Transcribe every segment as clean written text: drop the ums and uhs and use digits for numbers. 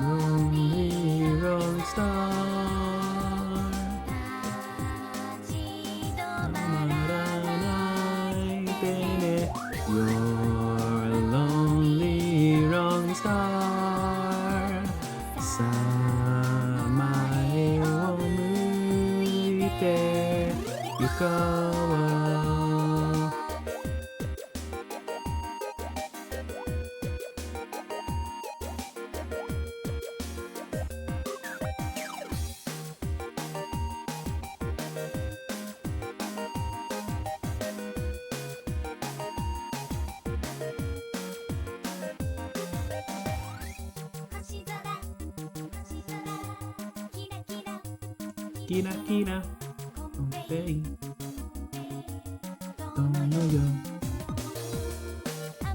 lonely rolling star. 止まらないでね You're a lonely rolling star さあ前を向いて行こうキラキラベイどうよ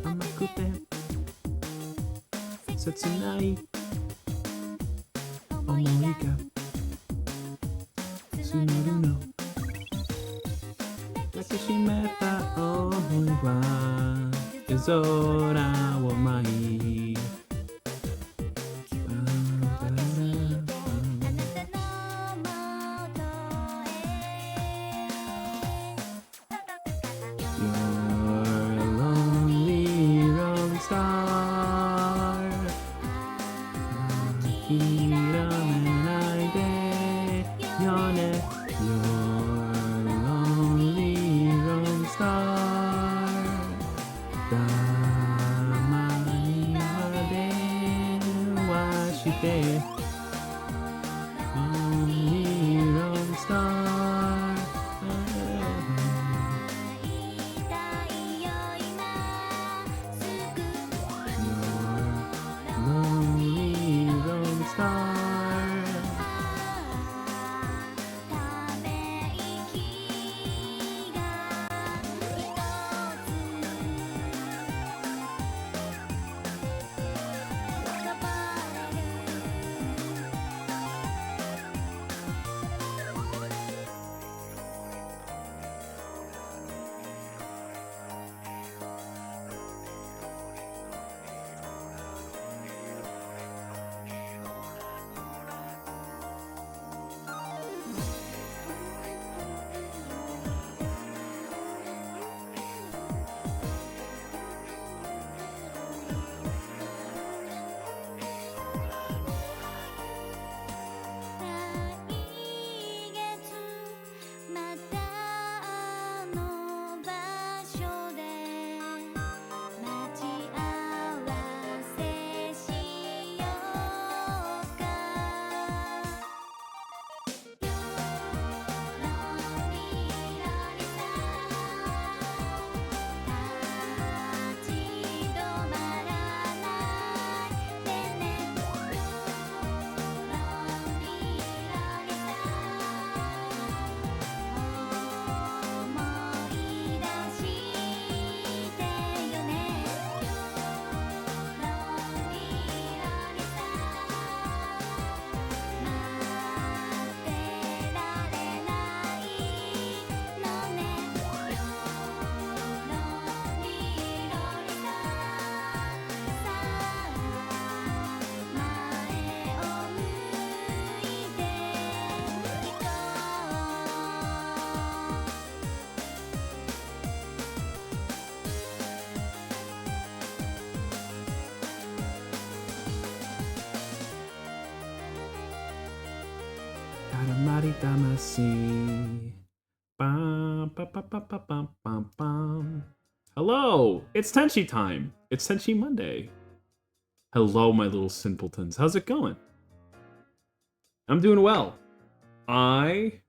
甘くて切ない思いが募るの抱きしめた想いは夜空を舞い諦めないでよね You're lonely rolling star たまには電話して Lonely rolling star Karamari Tamasi. Bum, ba, ba, ba, ba, bum, bum, bum. Hello, it's Tenchi time. It's Tenchi Monday. Hello, my little simpletons. How's it going? I'm doing well. I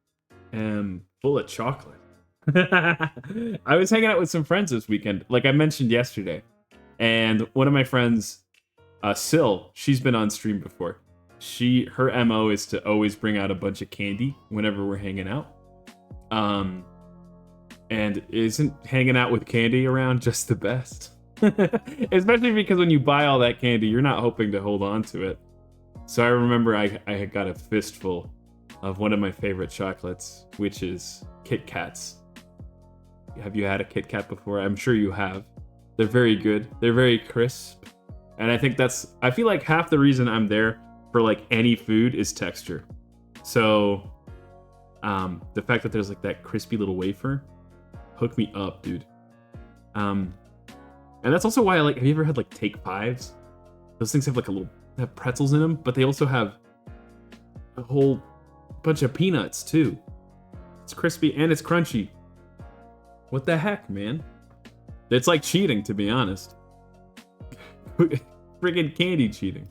am full of chocolate. I was hanging out with some friends this weekend, like I mentioned yesterday. And one of my friends, Sil, she's been on stream before. Her MO is to always bring out a bunch of candy whenever we're hanging out. And isn't hanging out with candy around just the best? Especially because when you buy all that candy, you're not hoping to hold on to it. So I remember I had got a fistful of one of my favorite chocolates, which is Kit Kats. Have you had a Kit Kat before? I'm sure you have. They're very good. They're very crisp. And I think I feel like half the reason I'm there for like any food is texture. So the fact that there's like that crispy little wafer hooked me up, dude. And that's also why I like, have you ever had like Take Fives? Those things have like have pretzels in them, but they also have a whole bunch of peanuts too. It's crispy and it's crunchy. What the heck, man? It's like cheating, to be honest. Friggin' candy cheating.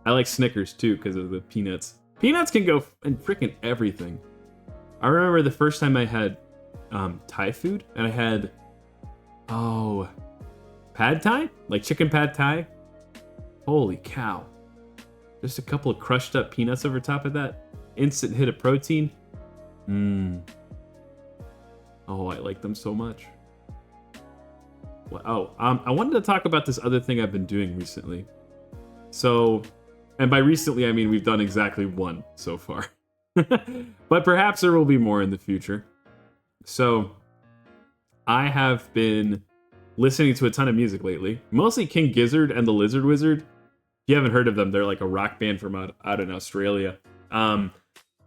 I like Snickers too because of the peanuts. Peanuts can go in freaking everything. I remember the first time I had Thai food, and I had pad Thai, like chicken pad Thai. Holy cow! Just a couple of crushed up peanuts over top of that, instant hit of protein. Oh, I like them so much. Well, I wanted to talk about this other thing I've been doing recently. So, and by recently I mean we've done exactly one so far. But perhaps there will be more in the future. So, I have been listening to a ton of music lately. Mostly King Gizzard and the Lizard Wizard. If you haven't heard of them, they're like a rock band from out in Australia.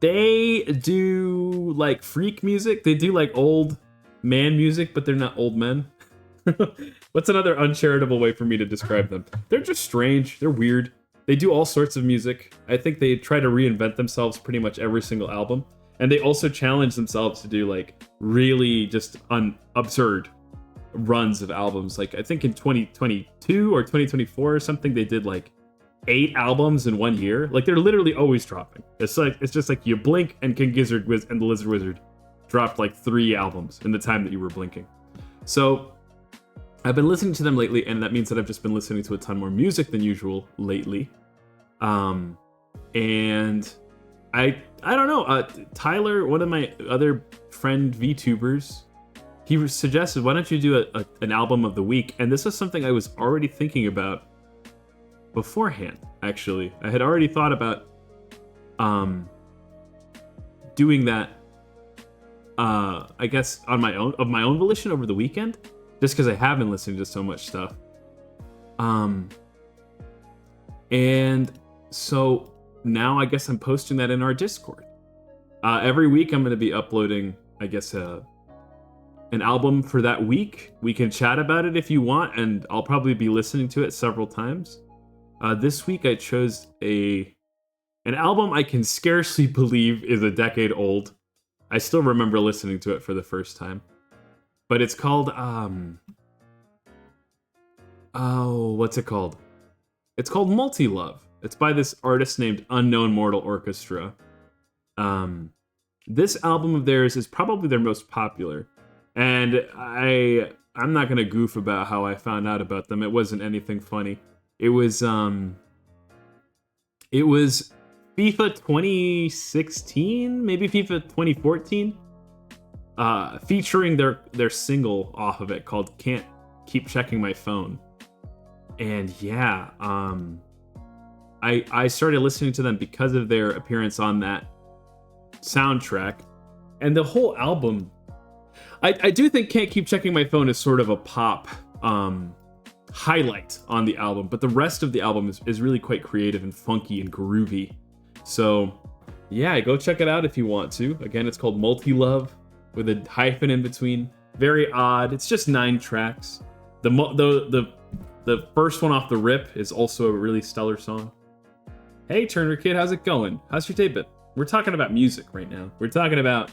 They do like freak music. They do like old man music, but they're not old men. What's another uncharitable way for me to describe them? They're just strange. They're weird. They do all sorts of music. I think they try to reinvent themselves pretty much every single album. And they also challenge themselves to do like really just absurd runs of albums. Like I think in 2022 or 2024 or something, they did like 8 albums in 1 year. Like they're literally always dropping. It's just like you blink and King Gizzard and the Lizard Wizard dropped like 3 albums in the time that you were blinking. So I've been listening to them lately, and that means that I've just been listening to a ton more music than usual lately. And I don't know, Tyler, one of my other friend VTubers, he suggested, why don't you do an album of the week? And this was something I was already thinking about beforehand, actually. I had already thought about doing that, I guess, of my own volition over the weekend. Just because I have been listening to so much stuff. And so now I guess I'm posting that in our Discord. Every week I'm going to be uploading, I guess, an album for that week. We can chat about it if you want, and I'll probably be listening to it several times. This week I chose an album I can scarcely believe is a decade old. I still remember listening to it for the first time. But it's called, what's it called? It's called Multi-Love. It's by this artist named Unknown Mortal Orchestra. This album of theirs is probably their most popular. And I'm not gonna goof about how I found out about them. It wasn't anything funny. It was FIFA 2016, maybe FIFA 2014. Featuring their single off of it called Can't Keep Checking My Phone. And yeah, I started listening to them because of their appearance on that soundtrack. And the whole album, I do think Can't Keep Checking My Phone is sort of a pop highlight on the album, but the rest of the album is really quite creative and funky and groovy. So yeah, go check it out if you want to. Again, it's called Multi-Love, with a hyphen in between. Very odd. It's just 9 tracks. The first one off the rip is also a really stellar song. Hey Turner Kid, how's it going? How's your day been? We're talking about music right now. We're talking about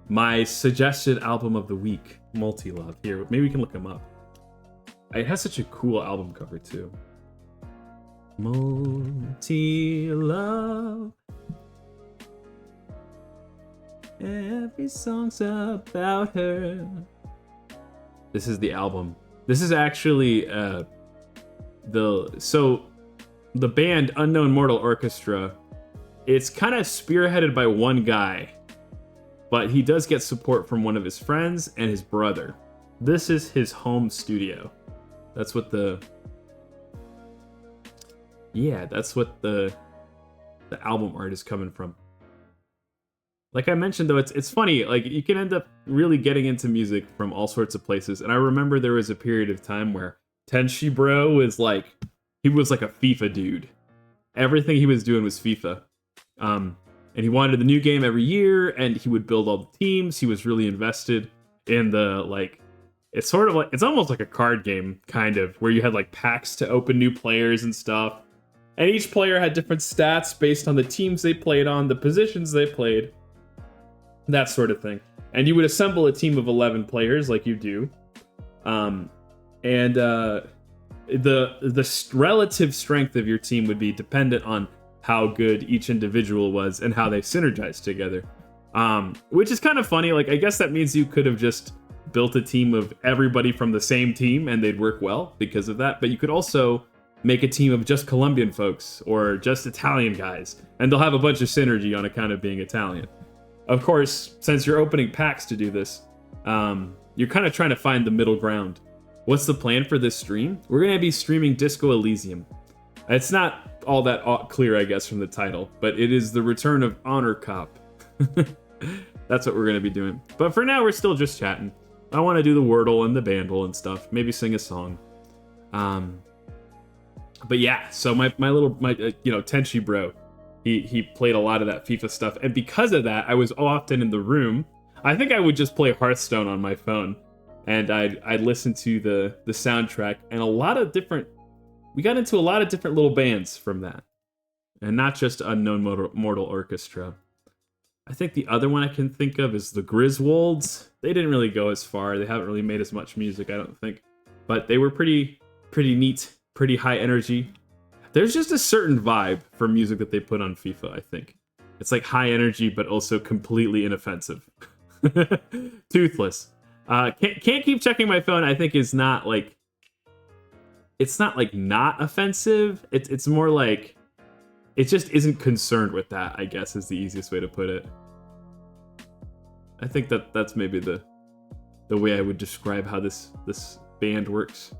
my suggested album of the week, Multi-Love. Here, maybe we can look him up. It has such a cool album cover too. Multi-Love. Every song's about her. This is the album. This is actually the band Unknown Mortal Orchestra. It's kind of spearheaded by one guy, but he does get support from one of his friends and his brother. This is his home studio. That's what the album art is coming from. Like I mentioned, though, it's funny. Like, you can end up really getting into music from all sorts of places. And I remember there was a period of time where Tenshi Bro was, like, he was like a FIFA dude. Everything he was doing was FIFA. And he wanted the new game every year, and he would build all the teams. He was really invested in the, like, it's sort of like, it's almost like a card game, kind of, where you had like packs to open new players and stuff. And each player had different stats based on the teams they played on, the positions they played, that sort of thing. And you would assemble a team of 11 players like you do. The relative strength of your team would be dependent on how good each individual was and how they synergized together. Which is kind of funny. Like, I guess that means you could have just built a team of everybody from the same team and they'd work well because of that. But you could also make a team of just Colombian folks or just Italian guys, and they'll have a bunch of synergy on account of being Italian. Of course, since you're opening packs to do this, you're kind of trying to find the middle ground. What's the plan for this stream? We're going to be streaming Disco Elysium. It's not all that clear, I guess, from the title, but it is the return of Honor Cop. That's what we're going to be doing. But for now, we're still just chatting. I want to do the Wordle and the Bandle and stuff. Maybe sing a song. But yeah, so my Tenchi bro, he played a lot of that FIFA stuff. And because of that, I was often in the room. I think I would just play Hearthstone on my phone. And I'd listen to the soundtrack, and we got into a lot of different little bands from that. And not just Unknown Mortal Orchestra. I think the other one I can think of is the Griswolds. They didn't really go as far. They haven't really made as much music, I don't think. But they were pretty neat, pretty high energy. There's just a certain vibe for music that they put on FIFA, I think. It's like high energy, but also completely inoffensive. Toothless. Can't keep checking my phone, I think is not like... It's not like not offensive. It's more like... It just isn't concerned with that, I guess, is the easiest way to put it. I think that's maybe the way I would describe how this band works.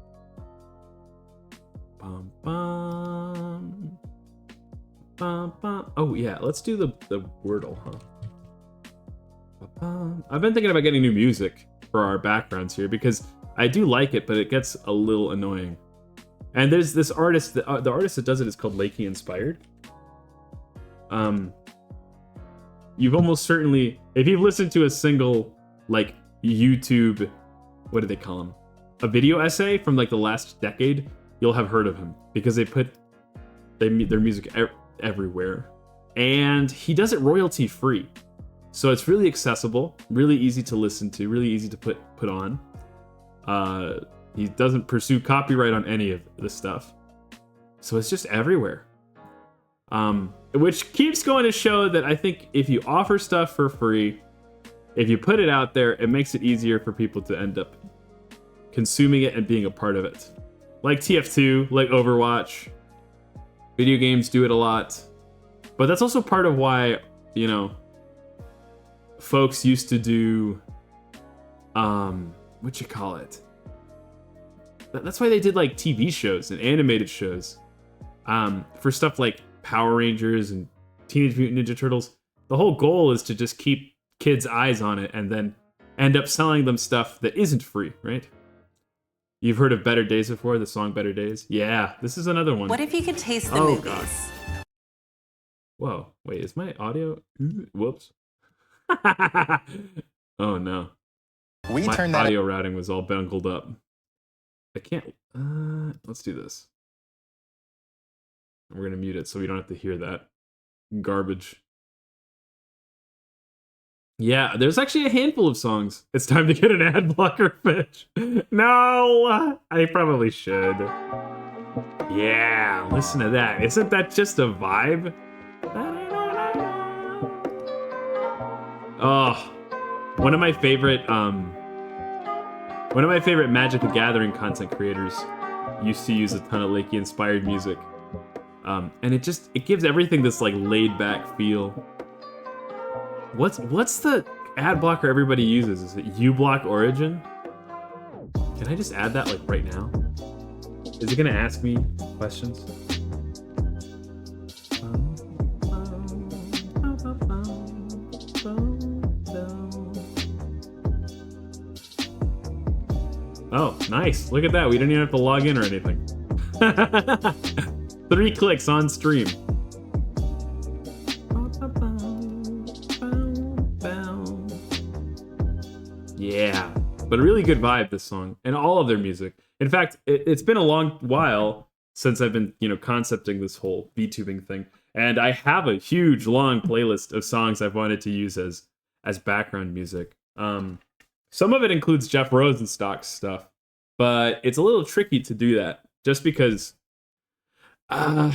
Bum, bum, bum, bum. Oh yeah, let's do the Wordle, huh? I've been thinking about getting new music for our backgrounds here because I do like it, but it gets a little annoying. And there's this artist, the artist that does it is called Lakey Inspired. You've almost certainly, if you've listened to a single, like, YouTube, what do they call them? A video essay from, like, the last decade, you'll have heard of him. Because they put their music everywhere. And he does it royalty free. So it's really accessible, really easy to listen to, really easy to put on. He doesn't pursue copyright on any of this stuff. So it's just everywhere. Which keeps going to show that I think if you offer stuff for free, if you put it out there, it makes it easier for people to end up consuming it and being a part of it. Like TF2, like Overwatch. Video games do it a lot. But that's also part of why, folks used to do, what you call it? That's why they did like TV shows and animated shows. For stuff like Power Rangers and Teenage Mutant Ninja Turtles, the whole goal is to just keep kids' eyes on it and then end up selling them stuff that isn't free, right? You've heard of Better Days before, the song Better Days? Yeah, this is another one. What if you could taste the movies? God. Whoa, wait, is my audio? Whoops. Oh no. My audio routing was all bungled up. I can't, let's do this. We're gonna mute it so we don't have to hear that garbage. Yeah, there's actually a handful of songs. It's time to get an ad blocker, Fitch. No, I probably should. Yeah, listen to that. Isn't that just a vibe? Oh, one of my favorite Magic the Gathering content creators used to use a ton of Lakey inspired music. And it gives everything this like laid back feel. What's the ad blocker everybody uses? Is it uBlock Origin? Can I just add that like right now? Is it gonna ask me questions? Oh, nice. Look at that. We didn't even have to log in or anything. 3 clicks on stream. Yeah, but a really good vibe, this song, and all of their music. In fact, it's been a long while since I've been, concepting this whole VTubing thing, and I have a huge, long playlist of songs I've wanted to use as background music. Some of it includes Jeff Rosenstock's stuff, but it's a little tricky to do that, just because I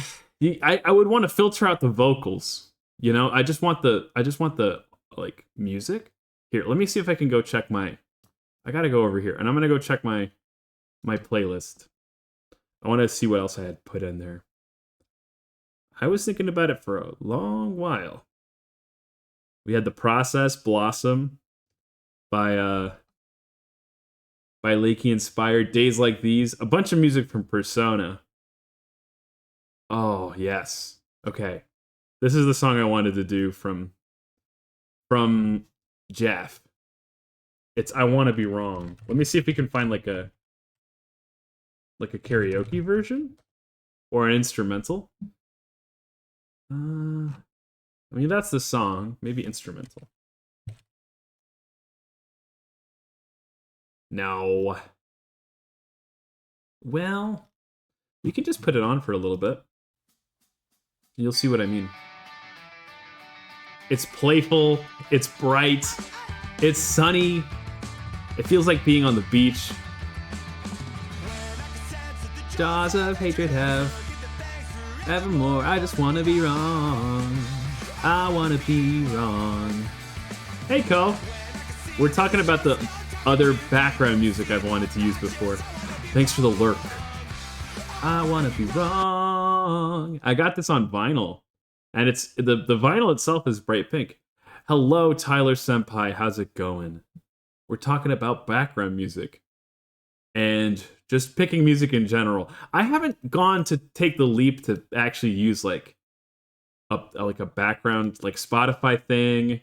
would want to filter out the vocals. I just want the like music. Here, let me see if I can go check I gotta go over here, and I'm gonna go check my playlist. I want to see what else I had put in there. I was thinking about it for a long while. We had The Process, Blossom, by Lakey Inspired, Days Like These, a bunch of music from Persona. Oh, yes. Okay. This is the song I wanted to do from Jeff. It's I Wanna Be Wrong. Let me see if we can find like a karaoke version or an instrumental. I mean, that's the song. Maybe instrumental. No. Well, we can just put it on for a little bit. You'll see what I mean. It's playful, it's bright, it's sunny, it feels like being on the beach. Jaws of hatred have evermore. I just wanna be wrong. I wanna be wrong. Hey, Ko. We're talking about the other background music I've wanted to use before. Thanks for the lurk. I wanna be wrong. I got this on vinyl. And it's the vinyl itself is bright pink. Hello, Tyler Senpai. How's it going? We're talking about background music and just picking music in general. I haven't gone to take the leap to actually use like a background like Spotify thing.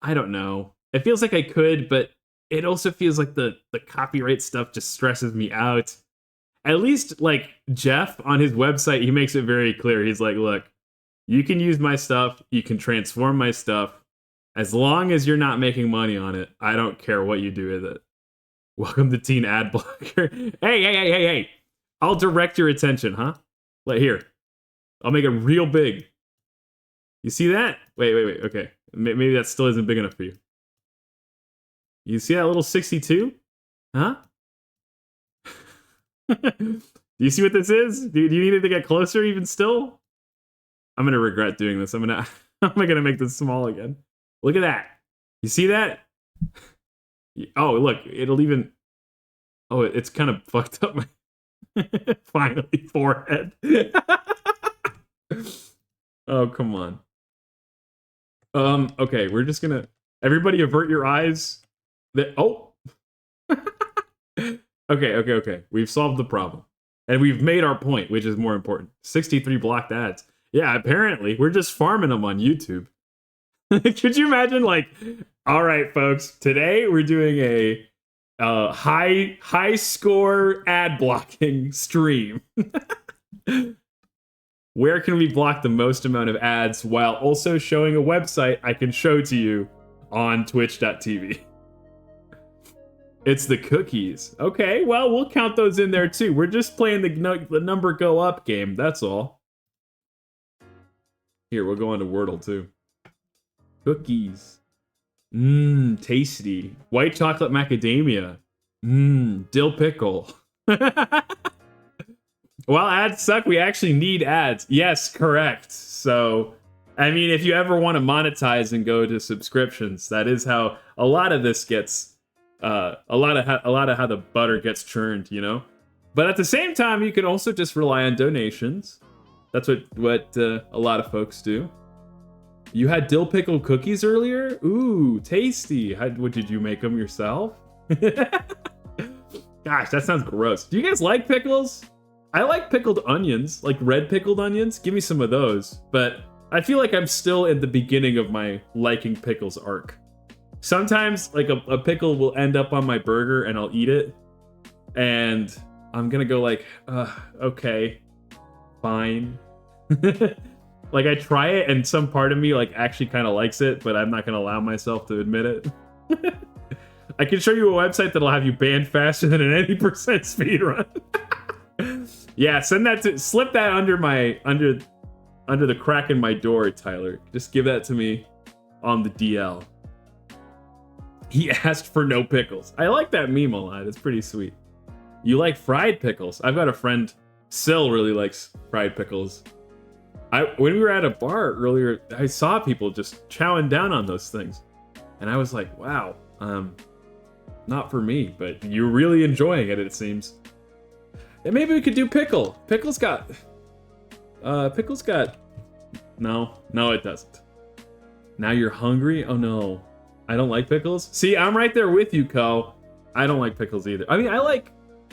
I don't know. It feels like I could, but it also feels like the copyright stuff just stresses me out. At least like Jeff on his website, he makes it very clear. He's like, look, you can use my stuff, you can transform my stuff. As long as you're not making money on it, I don't care what you do with it. Welcome to Teen Ad Blocker. Hey. I'll direct your attention, huh? Here. I'll make it real big. You see that? Wait. Okay. Maybe that still isn't big enough for you. You see that little 62? Huh? Do you see what this is? Do you need it to get closer even still? I'm gonna regret doing this. I'm gonna make this small again. Look at that. You see that? Oh, look, it'll even. Oh, it's kind of fucked up. Finally, forehead. Oh, come on. Okay, we're just gonna. Everybody, avert your eyes. Oh. Okay. We've solved the problem, and we've made our point, which is more important. 63 blocked ads. Yeah, apparently we're just farming them on YouTube. Could you imagine, like, all right, folks, today we're doing a high score ad blocking stream. Where can we block the most amount of ads while also showing a website I can show to you on twitch.tv? It's the cookies. Okay, well, we'll count those in there too. We're just playing the number go up game, that's all. Here, we'll go on to Wordle too. Cookies. Mmm, tasty. White chocolate macadamia. Mmm, dill pickle. While ads suck, we actually need ads. Yes, correct. So, I mean, if you ever want to monetize and go to subscriptions, that is how a lot of this gets, a lot of how the butter gets churned, you know? But at the same time, you can also just rely on donations. That's what a lot of folks do. You had dill pickle cookies earlier? Ooh, tasty. What, did you make them yourself? Gosh, that sounds gross. Do you guys like pickles? I like pickled onions, like red pickled onions. Give me some of those. But I feel like I'm still in the beginning of my liking pickles arc. Sometimes, like, a pickle will end up on my burger and I'll eat it. And I'm gonna go like, okay, fine. Like I try it and some part of me like actually kind of likes it, but I'm not gonna allow myself to admit it. I can show you a website that'll have you banned faster than an 80% speed run. Yeah, slip that under the crack in my door, Tyler. Just give that to me on the DL. He asked for no pickles. I like that meme a lot. It's pretty sweet. You like fried pickles? I've got a friend, Sil, really likes fried pickles. When we were at a bar earlier, I saw people just chowing down on those things. And I was like, wow, not for me, but you're really enjoying it seems. And maybe we could do pickle. Pickle's got... No, it doesn't. Now you're hungry? Oh no. I don't like pickles? See, I'm right there with you, Ko. I don't like pickles either. I mean,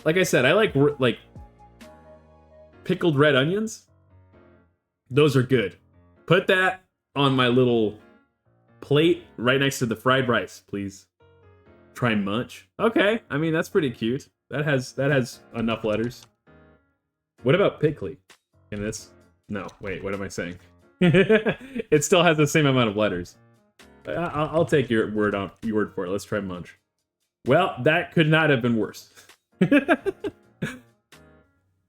like I said, I like pickled red onions. Those are good. Put that on my little plate right next to the fried rice, please. Try munch. Okay, I mean, that's pretty cute. That has enough letters. What about pickly? In this? No, wait, what am I saying? It still has the same amount of letters. I'll take your word for it. Let's try munch. Well, that could not have been worse.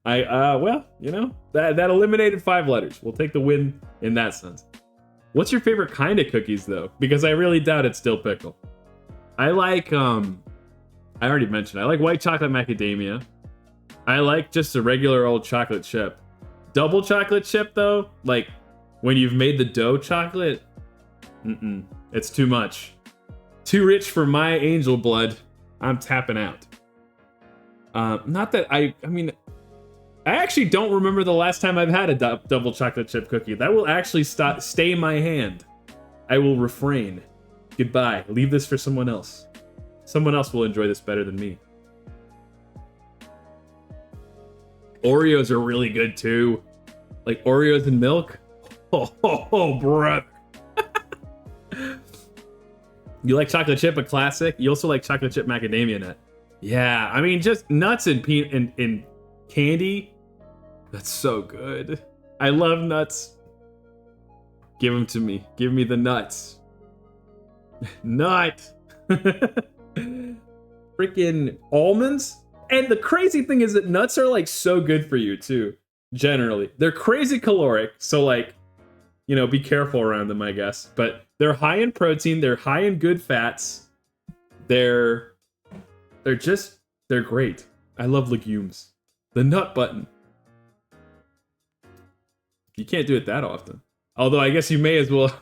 Well, you know, that eliminated 5 letters. We'll take the win in that sense. What's your favorite kind of cookies, though? Because I really doubt it's still pickle. I like, I already mentioned, I like white chocolate macadamia. I like just a regular old chocolate chip. Double chocolate chip, though, like, when you've made the dough chocolate, it's too much. Too rich for my angel blood. I'm tapping out. Not that I mean, I actually don't remember the last time I've had a double chocolate chip cookie. That will actually stay in my hand. I will refrain. Goodbye. Leave this for someone else. Someone else will enjoy this better than me. Oreos are really good too. Like Oreos and milk. Oh, brother. You like chocolate chip, a classic? You also like chocolate chip macadamia nut. Yeah, I mean, just nuts and candy. That's so good. I love nuts. Give them to me. Give me the nuts. Nut. Freaking almonds. And the crazy thing is that nuts are like so good for you too. Generally, they're crazy caloric. So like, you know, be careful around them, I guess. But they're high in protein. They're high in good fats. They're great. I love legumes. The nut button. You can't do it that often. Although I guess you may as well.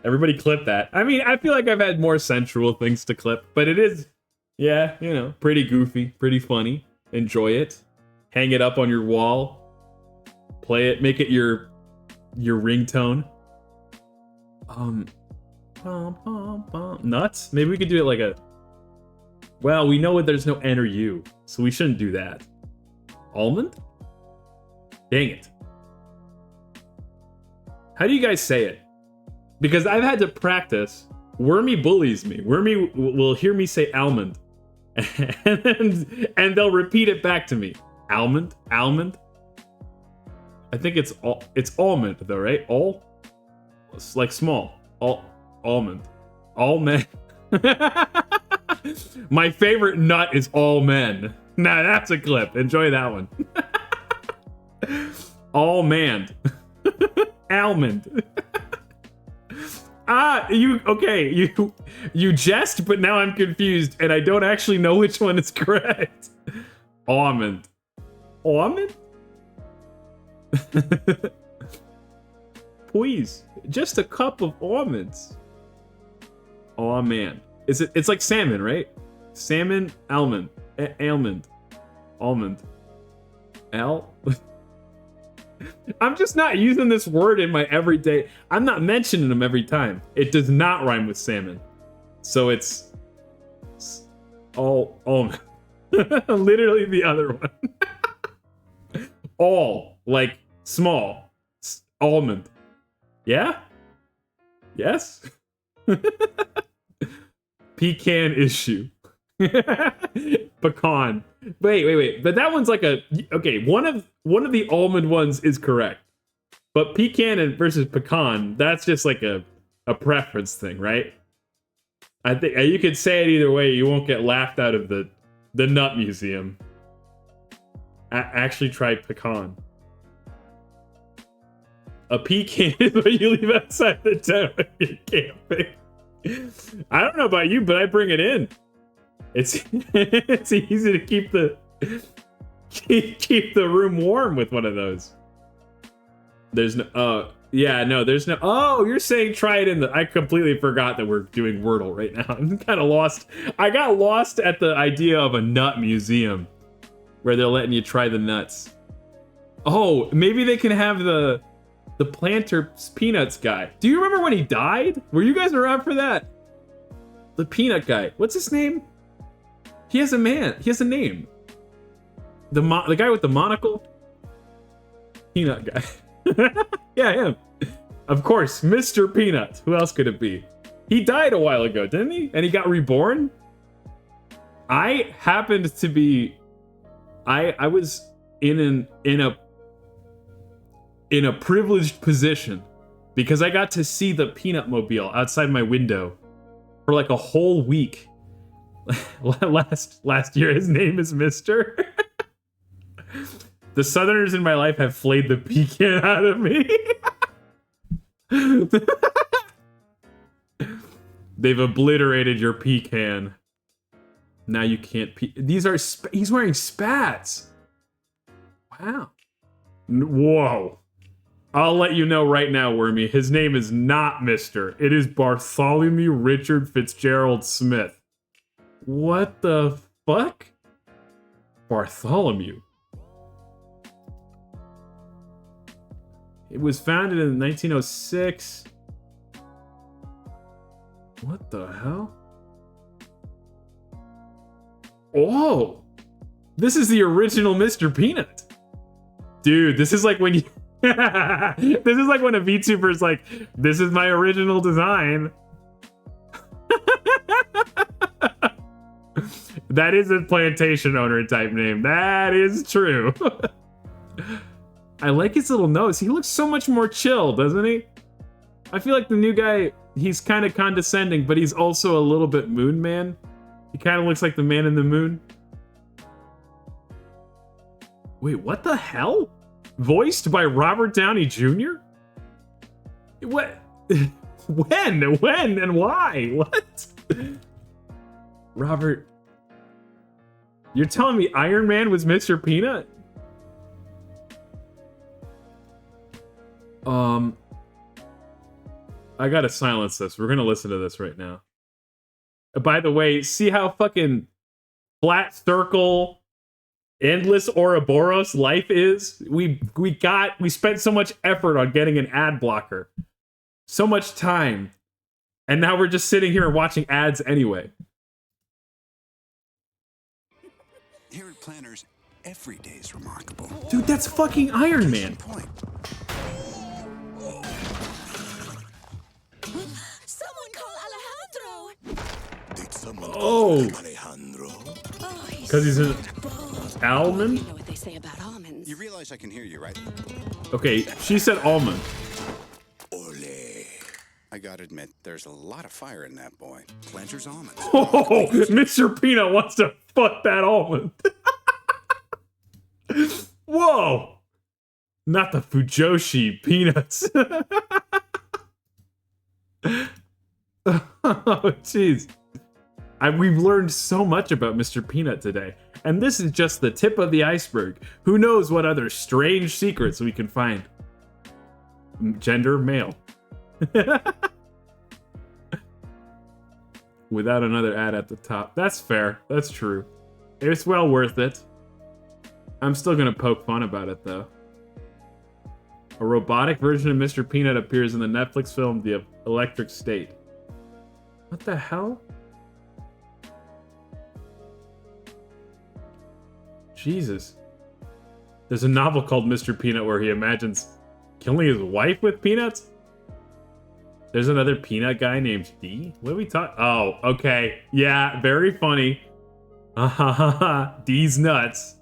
Everybody clip that. I mean, I feel like I've had more sensual things to clip, but it is, yeah, you know, pretty goofy, pretty funny. Enjoy it. Hang it up on your wall. Play it. Make it your ringtone. Nuts? Maybe we could do it like a... Well, we know there's no N or U, so we shouldn't do that. Almond? Dang it. How do you guys say it? Because I've had to practice. Wormy bullies me. Wormy will hear me say almond. And they'll repeat it back to me. Almond? Almond? I think it's almond though, right? It's like small. Almond. Almond. My favorite nut is almond. Nah, that's a clip. Enjoy that one. Almond. Almond. You jest, but now I'm confused and I don't actually know which one is correct. Almond. Almond? Please, just a cup of almonds. Oh man, it's like salmon, right? Salmon, almond, almond, almond, I'm just not using this word in my everyday. I'm not mentioning them every time. It does not rhyme with salmon, so it's all almond. Literally the other one. All like small almond. Yeah? Yes? Pecan issue. Pecan. Wait. But that one's like a okay. One of the almond ones is correct, but pecan versus pecan, that's just like a preference thing, right? I think you could say it either way. You won't get laughed out of the nut museum. Actually, try pecan. A pecan is what you leave outside the tent when you're camping. I don't know about you, but I bring it in. It's it's easy to keep the room warm with one of those. There's no there's no. Oh, you're saying try it in the. I completely forgot that we're doing Wordle right now. I'm kind of lost. I got lost at the idea of a nut museum where they're letting you try the nuts. Oh, maybe they can have the Planters Peanuts guy. Do you remember when he died? Were you guys around for that? The peanut guy. What's his name? He has a name. The guy with the monocle? Peanut guy. Yeah, him. Of course, Mr. Peanut. Who else could it be? He died a while ago, didn't he? And he got reborn? I happened to be... I was in a privileged position because I got to see the Peanut Mobile outside my window for like a whole week. last year. His name is Mr. The Southerners in my life have flayed the pecan out of me. They've obliterated your pecan. Now you can't he's wearing spats. Wow. Whoa. I'll let you know right now, Wormy. His name is not Mr. It is Bartholomew Richard Fitzgerald Smith. What the fuck? Bartholomew. It was founded in 1906. What the hell? Oh! This is the original Mr. Peanut. Dude, this is like when you... This is like when a VTuber is like, this is my original design. That is a plantation owner type name. That is true. I like his little nose. He looks so much more chill, doesn't he? I feel like the new guy, he's kind of condescending, but he's also a little bit Moon Man. He kind of looks like the man in the moon. Wait, what the hell? Voiced by Robert Downey Jr.? What? When and why? What? Robert... You're telling me Iron Man was Mr. Peanut? I gotta silence this. We're gonna listen to this right now. By the way, see how fucking flat circle, endless Ouroboros life is? We spent so much effort on getting an ad blocker. So much time. And now we're just sitting here and watching ads anyway. Here at Planters, every day is remarkable. Dude, that's fucking Iron Man. Someone call Alejandro. Did someone Oh. call Alejandro? Oh, Because he's an almond? You know what they say about almonds. You realize I can hear you, right? Okay, she said almond. Ole. I gotta admit, there's a lot of fire in that boy. Planters almonds. Oh, Mr. Peanut wants to fuck that almond. Whoa! Not the Fujoshi peanuts. Oh, jeez. We've learned so much about Mr. Peanut today. And this is just the tip of the iceberg. Who knows what other strange secrets we can find. Gender, male. Without another ad at the top. That's fair. That's true. It's well worth it. I'm still gonna poke fun about it, though. A robotic version of Mr. Peanut appears in the Netflix film The Electric State. What the hell? Jesus. There's a novel called Mr. Peanut where he imagines killing his wife with peanuts? There's another peanut guy named D? What are we talking? Oh, okay. Yeah, very funny. D's nuts.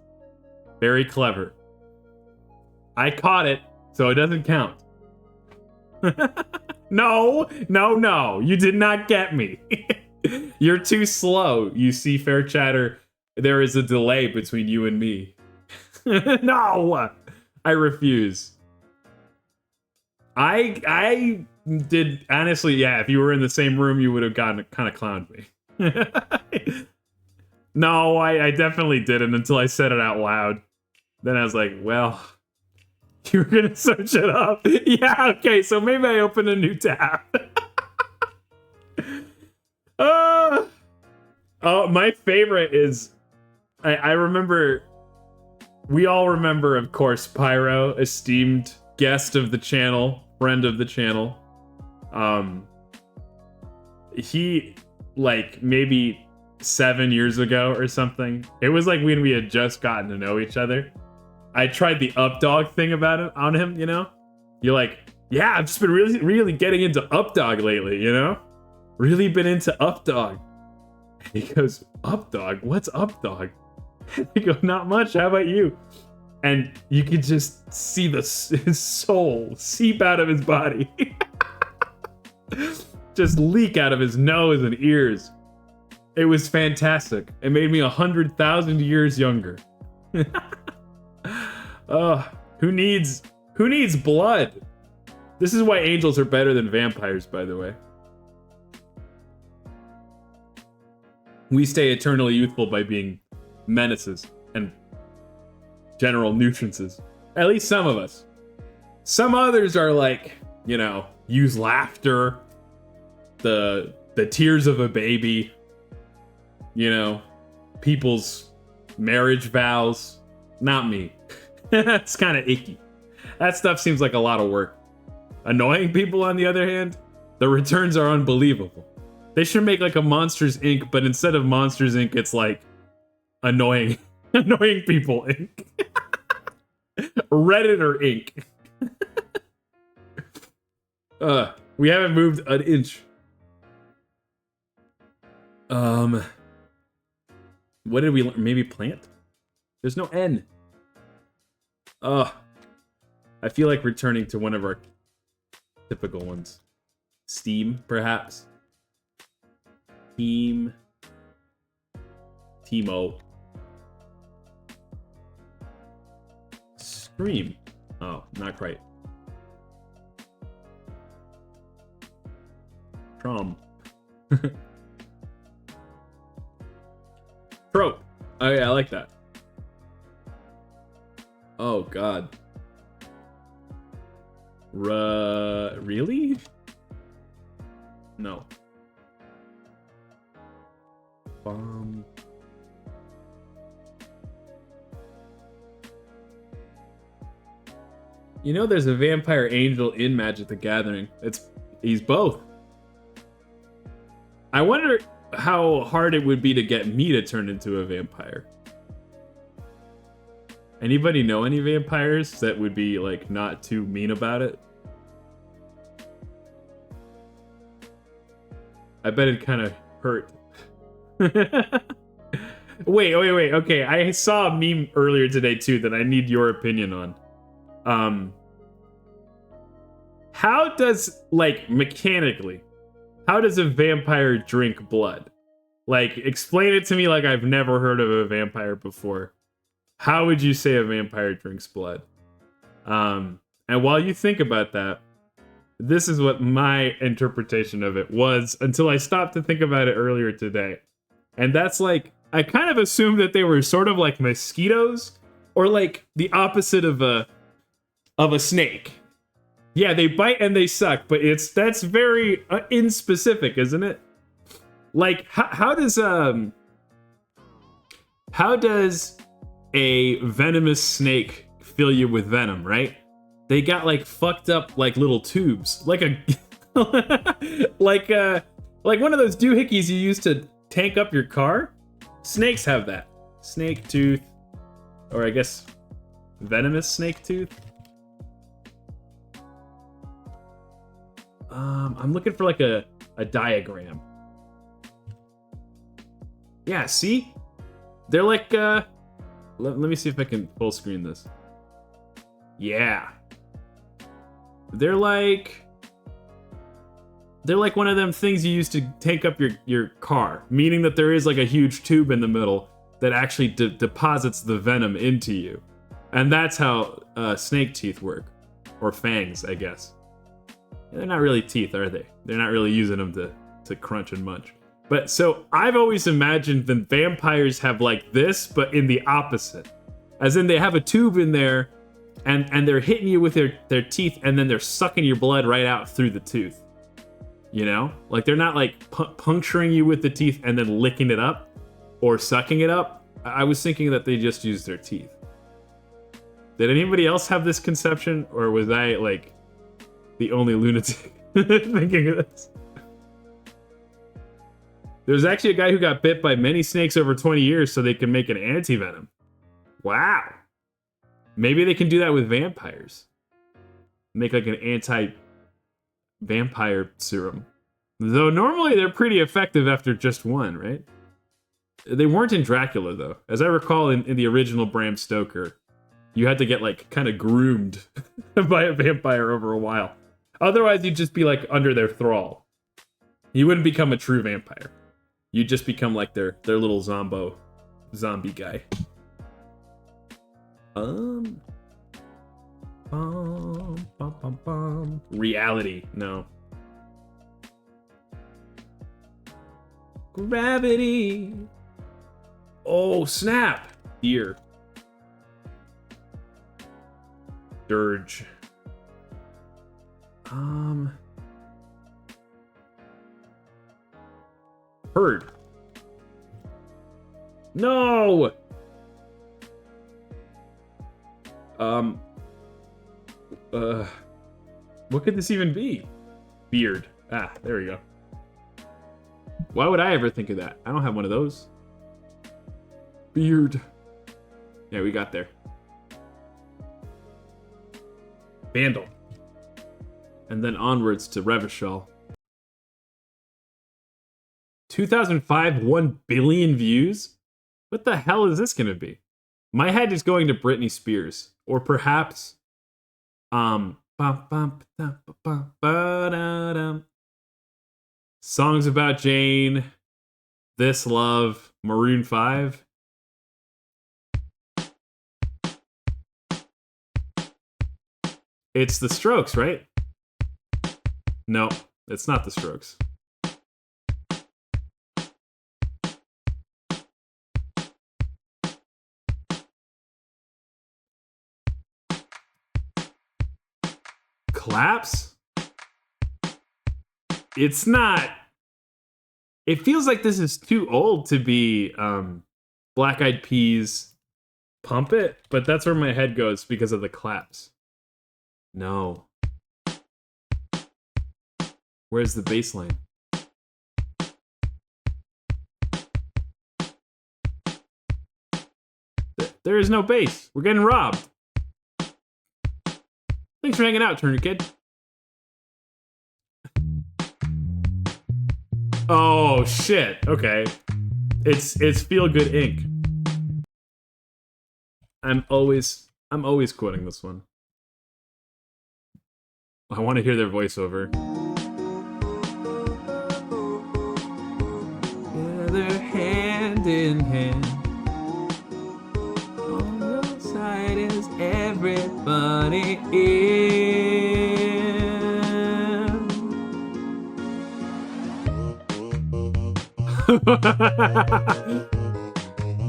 Very clever. I caught it, so it doesn't count. No, no, no. You did not get me. You're too slow. You see, Fair Chatter, there is a delay between you and me. No! I refuse. I did, honestly, yeah, if you were in the same room, you would have gotten kind of clowned me. No, I definitely didn't until I said it out loud. Then I was like, well, you were gonna search it up. Yeah, okay, so maybe I opened a new tab. Oh, my favorite is, I remember, we all remember, of course, Pyro, esteemed guest of the channel, friend of the channel. He, like, maybe 7 years ago or something, it was like when we had just gotten to know each other, I tried the Updog thing about him, on him, you know? You're like, yeah, I've just been really getting into Updog lately, you know? Really been into Updog. He goes, Updog? What's Updog? I go, not much, how about you? And you could just see his soul seep out of his body. Just leak out of his nose and ears. It was fantastic. It made me 100,000 years younger. Who needs blood? This is why angels are better than vampires, by the way. We stay eternally youthful by being menaces and general nuisances. At least some of us. Some others are like, you know, use laughter, the tears of a baby, you know, people's marriage vows. Not me. That's kind of icky. That stuff seems like a lot of work. Annoying people, on the other hand, the returns are unbelievable. They should make like a Monsters Inc., but instead of Monsters Inc., it's like annoying people Inc. Redditor Inc. We haven't moved an inch. What did we learn? Maybe plant? There's no N. I feel like returning to one of our typical ones. Steam, perhaps. Team. Teemo. Scream. Oh, not quite. Trom. Trope. Oh yeah, I like that. Oh god. Really? No. Bomb. You know there's a vampire angel in Magic the Gathering. He's both. I wonder how hard it would be to get me to turn into a vampire. Anybody know any vampires that would be like not too mean about it? I bet it kind of hurt. Wait. Okay, I saw a meme earlier today too that I need your opinion on. How does, like, mechanically, how does a vampire drink blood? Like, explain it to me like I've never heard of a vampire before. How would you say a vampire drinks blood? And while you think about that, this is what my interpretation of it was until I stopped to think about it earlier today. And that's like, I kind of assumed that they were sort of like mosquitoes, or like the opposite of a snake. Yeah, they bite and they suck, but that's very inspecific, isn't it? Like, how does a venomous snake fill you with venom, right? They got like fucked up like little tubes, like like one of those doohickeys you use to tank up your car. Snakes have that. Snake tooth, or I guess venomous snake tooth. I'm looking for like a diagram. Yeah, see? They're like, let me see if I can full screen this. Yeah. They're like one of them things you use to tank up your car, meaning that there is like a huge tube in the middle that actually deposits the venom into you. And that's how snake teeth work. Or fangs, I guess. They're not really teeth, are they? They're not really using them to crunch and munch. But so I've always imagined that vampires have like this, but in the opposite. As in they have a tube in there and they're hitting you with their teeth and then they're sucking your blood right out through the tooth. You know? Like they're not like puncturing you with the teeth and then licking it up or sucking it up. I was thinking that they just use their teeth. Did anybody else have this conception, or was I like the only lunatic thinking of this? There's actually a guy who got bit by many snakes over 20 years so they can make an anti-venom. Wow. Maybe they can do that with vampires. Make like an anti-vampire serum. Though normally they're pretty effective after just one, right? They weren't in Dracula, though. As I recall in the original Bram Stoker, you had to get like kind of groomed by a vampire over a while. Otherwise, you'd just be like under their thrall. You wouldn't become a true vampire. You'd just become like their little zombie guy. Reality, no. Gravity. Oh, snap. Deer. Dirge. Herd. No. What could this even be? Beard. Ah, there we go. Why would I ever think of that? I don't have one of those. Beard. Yeah, we got there. Vandal. And then onwards to Revachol. 2005, 1 billion views? What the hell is this gonna be? My head is going to Britney Spears. Or perhaps, Songs About Jane, This Love, Maroon 5. It's the Strokes, right? No, it's not the Strokes. Claps? It's not. It feels like this is too old to be Black Eyed Peas Pump It, but that's where my head goes because of the claps. No. Where's the bass line? There is no bass. We're getting robbed. Thanks for hanging out, Turner Kid. Oh shit. Okay. It's Feel Good Inc. I'm always quoting this one. I want to hear their voiceover. Together hand in hand. On your side is everybody in.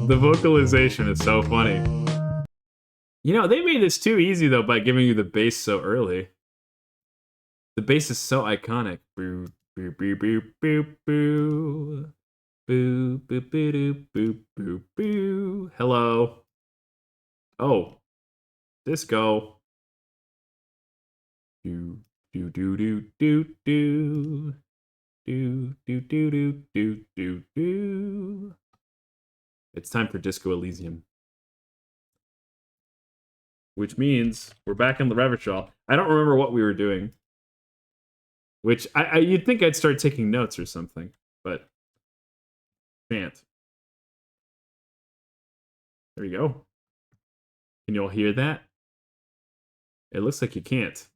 The vocalization is so funny. You know, they made this too easy though by giving you the bass so early. The bass is so iconic. Boo, boo, boo, boo, boo, boo. Boo, boo, boo, doo, boo, boo, boo. Hello. Oh. Disco. Do, do, do, do, do, do. Do, do, do, do, do, do, do. It's time for Disco Elysium. Which means we're back in the Revachol. I don't remember what we were doing. Which you'd think I'd start taking notes or something, but can't. There you go. Can you all hear that? It looks like you can't.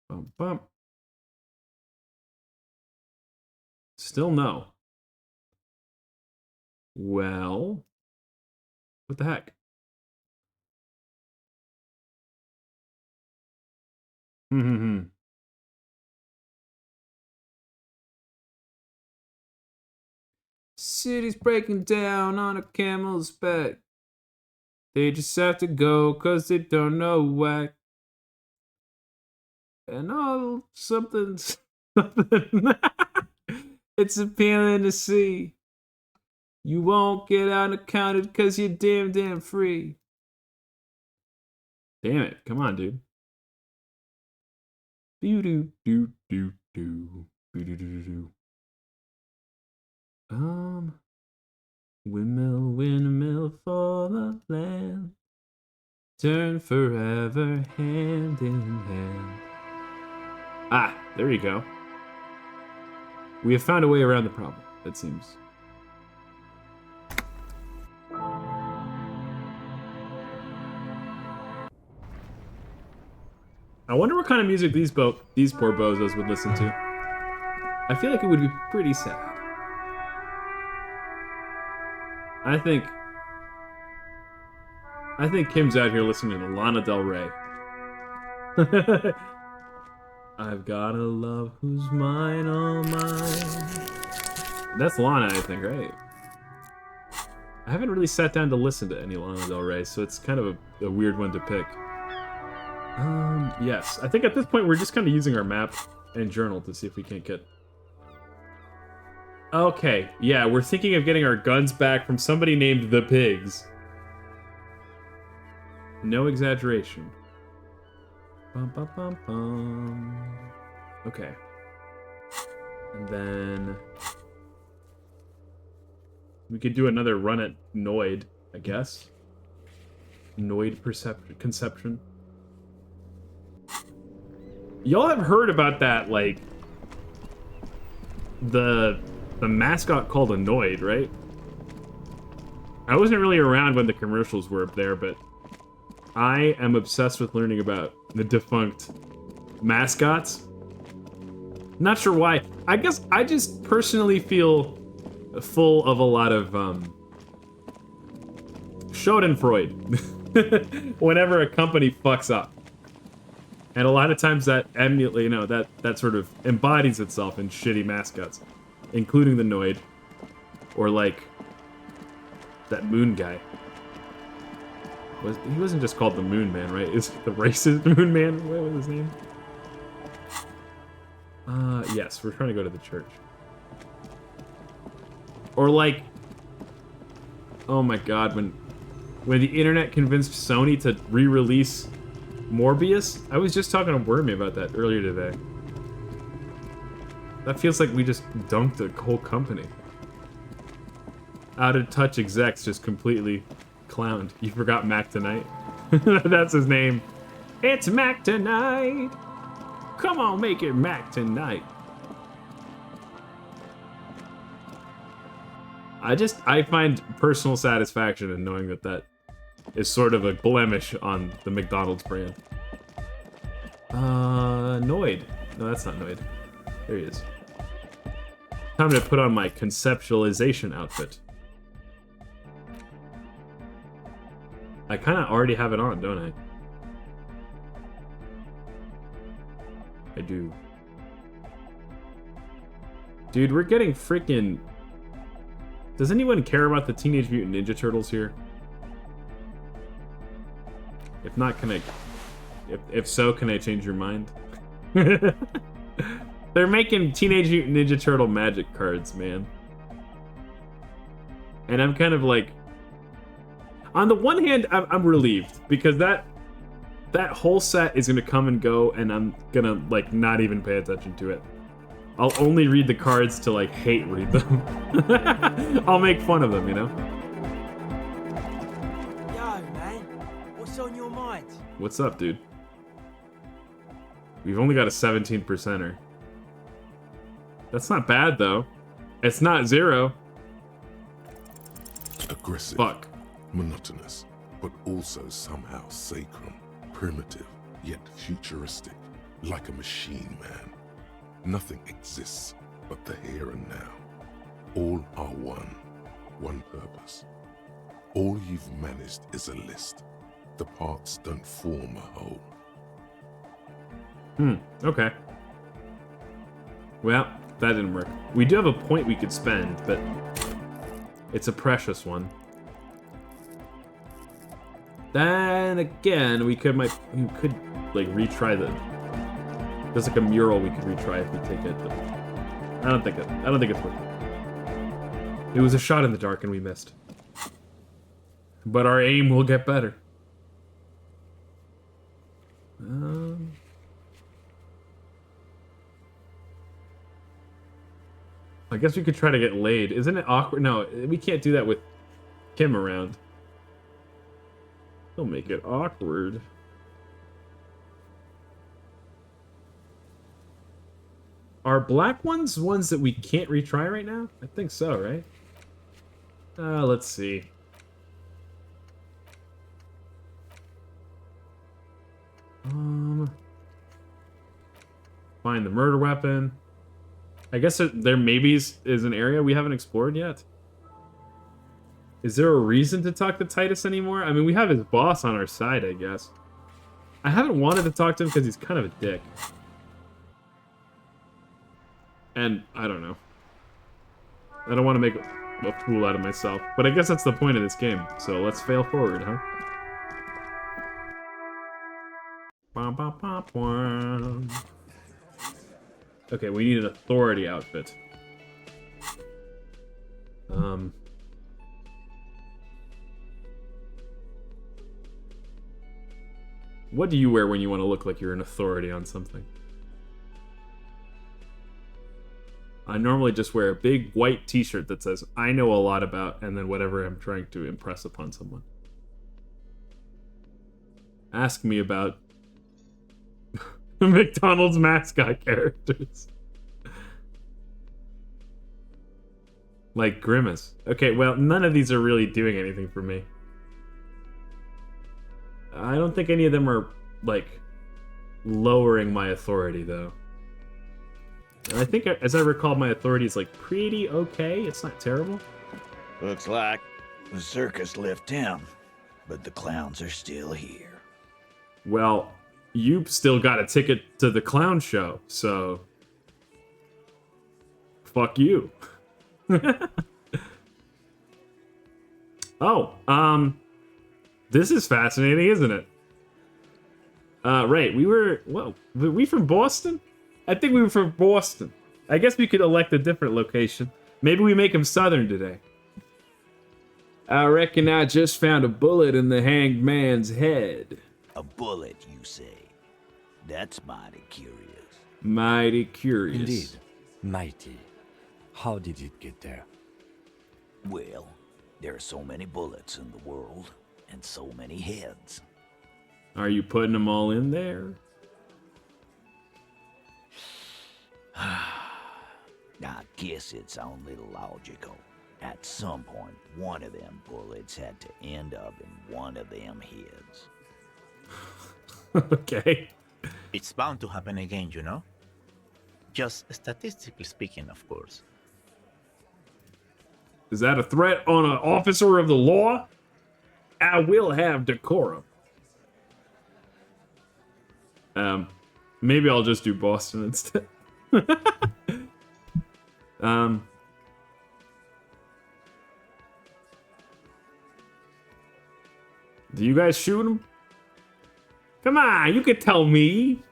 Bum, bum. Still no. Well, what the heck? Hmm. City's breaking down on a camel's back. They just have to go 'cause they don't know whack. And all something. It's appealing to see. You won't get unaccounted 'cause you're damn free. Damn it. Come on, dude. Do do do do do. Do do do do. Windmill for the land. Turn forever hand in hand. Ah, there you go. We have found a way around the problem, it seems. I wonder what kind of music these poor bozos would listen to. I feel like it would be pretty sad. I think Kim's out here listening to Lana Del Rey. I've got a love who's mine, all mine. That's Lana, I think, right? I haven't really sat down to listen to any Lana Del Rey, so it's kind of a weird one to pick. Yes. I think at this point we're just kind of using our map and journal to see if we can't get... Okay, yeah, we're thinking of getting our guns back from somebody named the Pigs. No exaggeration. Bum, bum, bum, bum. Okay. And then... we could do another run at Noid, I guess. Noid conception. Y'all have heard about that, like... The mascot called a Noid, right? I wasn't really around when the commercials were up there, but... I am obsessed with learning about the defunct mascots. Not sure why. I guess I just personally feel full of a lot of Schadenfreude whenever a company fucks up, and a lot of times that that sort of embodies itself in shitty mascots, including the Noid, or like that Moon guy. He wasn't just called the Moon Man, right? Is the racist Moon Man? What was his name? Yes, we're trying to go to the church. Or like, oh my god, when the internet convinced Sony to re-release Morbius, I was just talking to Wormy about that earlier today. That feels like we just dunked a whole company. Out of touch execs just completely clowned. You forgot Mac Tonight? That's his name. It's Mac Tonight! Come on, make it Mac Tonight! I find personal satisfaction in knowing that is sort of a blemish on the McDonald's brand. Noid. No, that's not Noid. There he is. Time to put on my conceptualization outfit. I kind of already have it on, don't I? I do. Dude, we're getting freaking... Does anyone care about the Teenage Mutant Ninja Turtles here? If not, can I... If so, can I change your mind? They're making Teenage Mutant Ninja Turtle magic cards, man. And I'm kind of like... On the one hand, I'm relieved, because that whole set is gonna come and go, and I'm gonna, like, not even pay attention to it. I'll only read the cards to, like, hate read them. I'll make fun of them, you know? Yo, man. What's on your mind? What's up, dude? We've only got a 17%er. That's not bad, though. It's not 0. Aggressive, Fuck. monotonous, but also somehow sacrum, primitive, yet futuristic, like a machine, man. Nothing exists but the here and now. All are one purpose. All you've managed is a list. The parts don't form a whole. Okay. Well, that didn't work. We do have a point we could spend, but it's a precious one. Then again, we could like retry there's like a mural we could retry if we take it, but I don't think it's worth it. It was a shot in the dark and we missed. But our aim will get better. I guess we could try to get laid. Isn't it awkward? No, we can't do that with Kim around. He'll make it awkward. Are black ones that we can't retry right now? I think so, right? Let's see. Find the murder weapon. I guess there maybe is an area we haven't explored yet. Is there a reason to talk to Titus anymore? I mean, we have his boss on our side, I guess. I haven't wanted to talk to him because he's kind of a dick. And, I don't know. I don't want to make a fool out of myself. But I guess that's the point of this game. So let's fail forward, huh? Bum, bum, bum, bum. Okay, we need an authority outfit. What do you wear when you want to look like you're an authority on something? I normally just wear a big white t-shirt that says, I know a lot about, and then whatever I'm trying to impress upon someone. Ask me about McDonald's mascot characters. Like Grimace. Okay, well, none of these are really doing anything for me. I don't think any of them are, like, lowering my authority, though. And I think, as I recall, my authority is, like, pretty okay. It's not terrible. Looks like the circus left town, but the clowns are still here. Well, you still got a ticket to the clown show, so... Fuck you. Oh, this is fascinating, isn't it? Right, whoa, were we from Boston? I think we were from Boston. I guess we could elect a different location. Maybe we make him Southern today. I reckon I just found a bullet in the hanged man's head. A bullet, you say? That's mighty curious. Mighty curious. Indeed, mighty. How did it get there? Well, there are so many bullets in the world, and so many heads. Are you putting them all in there? I guess it's only logical. At some point, one of them bullets had to end up in one of them heads. Okay. It's bound to happen again, you know? Just statistically speaking, of course. Is that a threat on an officer of the law? I will have decorum. Maybe I'll just do Boston instead. Do you guys shoot him? Come on, you can tell me.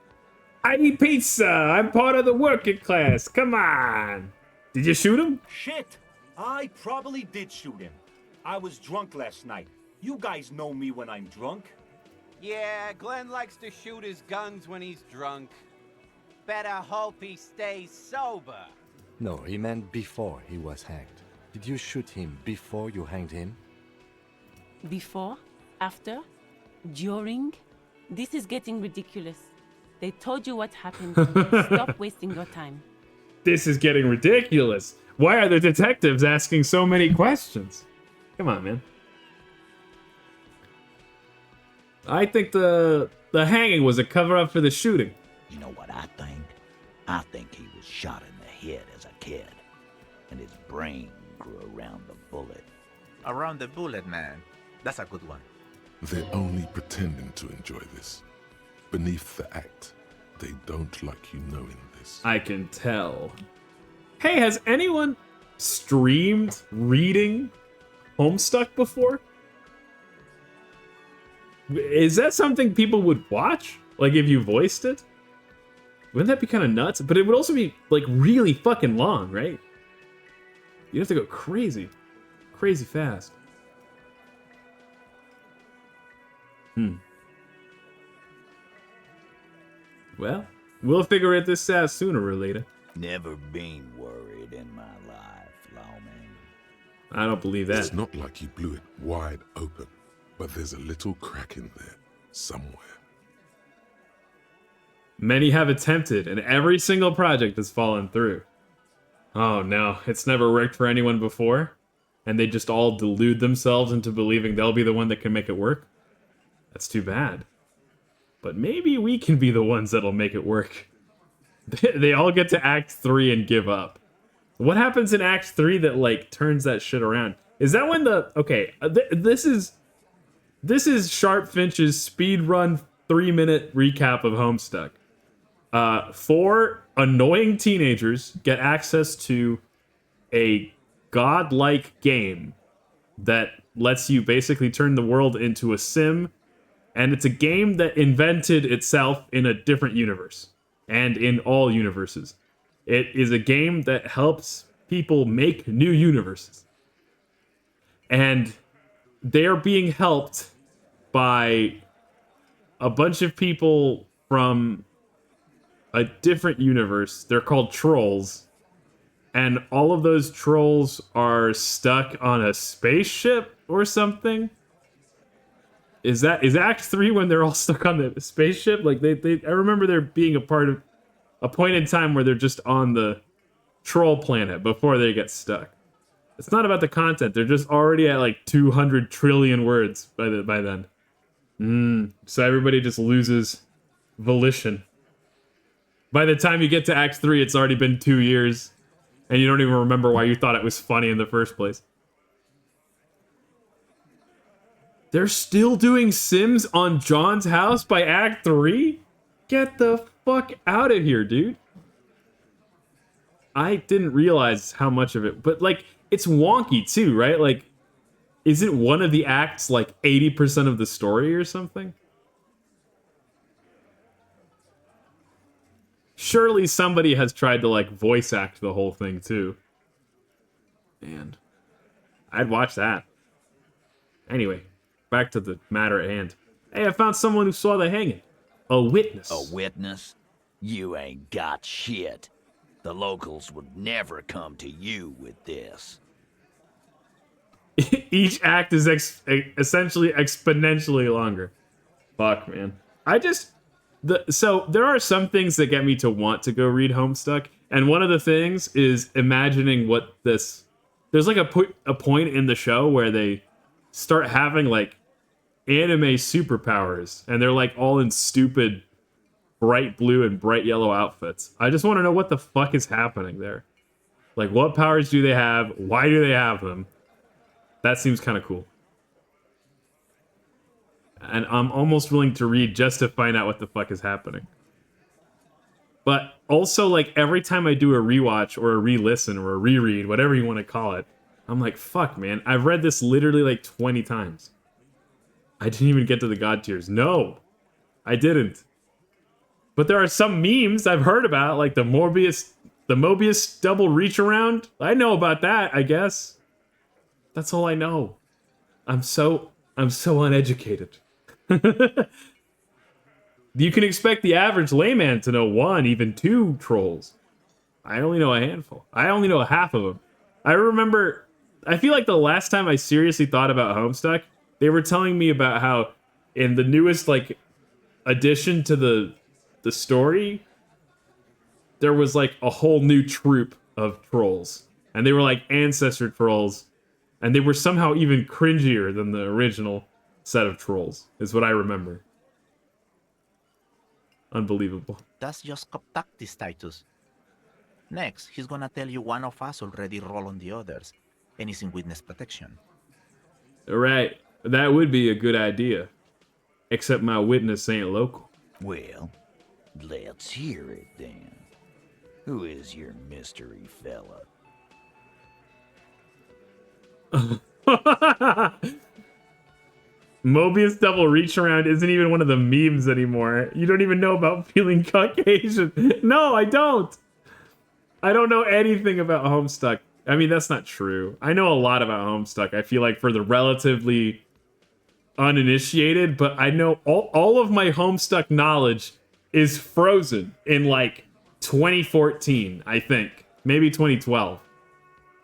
I eat pizza. I'm part of the working class. Come on. Did you shoot him? Shit! I probably did shoot him. I was drunk last night. You guys know me when I'm drunk. Yeah, Glenn likes to shoot his guns when he's drunk. Better hope he stays sober. No, he meant before he was hanged. Did you shoot him before you hanged him? Before? After? During? This is getting ridiculous. They told you what happened. Stop wasting your time. This is getting ridiculous. Why are the detectives asking so many questions? Come on, man. I think the hanging was a cover-up for the shooting. You know what I think? I think he was shot in the head as a kid, and his brain grew around the bullet. Around the bullet, man. That's a good one. They're only pretending to enjoy this. Beneath the act, they don't like you knowing this. I can tell. Hey, has anyone streamed reading Homestuck before? Is that something people would watch? Like if you voiced it? Wouldn't that be kind of nuts? But it would also be like really fucking long, right? You'd have to go crazy. Crazy fast. Well, we'll figure it this out sooner or later. Never been worried in my life, Lawman. I don't believe that. It's not like you blew it wide open, but there's a little crack in there somewhere. Many have attempted, and every single project has fallen through. Oh no, it's never worked for anyone before, and they just all delude themselves into believing they'll be the one that can make it work? That's too bad. But maybe we can be the ones that'll make it work. They all get to Act 3 and give up. What happens in Act 3 that, like, turns that shit around? Is that when the... Okay, this is Sharp Finch's speedrun 3-minute recap of Homestuck. 4 annoying teenagers get access to a godlike game that lets you basically turn the world into a sim, and it's a game that invented itself in a different universe, and in all universes. It is a game that helps people make new universes. And they're being helped by a bunch of people from a different universe. They're called trolls. And all of those trolls are stuck on a spaceship or something. Is Act 3 when they're all stuck on the spaceship? Like I remember there being a point in time where they're just on the troll planet before they get stuck. It's not about the content. They're just already at like 200 trillion words by then. So everybody just loses volition. By the time you get to Act 3, it's already been 2 years, and you don't even remember why you thought it was funny in the first place. They're still doing Sims on John's house by Act 3? Get the fuck out of here, dude. I didn't realize how much of it, but like, it's wonky too, right? Like, isn't one of the acts like 80% of the story or something? Surely somebody has tried to like voice act the whole thing too. Man, I'd watch that. Anyway, back to the matter at hand. Hey, I found someone who saw the hanging. A witness. A witness? You ain't got shit. The locals would never come to you with this. Each act is essentially exponentially longer. Fuck, man. So there are some things that get me to want to go read Homestuck, and one of the things is imagining what this... There's like a point in the show where they start having like anime superpowers, and they're like all in stupid bright blue and bright yellow outfits. I just want to know what the fuck is happening there. Like, what powers do they have? Why do they have them? That seems kind of cool. And I'm almost willing to read just to find out what the fuck is happening. But also, like, every time I do a rewatch or a re-listen or a reread, whatever you want to call it, I'm like, fuck, man. I've read this literally like 20 times. I didn't even get to the God tiers. No, I didn't. But there are some memes I've heard about, like the Mobius double reach around. I know about that, I guess. That's all I know. I'm so uneducated. You can expect the average layman to know 1, even 2 trolls. I only know a handful. I only know half of them. I feel like the last time I seriously thought about Homestuck, they were telling me about how in the newest like addition to the story, there was like a whole new troop of trolls. And they were like ancestor trolls. And they were somehow even cringier than the original set of trolls, is what I remember. Unbelievable. That's just cop tactics, Titus. Next, he's gonna tell you one of us already roll on the others, and is in witness protection. Alright, that would be a good idea. Except my witness ain't local. Well, let's hear it then. Who is your mystery fella? Mobius double reach around isn't even one of the memes anymore. You don't even know about feeling Caucasian. No, I don't. I don't know anything about Homestuck. I mean, that's not true. I know a lot about Homestuck. I feel like for the relatively uninitiated, but I know all of my Homestuck knowledge is frozen in like 2014, I think. Maybe 2012.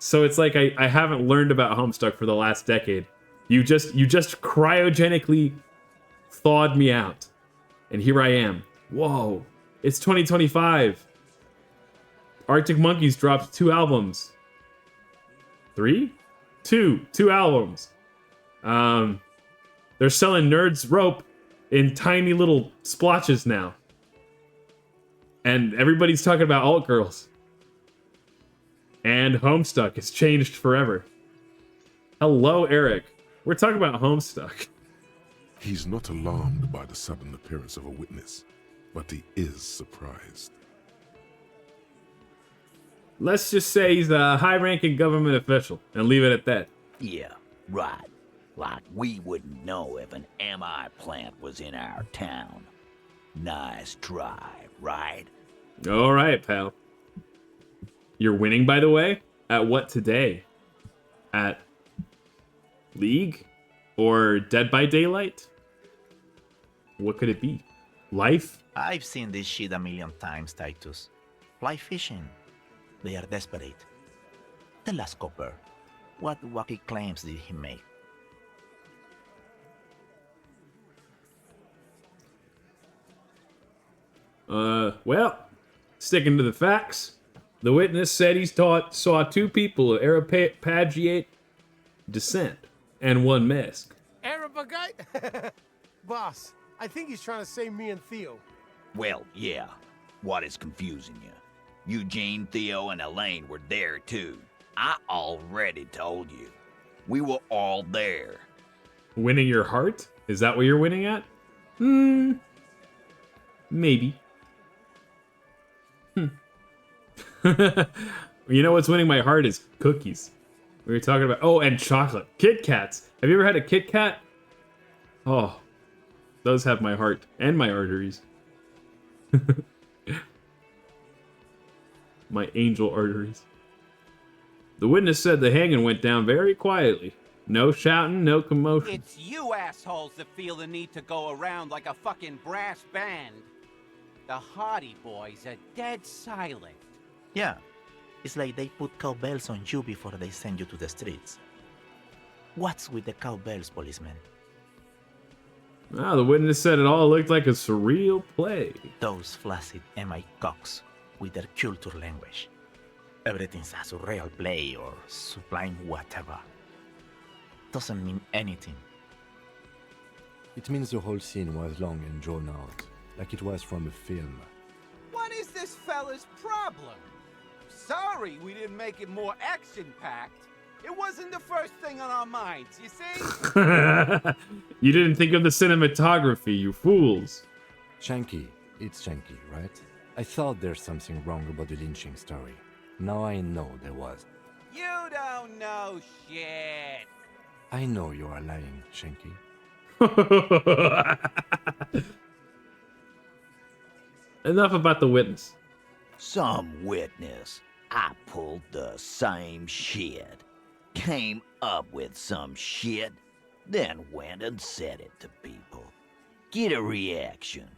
So it's like I haven't learned about Homestuck for the last decade. You just cryogenically thawed me out. And here I am. Whoa. It's 2025. Arctic Monkeys dropped 2 albums. 3? 2 albums. They're selling Nerds Rope in tiny little splotches now. And everybody's talking about alt girls. And Homestuck has changed forever. Hello, Eric. We're talking about Homestuck. He's not alarmed by the sudden appearance of a witness, but he is surprised. Let's just say he's a high-ranking government official, and leave it at that. Yeah, right. Like we wouldn't know if an MI plant was in our town. Nice try, right? All right, pal. You're winning, by the way? At what today? At League? Or Dead by Daylight? What could it be? Life? I've seen this shit a million times, Titus. Fly fishing. They are desperate. Tell us, Copper, what wacky claims did he make? Well, sticking to the facts, the witness said he saw 2 people of Arapagiate descent and 1 mask. Arabagite? Boss, I think he's trying to say me and Theo. Well, yeah. What is confusing you? Eugene, Theo, and Elaine were there too. I already told you. We were all there. Winning your heart? Is that what you're winning at? Maybe. You know what's winning my heart is cookies. We were talking about... Oh, and chocolate. Kit Kats. Have you ever had a Kit Kat? Oh, those have my heart and my arteries. My angel arteries. The witness said the hanging went down very quietly. No shouting, no commotion. It's you assholes that feel the need to go around like a fucking brass band. The Hardy Boys are dead silent. Yeah, it's like they put cowbells on you before they send you to the streets. What's with the cowbells, policeman? Ah, the witness said it all looked like a surreal play. Those flaccid MI cocks with their culture language. Everything's a surreal play or sublime whatever. Doesn't mean anything. It means the whole scene was long and drawn out, like it was from a film. What is this fella's problem? Sorry we didn't make it more action-packed. It wasn't the first thing on our minds, you see? You didn't think of the cinematography, you fools. Shanky, it's Shanky, right? I thought there's something wrong about the lynching story. Now I know there was. You don't know shit. I know you are lying, Shanky. Enough about the witness. Some witness. I pulled the same shit. Came up with some shit, then went and said it to people. Get a reaction.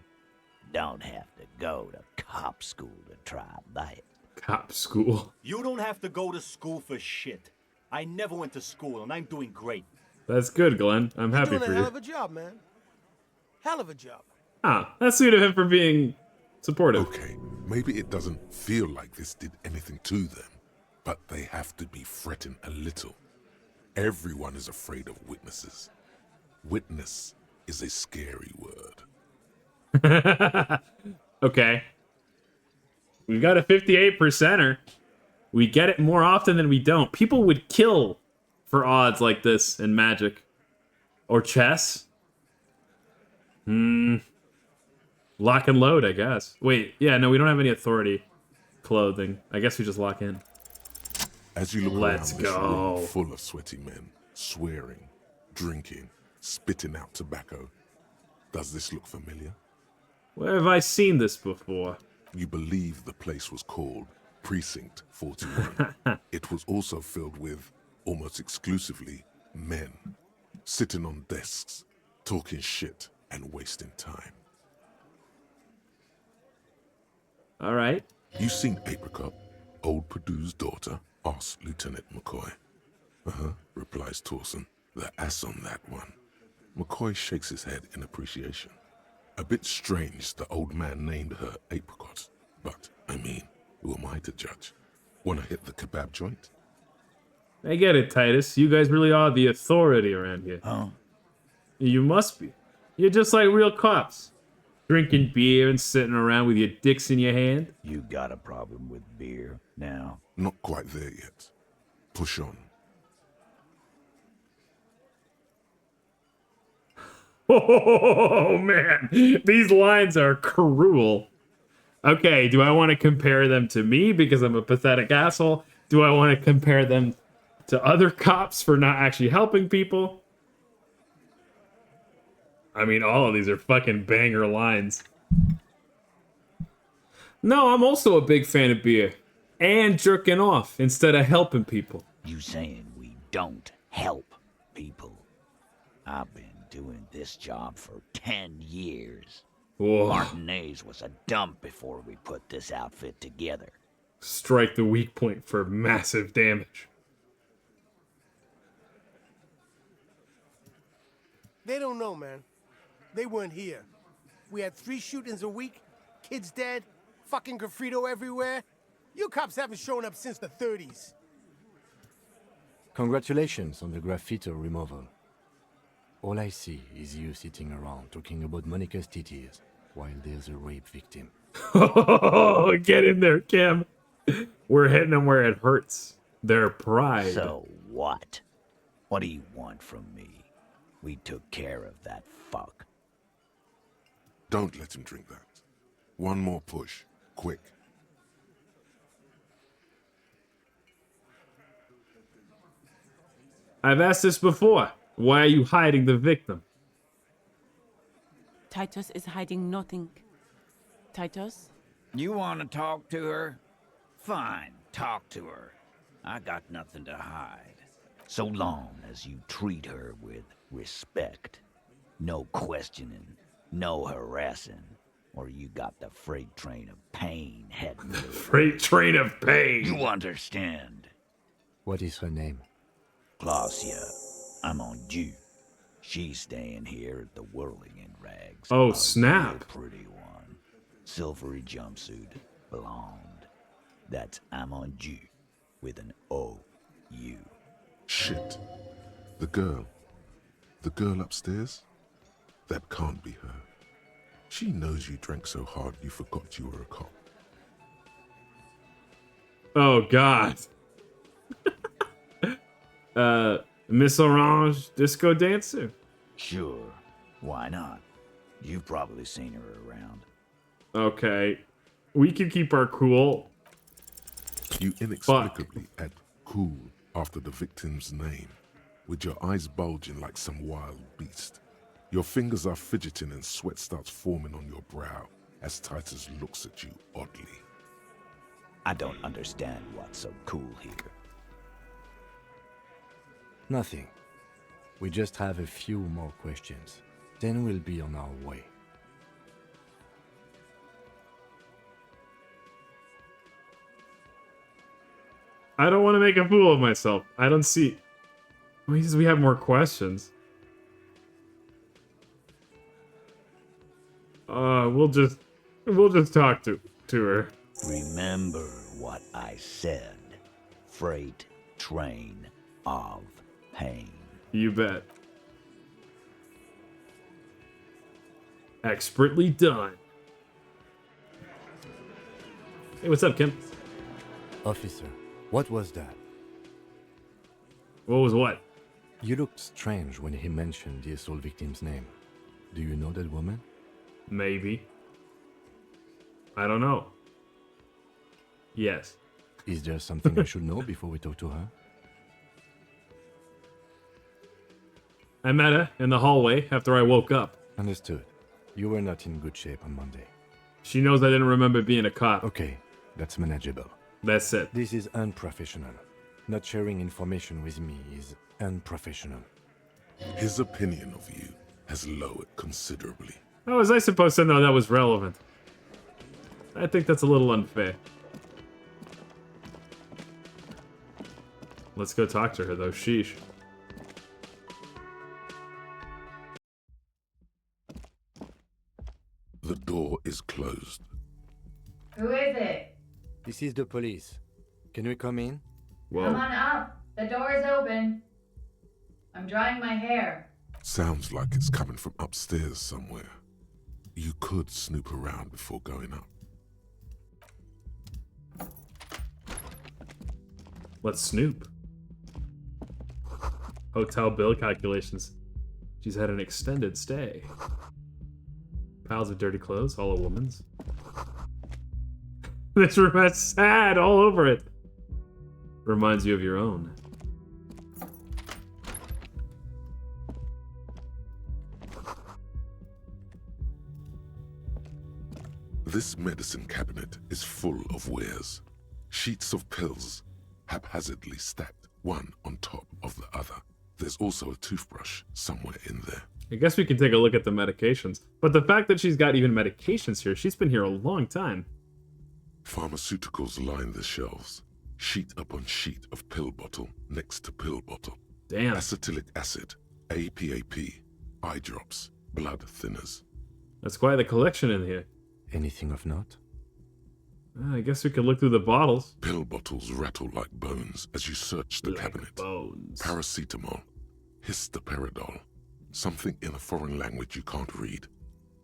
Don't have to go to cop school to try that. Cop school. You don't have to go to school for shit. I never went to school, and I'm doing great. That's good, Glenn. I'm happy You're for doing a you. hell of a job, man. Hell of a job. Ah, that's sweet of him for being supportive. Okay, maybe it doesn't feel like this did anything to them, but they have to be fretting a little. Everyone is afraid of witnesses. Witness is a scary word. Okay. We've got a 58%er. We get it more often than we don't. People would kill for odds like this in Magic. Or chess. Lock and load, I guess. Wait, yeah, no, we don't have any authority clothing. I guess we just lock in. As you look Let's around this go. room full of sweaty men, swearing, drinking, spitting out tobacco, does this look familiar? Where have I seen this before? You believe the place was called Precinct 41. It was also filled with, almost exclusively, men, sitting on desks, talking shit and wasting time. All right. You seen Apricot, old Purdue's daughter? Asks Lieutenant McCoy. Replies Torson. The ass on that one. McCoy shakes his head in appreciation. A bit strange the old man named her Apricot, but, I mean, who am I to judge? Wanna hit the kebab joint? I get it, Titus. You guys really are the authority around here. Huh? You must be. You're just like real cops. Drinking beer and sitting around with your dicks in your hand. You got a problem with beer now? Not quite there yet. Push on. Oh, man. These lines are cruel. Okay, do I want to compare them to me because I'm a pathetic asshole? Do I want to compare them to other cops for not actually helping people? I mean, all of these are fucking banger lines. No, I'm also a big fan of beer. And jerking off instead of helping people. You saying we don't help people? I've been doing this job for 10 years. Whoa. Martinez was a dump before we put this outfit together. Strike the weak point for massive damage. They don't know, man. They weren't here. We had 3 shootings a week, kids dead, fucking graffito everywhere. You cops haven't shown up since the 30s. Congratulations on the graffito removal. All I see is you sitting around talking about Monica's titties while there's a rape victim. Oh, get in there, Kim. We're hitting them where it hurts. Their pride. So what? What do you want from me? We took care of that fuck. Don't let him drink that. One more push. Quick. I've asked this before. Why are you hiding the victim? Titus is hiding nothing. Titus? You want to talk to her? Fine, talk to her. I got nothing to hide. So long as you treat her with respect. No questioning, no harassing, or you got the freight train of pain heading your way. Freight train of pain. You understand? What is her name? Claudia, I'm on due. She's staying here at the Whirling in Rags. Oh, A snap. real pretty one. Silvery jumpsuit, blonde. That's Amonju with an O-U. Shit. The girl. The girl upstairs? That can't be her. She knows you drank so hard you forgot you were a cop. Oh, God. Miss Orange Disco Dancer? Sure, why not? You've probably seen her around. Okay. We can keep our cool. You inexplicably add cool after the victim's name, with your eyes bulging like some wild beast. Your fingers are fidgeting and sweat starts forming on your brow as Titus looks at you oddly. I don't understand what's so cool here. Nothing. We just have a few more questions. Then we'll be on our way. I don't want to make a fool of myself. I don't see... He says we have more questions. We'll just talk to her. Remember what I said. Freight train of pain. You bet. Expertly done. Hey, what's up, Kim? Officer, what was that? What was what? You looked strange when he mentioned the assault victim's name. Do you know that woman? Maybe. I don't know. Yes. Is there something I should know before we talk to her? I met her in the hallway after I woke up. Understood. You were not in good shape on Monday. She knows I didn't remember being a cop. Okay, that's manageable. That's it. This is unprofessional. Not sharing information with me is unprofessional. His opinion of you has lowered considerably. How was I supposed to know that was relevant? I think that's a little unfair. Let's go talk to her, though. Sheesh. The door is closed. Who is it? This is the police. Can we come in? Whoa. Come on up. The door is open. I'm drying my hair. Sounds like it's coming from upstairs somewhere. You could snoop around before going up. Let's snoop. Hotel bill calculations. She's had an extended stay. Piles of dirty clothes, all a woman's. This room has sad all over it. Reminds you of your own. This medicine cabinet is full of wares. Sheets of pills, haphazardly stacked one on top of the other. There's also a toothbrush somewhere in there. I guess we can take a look at the medications. But the fact that she's got even medications here, she's been here a long time. Pharmaceuticals line the shelves. Sheet upon sheet of pill bottle next to pill bottle. Damn. Acetylic acid, APAP, eye drops, blood thinners. That's quite the collection in here. Anything of note? I guess we could look through the bottles. Pill bottles rattle like bones as you search the cabinet. Bones. Paracetamol, histoperidol, something in a foreign language you can't read.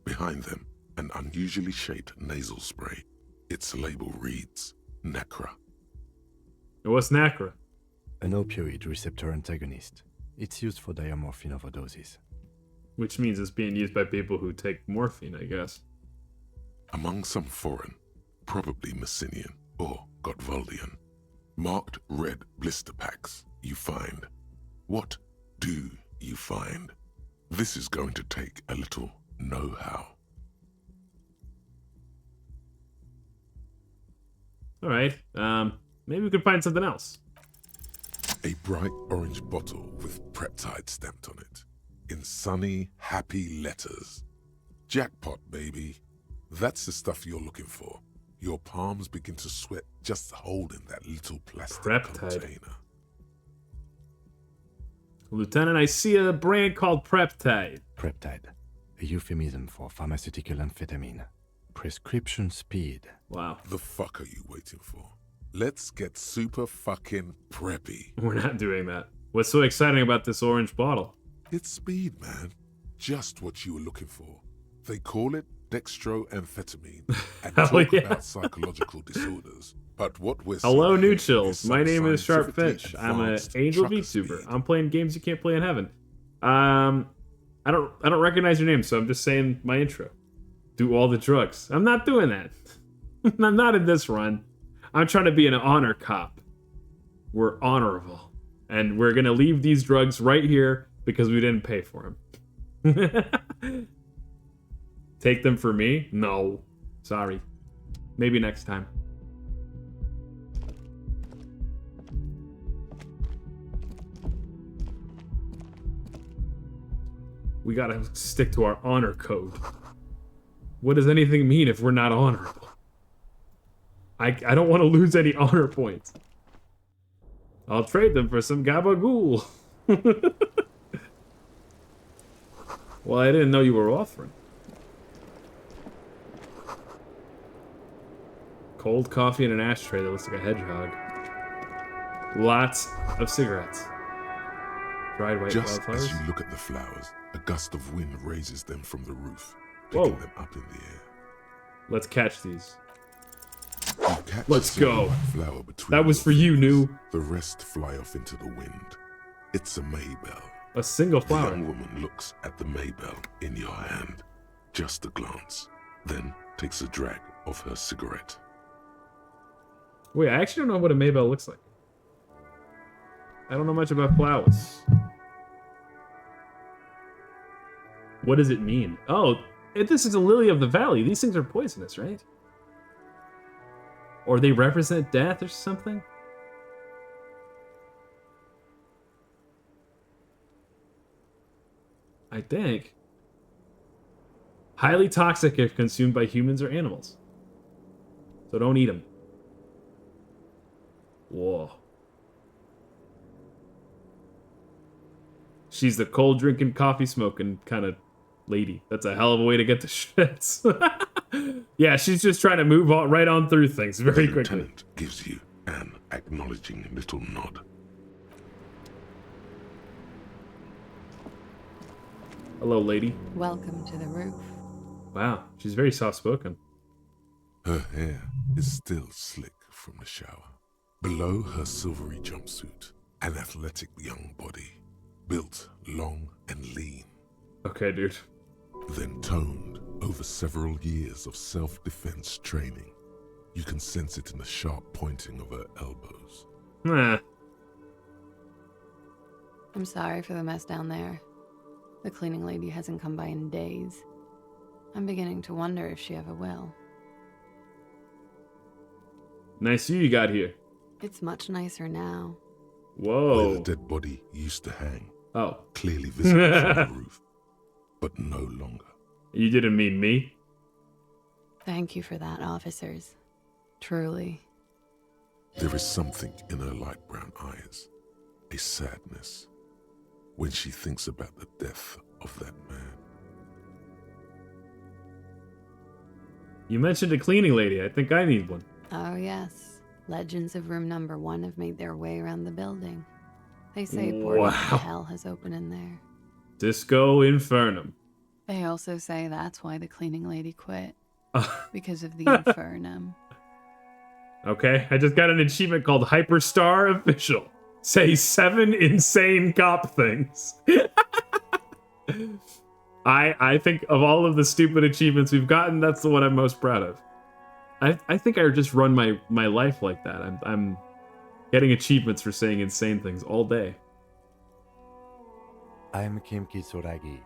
Behind them, an unusually shaped nasal spray. Its label reads, Nacra. What's Nacra? An opioid receptor antagonist. It's used for diamorphine overdoses. Which means it's being used by people who take morphine, I guess. Among some foreign, probably Messinian or Gotwaldian, marked red blister packs you find. What do you find? This is going to take a little know-how. Alright, maybe we could find something else. A bright orange bottle with Preptide stamped on it, in sunny, happy letters. Jackpot, baby. That's the stuff you're looking for. Your palms begin to sweat just holding that little plastic Preptide. container. Lieutenant, I see a brand called Preptide. Preptide, a euphemism for pharmaceutical amphetamine. Prescription speed. Wow. The fuck are you waiting for? Let's get super fucking preppy. We're not doing that. What's so exciting about this orange bottle? It's speed, man. Just what you were looking for. They call it dextroamphetamine and talk about psychological disorders. But what we're Hello, seeing New here Chills. is My some name is Sharp scientifically Finch. I'm an advanced angel trucker VTuber. speed. I'm playing games you can't play in heaven. I don't recognize your name, so I'm just saying my intro. Do all the drugs. I'm not doing that. I'm not in this run. I'm trying to be an honor cop. We're honorable. And we're gonna leave these drugs right here because we didn't pay for them. Take them for me? No. Sorry. Maybe next time. We gotta stick to our honor code. What does anything mean if we're not honorable? I don't want to lose any honor points. I'll trade them for some gabagool. Well, I didn't know you were offering. Cold coffee and an ashtray that looks like a hedgehog. Lots of cigarettes. Dried white Just wildflowers? as you look at the flowers, a gust of wind raises them from the roof, Whoa. picking them up in the air. Let's catch these. You catch Let's a single go. white flower between That was your for you, fingers. Nu. The rest fly off into the wind. It's a Maybell. A single The flower. young woman looks at the Maybell in your hand, just a glance, then takes a drag of her cigarette. Wait, I actually don't know what a Maybell looks like. I don't know much about flowers. What does it mean? Oh, this is a lily of the valley. These things are poisonous, right? Or they represent death or something? I think. Highly toxic if consumed by humans or animals. So don't eat them. Whoa. She's the cold drinking, coffee smoking kind of lady. That's a hell of a way to get the shits. Yeah, she's just trying to move on right on through things very the quickly. lieutenant gives you an acknowledging little nod. Hello, lady. Welcome to the roof. Wow, she's very soft spoken. Her hair is still slick from the shower. Below her silvery jumpsuit, an athletic young body, built long and lean. Okay, dude. Then toned over several years of self-defense training. You can sense it in the sharp pointing of her elbows. Nah. I'm sorry for the mess down there. The cleaning lady hasn't come by in days. I'm beginning to wonder if she ever will. Nice view you got here. It's much nicer now. Whoa. Where the dead body used to hang. Oh. Clearly visible from the roof, but no longer. You didn't mean me? Thank you for that, officers. Truly. There is something in her light brown eyes, a sadness, when she thinks about the death of that man. You mentioned a cleaning lady. I think I need one. Oh, yes. Legends of room number 1 have made their way around the building. They say a portal to hell has opened in there. Disco Infernum. They also say that's why the cleaning lady quit. Because of the Infernum. Okay, I just got an achievement called Hyperstar Official. Say 7 insane cop things. I think of all of the stupid achievements we've gotten, that's the one I'm most proud of. I think I just run my life like that. I'm getting achievements for saying insane things all day. I'm Kim Kitsuragi.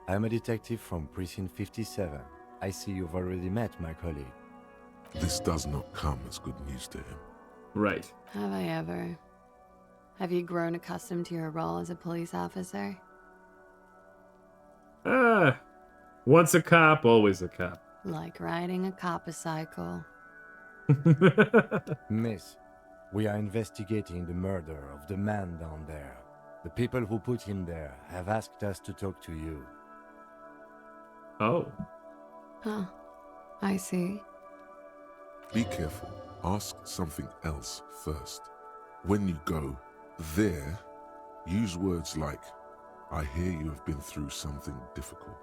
I'm a detective from Precinct 57. I see you've already met my colleague. This does not come as good news to him. Right. Have I ever? Have you grown accustomed to your role as a police officer? Once a cop, always a cop. Like riding a cop-a-cycle. Miss, we are investigating the murder of the man down there. The people who put him there have asked us to talk to you. Oh. Huh. I see. Be careful. Ask something else first. When you go there, use words like, I hear you have been through something difficult.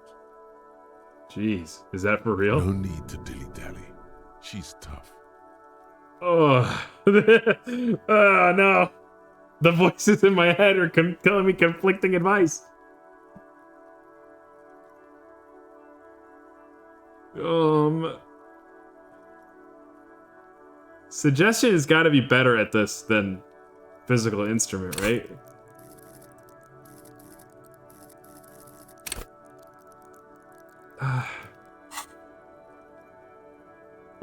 Jeez, is that for real? No need to dilly-dally. She's tough. Oh. Oh, no. The voices in my head are telling me conflicting advice. Suggestion has got to be better at this than physical instrument, right?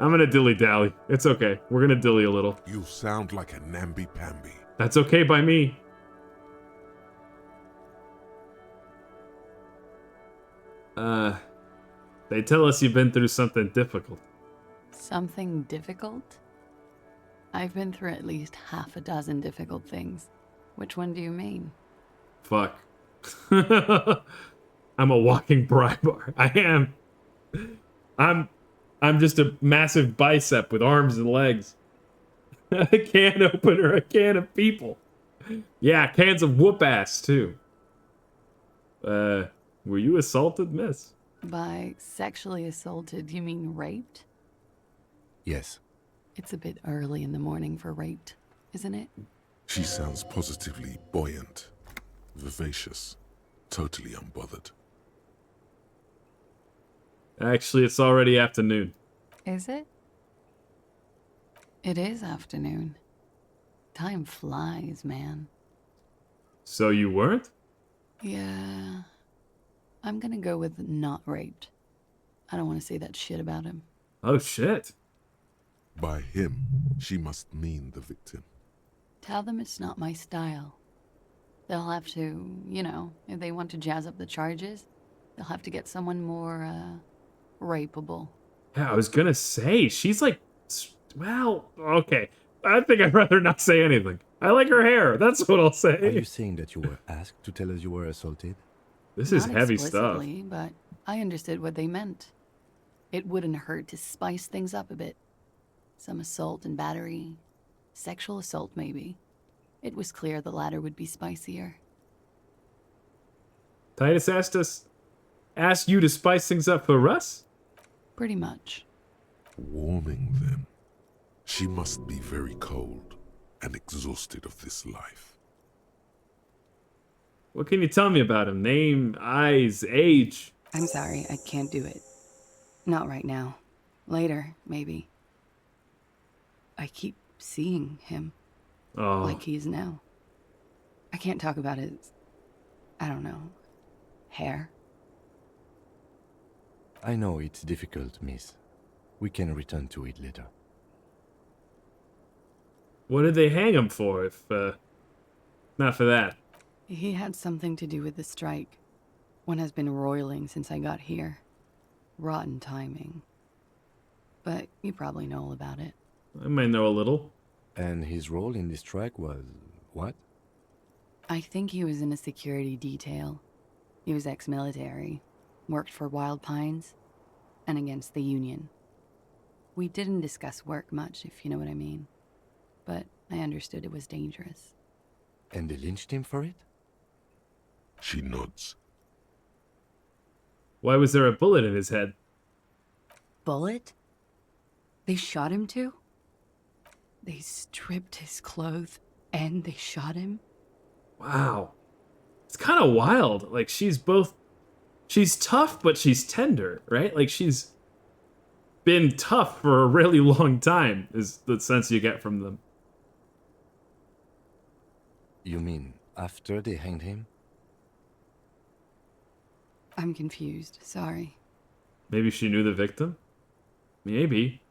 I'm gonna dilly-dally. It's okay. We're gonna dilly a little. You sound like a namby-pamby. That's okay by me. They tell us you've been through something difficult. Something difficult? I've been through at least half a dozen difficult things. Which one do you mean? Fuck. I'm a walking pry bar. I am. I'm just a massive bicep with arms and legs. A can opener, a can of people. Yeah, cans of whoop ass too. Were you assaulted, miss? By sexually assaulted, you mean raped? Yes. It's a bit early in the morning for raped, isn't it? She sounds positively buoyant, vivacious, totally unbothered. Actually, it's already afternoon. Is it? It is afternoon. Time flies, man. So you weren't? Yeah. I'm gonna go with not raped. I don't want to say that shit about him. Oh, shit. By him, she must mean the victim. Tell them it's not my style. They'll have to, you know, if they want to jazz up the charges, they'll have to get someone more, rapeable. Yeah, I was gonna say, she's like, well, okay. I think I'd rather not say anything. I like her hair. That's what I'll Are say. you saying that you were asked to tell us you were assaulted? This is Not heavy stuff. explicitly, but I understood what they meant. It wouldn't hurt to spice things up a bit. Some assault and battery. Sexual assault, maybe. It was clear the latter would be spicier. Titus asked you to spice things up for us? Pretty much. Warming them. She must be very cold and exhausted of this life. What can you tell me about him? Name, eyes, age? I'm sorry, I can't do it. Not right now. Later, maybe. I keep seeing him. Oh. Like he is now. I can't talk about his, I don't know, hair. I know it's difficult, miss. We can return to it later. What did they hang him for if, not for that? He had something to do with the strike. One has been roiling since I got here. Rotten timing. But you probably know all about it. I might know a little. And his role in this strike was what? I think he was in a security detail. He was ex-military, worked for Wild Pines, and against the Union. We didn't discuss work much, if you know what I mean. But I understood it was dangerous. And they lynched him for it? She nods. Why was there a bullet in his head? Bullet? They shot him too? They stripped his clothes and they shot him? Wow. It's kind of wild. Like, she's tough, but she's tender, right? Like, she's been tough for a really long time, is the sense you get from them. You mean after they hanged him? I'm confused, sorry. Maybe she knew the victim? Maybe.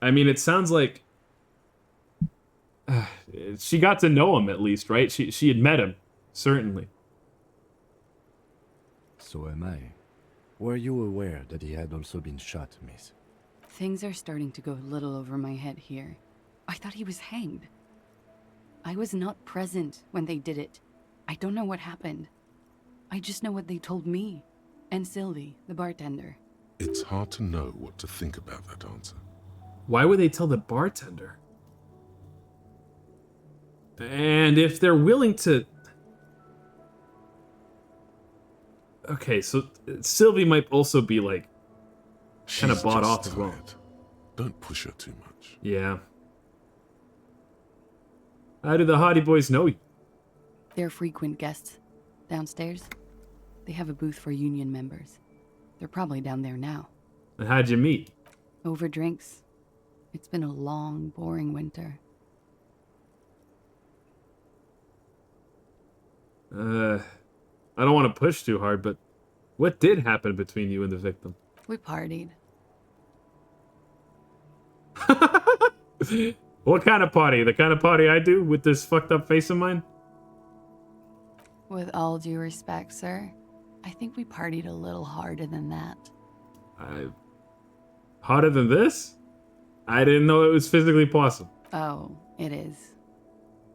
I mean, it sounds like she got to know him at least, right? She had met him, certainly. So am I. Were you aware that he had also been shot, miss? Things are starting to go a little over my head here. I thought he was hanged. I was not present when they did it. I don't know what happened. I just know what they told me. And Sylvie, the bartender. It's hard to know what to think about that answer. Why would they tell the bartender? And if they're willing to... Okay, so Sylvie might also be, like, kind of bought off as well. Don't push her too much. Yeah. How do the Hardy Boys know you? They're frequent guests. Downstairs, they have a booth for union members. They're probably down there now. And how'd you meet? Over drinks. It's been a long, boring winter. I don't want to push too hard, but what did happen between you and the victim? We partied. What kind of party? The kind of party I do with this fucked up face of mine? With all due respect, sir, I think we partied a little harder than that. Harder than this? I didn't know it was physically possible. Oh, it is.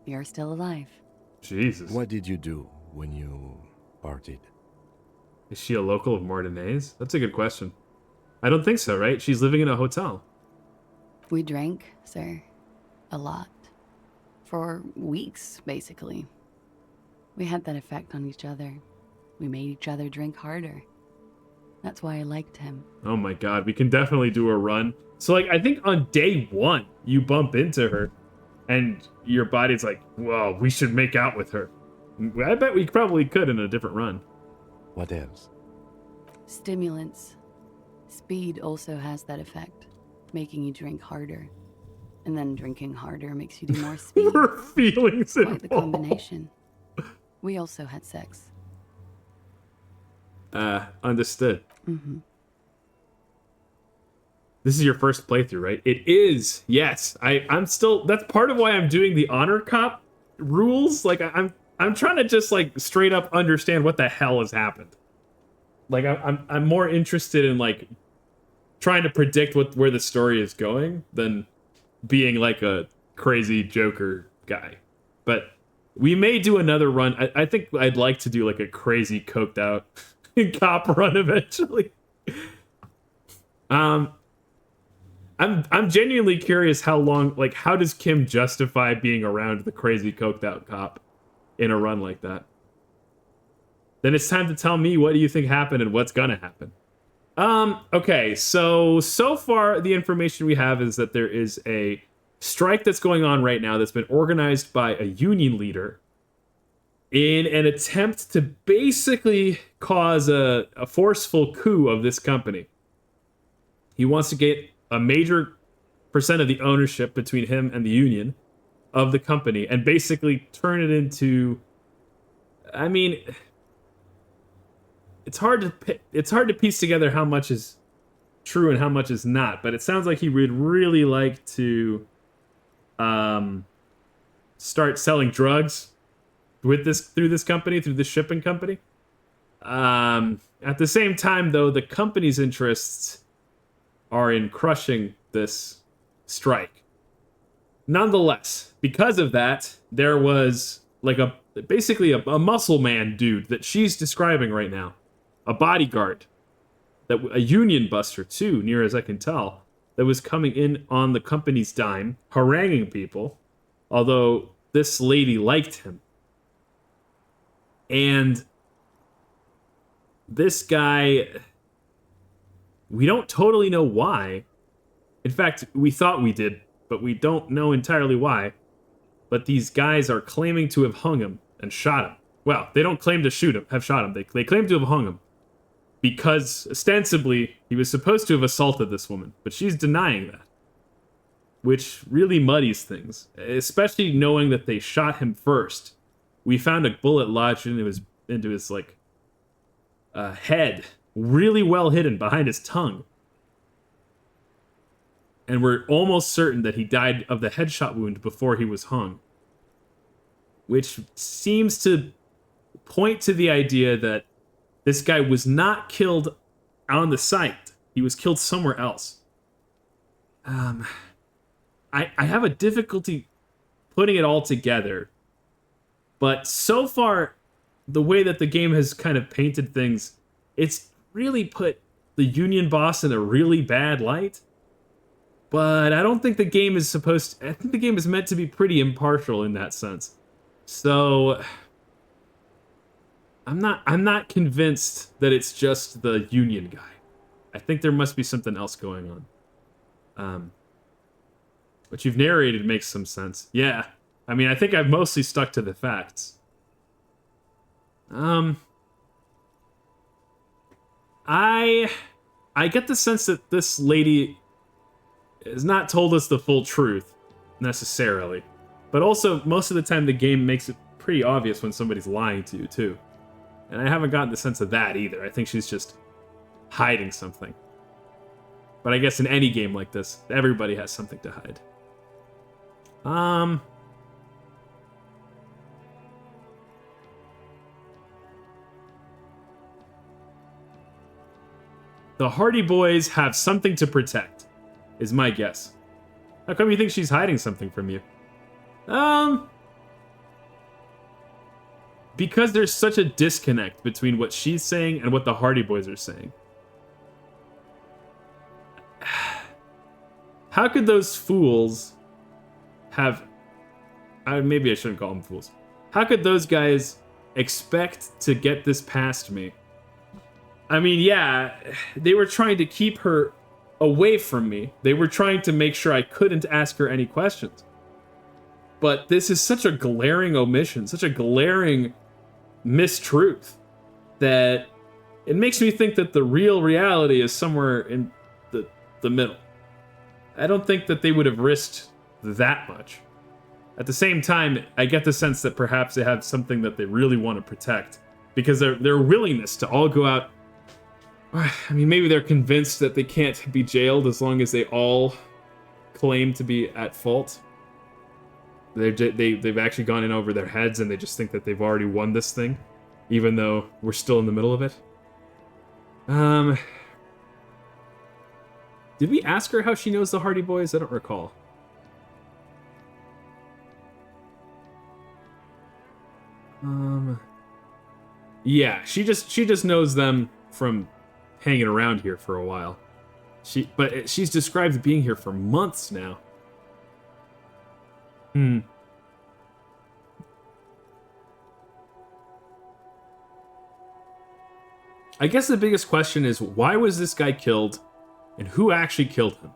You're still alive. Jesus. What did you do when you partied? Is she a local of Mordenay's? That's a good question. I don't think so, right? She's living in a hotel. We drank, sir. A lot. For weeks, basically. We had that effect on each other. We made each other drink harder. That's why I liked him. Oh my god, we can definitely do a run. So, like, I think on day 1, you bump into her, and your body's like, whoa, we should make out with her. I bet we probably could in a different run. What else? Stimulants. Speed also has that effect, making you drink harder. And then drinking harder makes you do more speed. Her feelings Quite the involved. combination. We also had sex. Understood. Mm-hmm. This is your first playthrough, right? It is. Yes. I'm still. That's part of why I'm doing the honor cop rules. Like I'm trying to just like straight up understand what the hell has happened. Like I'm more interested in like trying to predict where the story is going than being like a crazy Joker guy. But we may do another run. I think I'd like to do like a crazy coked out cop run eventually. I'm genuinely curious how long, like, how does Kim justify being around the crazy coked out cop in a run like that? Then it's time to tell me, what do you think happened and what's gonna happen? Okay, so far the information we have is that there is a strike that's going on right now that's been organized by a union leader in an attempt to basically cause a forceful coup of this company. He wants to get a major percent of the ownership between him and the union of the company and basically turn it into, I mean, it's hard to piece together how much is true and how much is not, but it sounds like he would really like to start selling drugs through this company, through this shipping company. At the same time, though, the company's interests are in crushing this strike. Nonetheless, because of that, there was like basically a muscle man dude that she's describing right now, a bodyguard, a union buster too, near as I can tell, that was coming in on the company's dime, haranguing people, although this lady liked him. And this guy, we don't totally know why. In fact, we thought we did, but we don't know entirely why. But these guys are claiming to have hung him and shot him. Well, they don't claim to have shot him. They claim to have hung him because ostensibly he was supposed to have assaulted this woman, but she's denying that, which really muddies things, especially knowing that they shot him first. We found a bullet lodged into his like head, really well hidden behind his tongue. And we're almost certain that he died of the headshot wound before he was hung, which seems to point to the idea that this guy was not killed on the site. He was killed somewhere else. I have a difficulty putting it all together, but so far, the way that the game has kind of painted things, it's really put the union boss in a really bad light. But I don't think the game is I think the game is meant to be pretty impartial in that sense. So I'm not convinced that it's just the union guy. I think there must be something else going on. What you've narrated makes some sense. Yeah. I mean, I think I've mostly stuck to the facts. I get the sense that this lady has not told us the full truth, necessarily. But also, most of the time, the game makes it pretty obvious when somebody's lying to you, too. And I haven't gotten the sense of that, either. I think she's just hiding something. But I guess in any game like this, everybody has something to hide. The Hardy Boys have something to protect, is my guess. How come you think she's hiding something from you? Because there's such a disconnect between what she's saying and what the Hardy Boys are saying. How could those fools have... maybe I shouldn't call them fools. How could those guys expect to get this past me. I mean, yeah, they were trying to keep her away from me. They were trying to make sure I couldn't ask her any questions. But this is such a glaring omission, such a glaring mistruth, that it makes me think that the real reality is somewhere in the middle. I don't think that they would have risked that much. At the same time, I get the sense that perhaps they have something that they really want to protect, because their willingness to all go out. I mean, maybe they're convinced that they can't be jailed as long as they all claim to be at fault. They've actually gone in over their heads, and they just think that they've already won this thing, even though we're still in the middle of it. Did we ask her how she knows the Hardy Boys? I don't recall. Yeah, she just knows them from hanging around here for a while. But she's described being here for months now. I guess the biggest question is, why was this guy killed, and who actually killed him?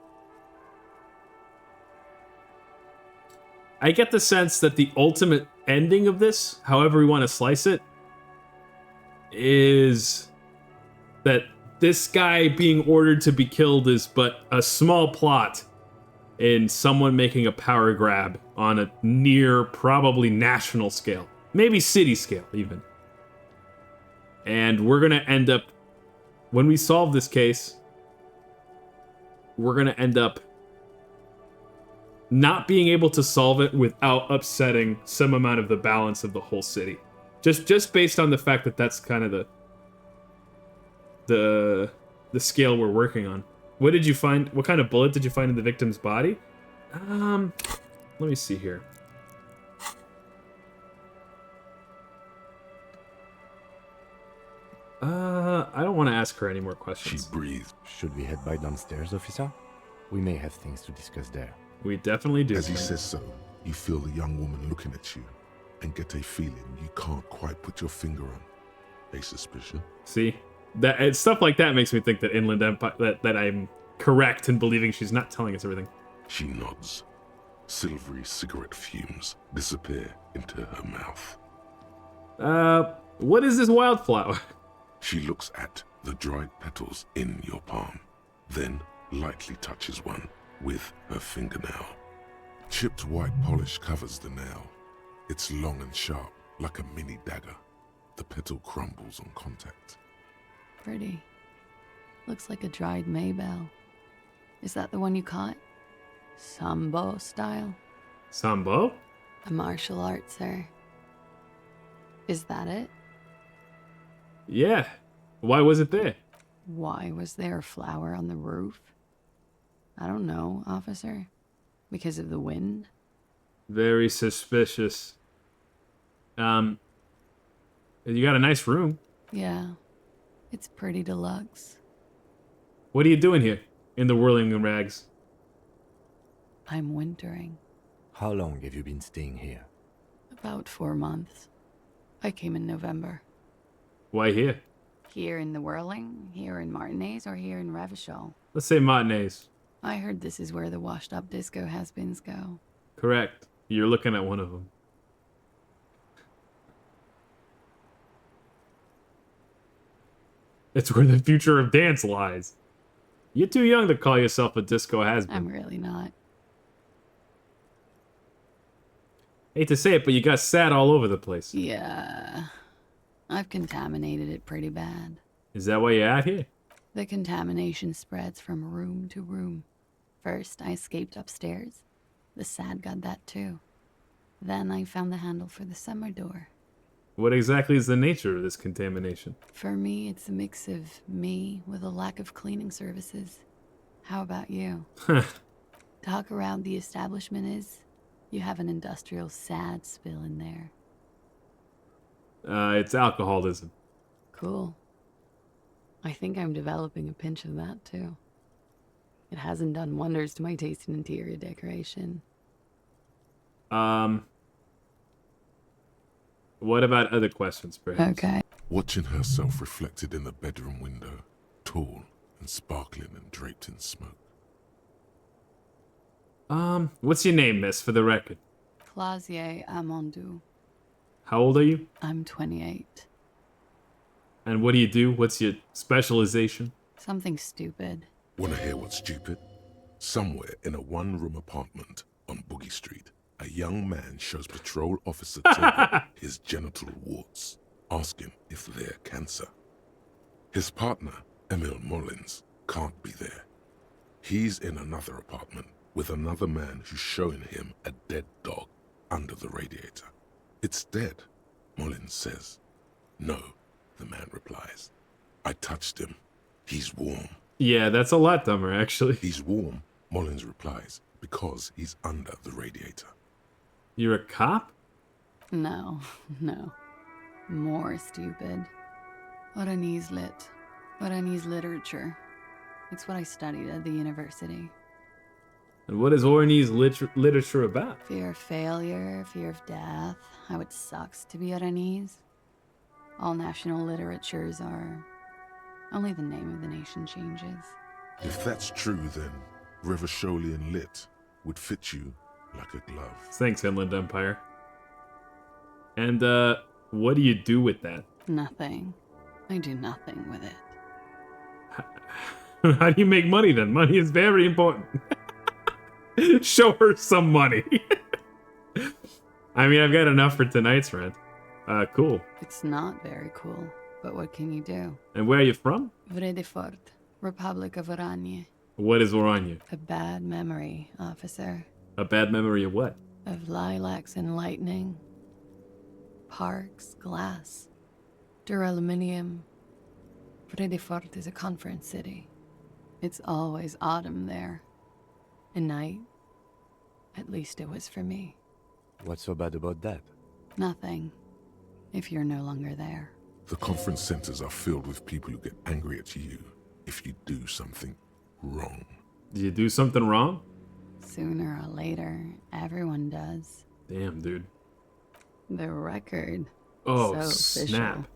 I get the sense that the ultimate ending of this, however we want to slice it, is that this guy being ordered to be killed is but a small plot in someone making a power grab on a near, probably national scale. Maybe city scale, even. And we're going to end up, when we solve this case, we're going to end up not being able to solve it without upsetting some amount of the balance of the whole city. Just based on the fact that that's kind of the scale we're working on. What did you find? What kind of bullet did you find in the victim's body? Let me see here. I don't want to ask her any more questions. She breathed. Should we head by downstairs, officer? We may have things to discuss there. We definitely do. As he says so, you feel the young woman looking at you and get a feeling you can't quite put your finger on. A suspicion? See? Stuff like that makes me think that Inland Empire, that I'm correct in believing she's not telling us everything. She nods. Silvery cigarette fumes disappear into her mouth. What is this wildflower? She looks at the dried petals in your palm, then lightly touches one with her fingernail. Chipped white polish covers the nail. It's long and sharp, like a mini dagger. The petal crumbles on contact. Pretty. Looks like a dried maybell. Is that the one you caught? Sambo style? Sambo? A martial art, sir. Is that it? Yeah. Why was it there? Why was there a flower on the roof? I don't know, officer. Because of the wind? Very suspicious. You got a nice room. Yeah. It's pretty deluxe. What are you doing here, in the whirling rags? I'm wintering. How long have you been staying here? About 4 months. I came in November. Why here? Here in the Whirling, here in Martinez, or here in Revachol? Let's say Martinez. I heard this is where the washed-up disco has-beens go. Correct. You're looking at one of them. It's where the future of dance lies. You're too young to call yourself a disco has-been. I'm really not. Hate to say it, but you got sad all over the place. Yeah. I've contaminated it pretty bad. Is that why you're out here? The contamination spreads from room to room. First, I escaped upstairs. The sad got that too. Then I found the handle for the summer door. What exactly is the nature of this contamination? For me, it's a mix of me with a lack of cleaning services. How about you? Talk around the establishment is, you have an industrial sad spill in there. It's alcoholism. Cool. I think I'm developing a pinch of that too. It hasn't done wonders to my taste in interior decoration. What about other questions, perhaps? Okay. Watching herself reflected in the bedroom window, tall and sparkling and draped in smoke. What's your name, miss, for the record? Clausier Amandu. How old are you? I'm 28. And what do you do? What's your specialization? Something stupid. Wanna hear what's stupid? Somewhere in a one-room apartment on Boogie Street, a young man shows patrol officer Tilda his genital warts, asking if they're cancer. His partner, Emil Mullins, can't be there. He's in another apartment with another man who's showing him a dead dog under the radiator. It's dead, Mullins says. No, the man replies. I touched him. He's warm. Yeah, that's a lot dumber, actually. He's warm, Mullins replies, because he's under the radiator. You're a cop? No, no. More stupid. Oranese lit. Oranese literature. It's what I studied at the university. And what is Oranese literature about? Fear of failure, fear of death, how it sucks to be Oranese. All national literatures are... Only the name of the nation changes. If that's true, then Revacholian lit would fit you like a glove. Thanks, Inland Empire. And, what do you do with that? Nothing. I do nothing with it. How do you make money, then? Money is very important. Show her some money. I mean, I've got enough for tonight's rent. Cool. It's not very cool, but what can you do? And where are you from? Vredefort, Republic of Oranje. What is Oranje? A bad memory, officer. A bad memory of what? Of lilacs and lightning. Parks, glass. Duraluminium. Vredefort is a conference city. It's always autumn there. A night. At least it was for me. What's so bad about that? Nothing. If you're no longer there. The conference centers are filled with people who get angry at you if you do something wrong. Did you do something wrong? Sooner or later, everyone does. Damn, dude. The record. Oh, so snap.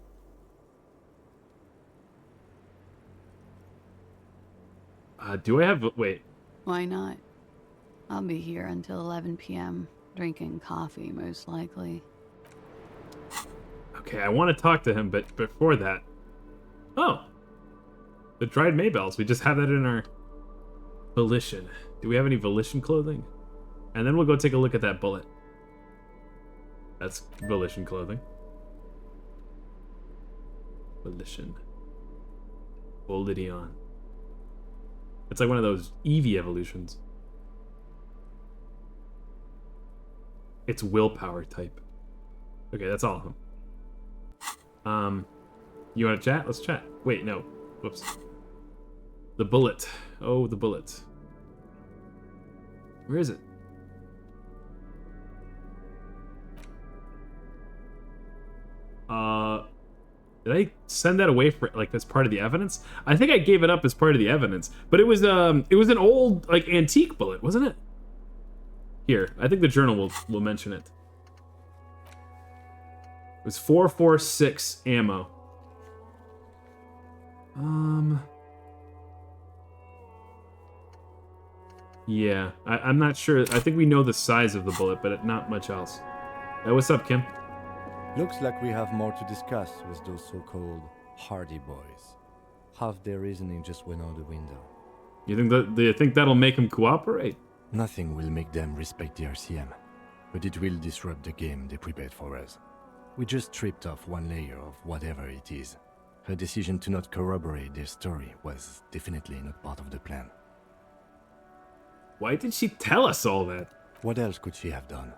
official. Do I have... Wait. Why not? I'll be here until 11 p.m. Drinking coffee, most likely. Okay, I want to talk to him, but before that... Oh! The dried Maybells. We just have that in our... Volition. Do we have any Volition clothing? And then we'll go take a look at that bullet. That's Volition clothing. Volition. Volition. It's like one of those Eevee evolutions. It's willpower type. Okay, that's all of them. You want to chat? Let's chat. Wait, no. Whoops. The bullet. Oh, the bullet. Where is it? Did I send that away for like as part of the evidence? I think I gave it up as part of the evidence, but it was an old like antique bullet, wasn't it? Here, I think the journal will mention it. It was 4.46 ammo. Yeah, I'm not sure. I think we know the size of the bullet, but not much else. What's up, Kim? Looks like we have more to discuss with those so-called Hardy Boys. Half their reasoning just went out the window. Do you think that'll make them cooperate? Nothing will make them respect the RCM, but it will disrupt the game they prepared for us. We just stripped off one layer of whatever it is. Her decision to not corroborate their story was definitely not part of the plan. Why did she tell us all that? What else could she have done?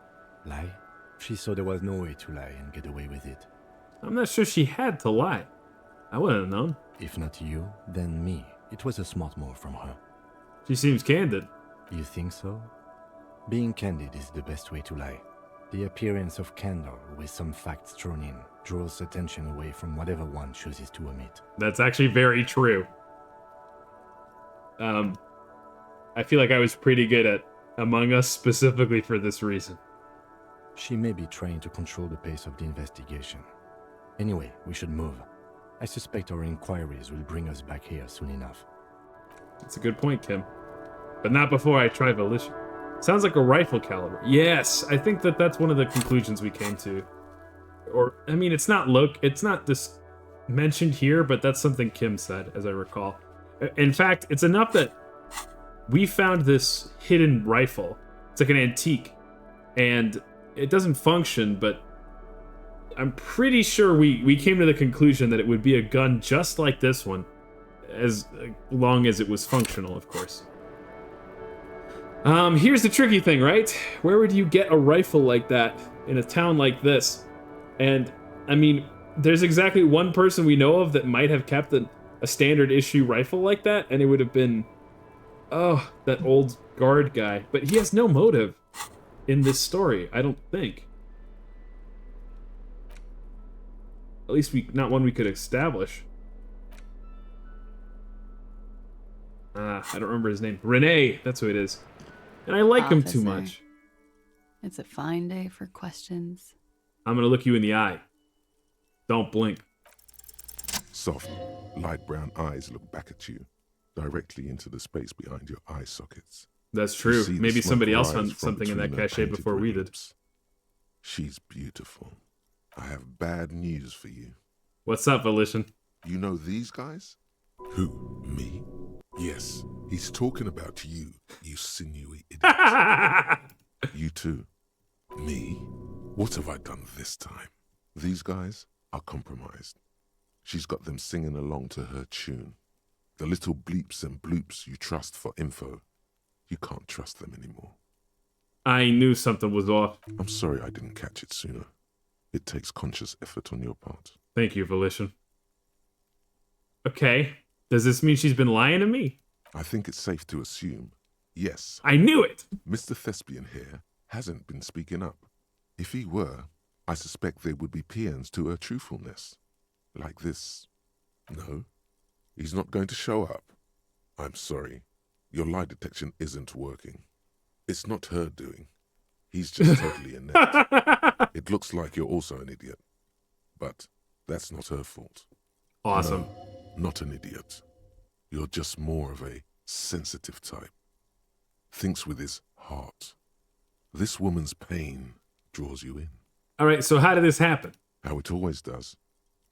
Lie? She saw there was no way to lie and get away with it. I'm not sure she had to lie. I wouldn't have known. If not you, then me. It was a smart move from her. She seems candid. You think so? Being candid is the best way to lie. The appearance of candor with some facts thrown in draws attention away from whatever one chooses to omit. That's actually very true. I feel like I was pretty good at Among Us specifically for this reason. She may be trying to control the pace of the investigation. Anyway, we should move. I suspect our inquiries will bring us back here soon enough. That's a good point, Kim. But not before I try volition. Sounds like a rifle caliber. Yes, I think that's one of the conclusions we came to. Or, I mean, it's not this mentioned here, but that's something Kim said, as I recall. In fact, it's enough that we found this hidden rifle. It's like an antique. And it doesn't function, but I'm pretty sure we came to the conclusion that it would be a gun just like this one, as long as it was functional, of course. Here's the tricky thing, right? Where would you get a rifle like that in a town like this? And, I mean, there's exactly one person we know of that might have kept a standard issue rifle like that, and it would have been, oh, that old guard guy. But he has no motive in this story, I don't think. At least not one we could establish. I don't remember his name. Renee, that's who it is. And I like him too much. It's a fine day for questions. I'm gonna look you in the eye. Don't blink. Soft, light brown eyes look back at you, directly into the space behind your eye sockets. That's true. Maybe somebody else found something in that cache before we did. She's beautiful. I have bad news for you. What's up, Volition? You know these guys? Who, me? Yes, he's talking about you, you sinewy idiot. You too. Me? What have I done this time? These guys are compromised. She's got them singing along to her tune. The little bleeps and bloops you trust for info. You can't trust them anymore. I knew something was off. I'm sorry I didn't catch it sooner. It takes conscious effort on your part. Thank you, Volition. Okay. Does this mean she's been lying to me? I think it's safe to assume, yes. I knew it! Mr. Thespian here hasn't been speaking up. If he were, I suspect there would be paeans to her truthfulness. Like this. No, he's not going to show up. I'm sorry. Your lie detection isn't working. It's not her doing. He's just totally inept. It looks like you're also an idiot. But that's not her fault. Awesome. No, not an idiot. You're just more of a sensitive type. Thinks with his heart. This woman's pain draws you in. All right, so how did this happen? How it always does.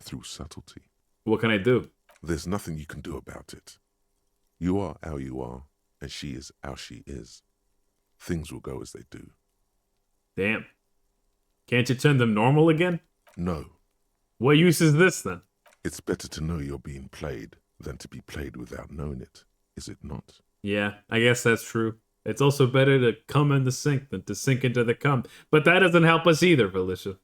Through subtlety. What can I do? There's nothing you can do about it. You are how you are, and she is how she is. Things will go as they do. Damn. Can't you turn them normal again? No. What use is this, then? It's better to know you're being played than to be played without knowing it, is it not? Yeah, I guess that's true. It's also better to come in the sink than to sink into the cum. But that doesn't help us either, Felicia.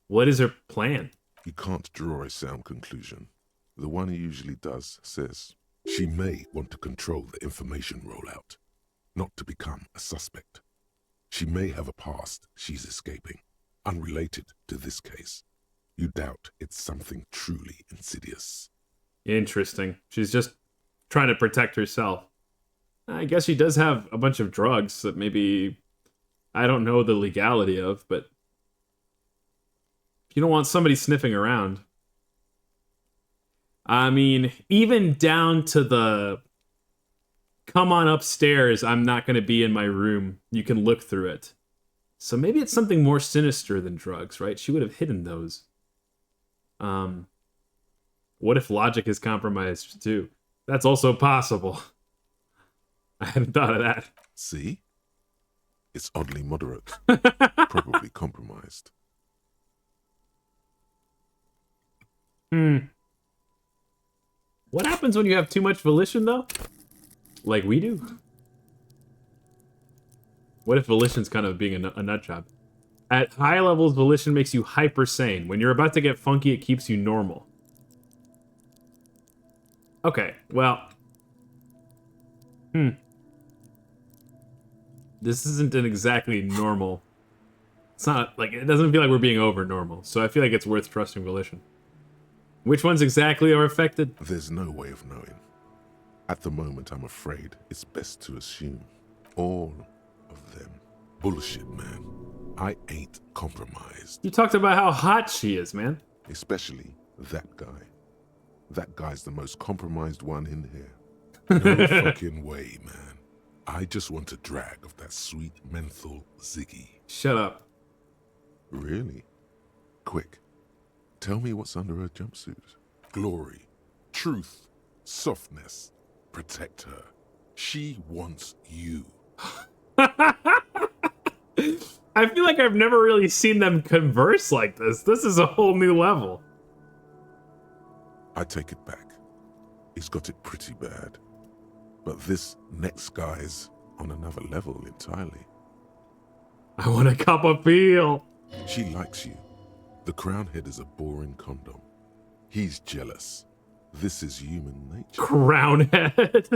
What is her plan? You can't draw a sound conclusion. The one who usually does says, she may want to control the information rollout, not to become a suspect. She may have a past she's escaping, unrelated to this case. You doubt it's something truly insidious. Interesting. She's just trying to protect herself. I guess she does have a bunch of drugs that maybe I don't know the legality of, but you don't want somebody sniffing around. I mean, even down to the come on upstairs, I'm not going to be in my room. You can look through it. So maybe it's something more sinister than drugs, right? She would have hidden those. What if logic is compromised too? That's also possible. I hadn't thought of that. See? It's oddly moderate. Probably compromised. What happens when you have too much volition, though? Like we do? What if volition's kind of being a nut job? At high levels, volition makes you hyper sane. When you're about to get funky, it keeps you normal. Okay, well. This isn't an exactly normal. It's not, like, it doesn't feel like we're being over normal, so I feel like it's worth trusting volition. Which ones exactly are affected? There's no way of knowing. At the moment, I'm afraid it's best to assume all of them. Bullshit, man. I ain't compromised. You talked about how hot she is, man. Especially that guy. That guy's the most compromised one in here. No fucking way, man. I just want a drag of that sweet menthol Ziggy. Shut up. Really? Quick. Tell me what's under her jumpsuit. Glory, truth, softness. Protect her. She wants you. I feel like I've never really seen them converse like this. This is a whole new level. I take it back. He's got it pretty bad. But this next guy's on another level entirely. I want a cup of feel. She likes you. The crown head is a boring condom. He's jealous. This is human nature. Crown head.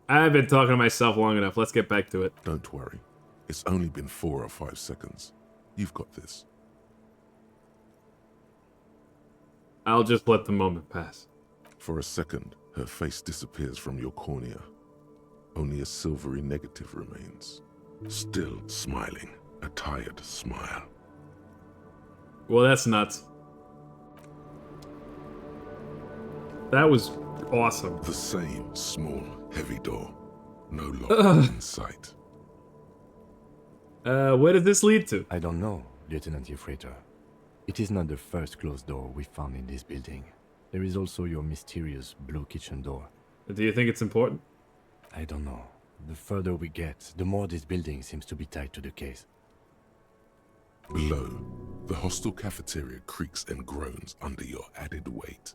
I've been talking to myself long enough. Let's get back to it. Don't worry. It's only been 4 or 5 seconds. You've got this. I'll just let the moment pass. For a second, her face disappears from your cornea. Only a silvery negative remains. Still smiling. A tired smile. Well, that's nuts. That was awesome. The same small, heavy door. No lock in sight. Where did this lead to? I don't know, Lieutenant Ufrater. It is not the first closed door we found in this building. There is also your mysterious blue kitchen door. Do you think it's important? I don't know. The further we get, the more this building seems to be tied to the case. Below, the hostel cafeteria creaks and groans under your added weight.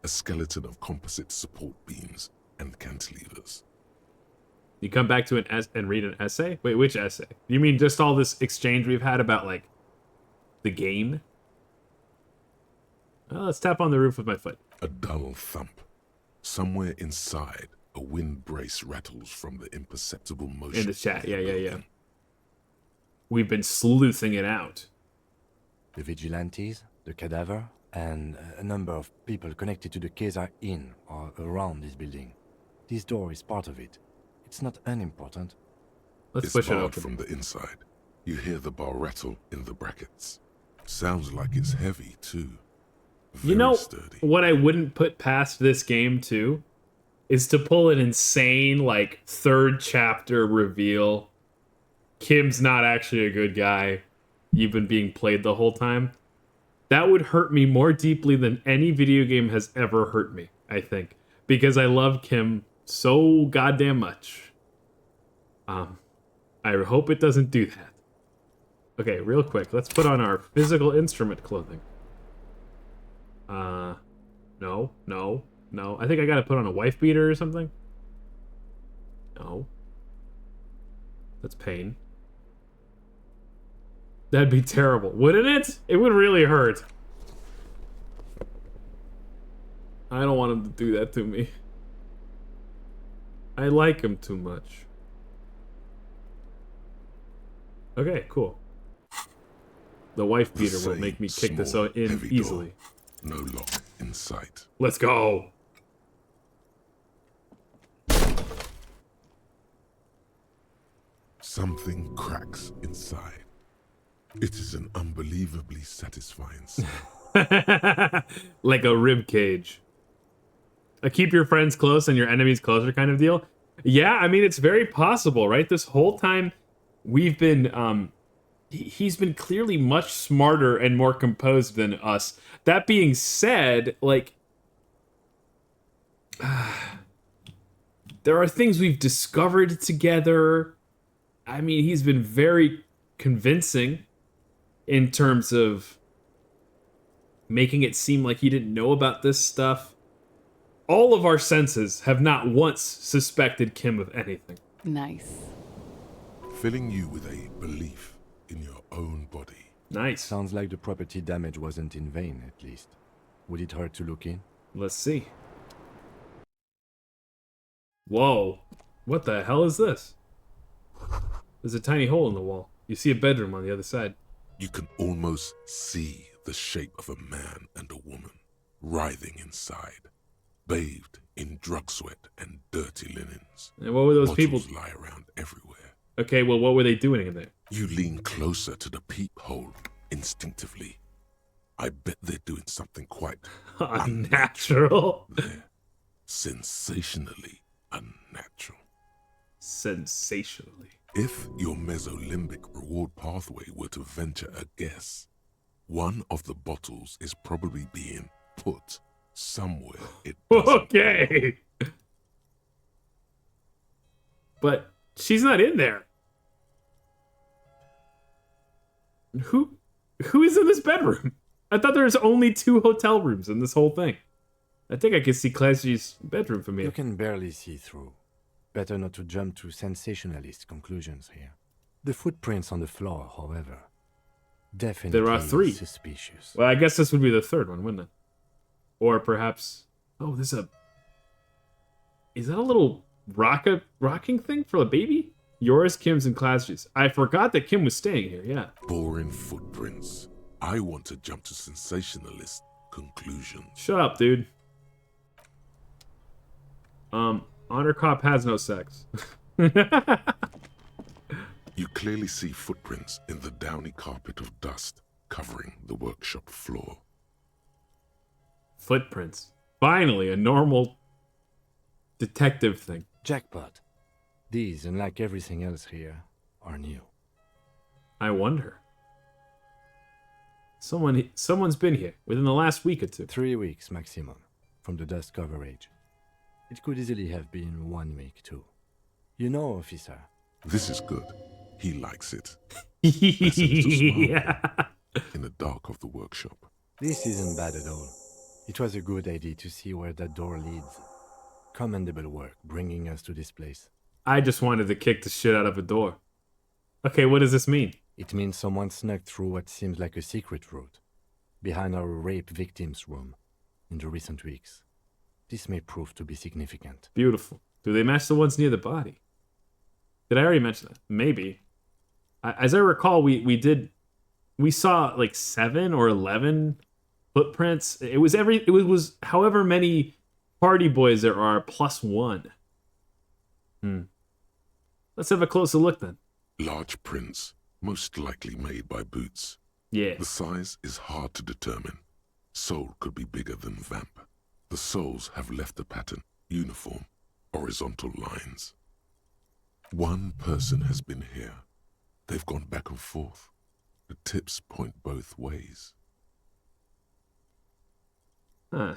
A skeleton of composite support beams and cantilevers. You come back to and read an essay? Wait, which essay? You mean just all this exchange we've had about, like, the game? Well, let's tap on the roof with my foot. A dull thump. Somewhere inside, a wind brace rattles from the imperceptible motion. In the chat, yeah. We've been sleuthing it out. The vigilantes, the cadaver, and a number of people connected to the case are in or around this building. This door is part of it. It's not unimportant. Let's push it barred open. from the inside. You hear the bar rattle in the brackets. Sounds like it's heavy, too. You know, sturdy. What I wouldn't put past this game, too, is to pull an insane, like, 3rd chapter reveal. Kim's not actually a good guy. You've been being played the whole time. That would hurt me more deeply than any video game has ever hurt me, I think. Because I love Kim so goddamn much. I hope it doesn't do that. Okay, real quick, let's put on our physical instrument clothing. No. I think I gotta put on a wife beater or something. No. That's pain. That'd be terrible, wouldn't it? It would really hurt. I don't want him to do that to me. I like him too much. Okay, cool. The wife beater will make me kick this in easily. No lock in sight. Let's go. Something cracks inside. It is an unbelievably satisfying sound. Like a rib cage. A keep your friends close and your enemies closer kind of deal. Yeah, I mean, it's very possible, right? This whole time we've been, he's been clearly much smarter and more composed than us. That being said, like, there are things we've discovered together. I mean, he's been very convincing in terms of making it seem like he didn't know about this stuff. All of our senses have not once suspected Kim of anything. Nice. Filling you with a belief in your own body. Nice. Sounds like the property damage wasn't in vain, at least. Would it hurt to look in? Let's see. Whoa. What the hell is this? There's a tiny hole in the wall. You see a bedroom on the other side. You can almost see the shape of a man and a woman writhing inside, bathed in drug sweat and dirty linens. And what were those people? Lie around everywhere. Okay, well, what were they doing in there? You lean closer to the peephole instinctively. I bet they're doing something quite unnatural. They're sensationally unnatural. Sensationally. If your mesolimbic reward pathway were to venture a guess, one of the bottles is probably being put somewhere it doesn't. Okay. But she's not in there. Who is in this bedroom? I thought there was only 2 hotel rooms in this whole thing. I think I can see Clancy's bedroom from here. You can barely see through. Better not to jump to sensationalist conclusions here. The footprints on the floor, however, definitely there are 3. Suspicious. Well, I guess this would be the 3rd one, wouldn't it? Or perhaps... Oh, there's a... Is that a little rocking thing for a baby? Yours, Kim's, and Clancy's. I forgot that Kim was staying here, yeah. Boring footprints. I want to jump to sensationalist conclusions. Shut up, dude. Honor Cop has no sex. You clearly see footprints in the downy carpet of dust covering the workshop floor. Footprints. Finally, a normal detective thing. Jackpot. These, unlike everything else here, are new. I wonder. Someone's been here within the last week or 2. 3 weeks maximum from the dust coverage. It could easily have been 1 week too. You know, officer. This is good. He likes it. Yeah. In the dark of the workshop. This isn't bad at all. It was a good idea to see where that door leads. Commendable work bringing us to this place. I just wanted to kick the shit out of a door. Okay, what does this mean? It means someone snuck through what seems like a secret route, behind our rape victim's room, in the recent weeks. This may prove to be significant. Beautiful. Do they match the ones near the body? Did I already mention that? Maybe. As I recall, we saw like 7 or 11 footprints. It was however many party boys there are plus 1. Let's have a closer look then. Large prints, most likely made by boots. Yeah. The size is hard to determine. Sole could be bigger than vamp. The soles have left a pattern, uniform, horizontal lines. One person has been here. They've gone back and forth. The tips point both ways. Huh.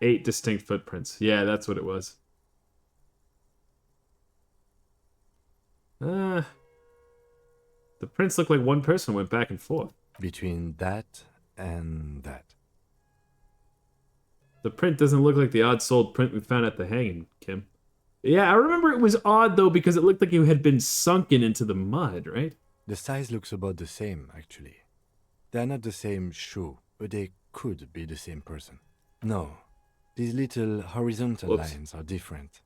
8 distinct footprints. Yeah, that's what it was. The prints look like one person went back and forth. Between that and that. The print doesn't look like the odd-soled print we found at the hanging, Kim. Yeah, I remember it was odd, though, because it looked like it had been sunken into the mud, right? The size looks about the same, actually. They're not the same shoe, but they could be the same person. No, these little horizontal lines are different.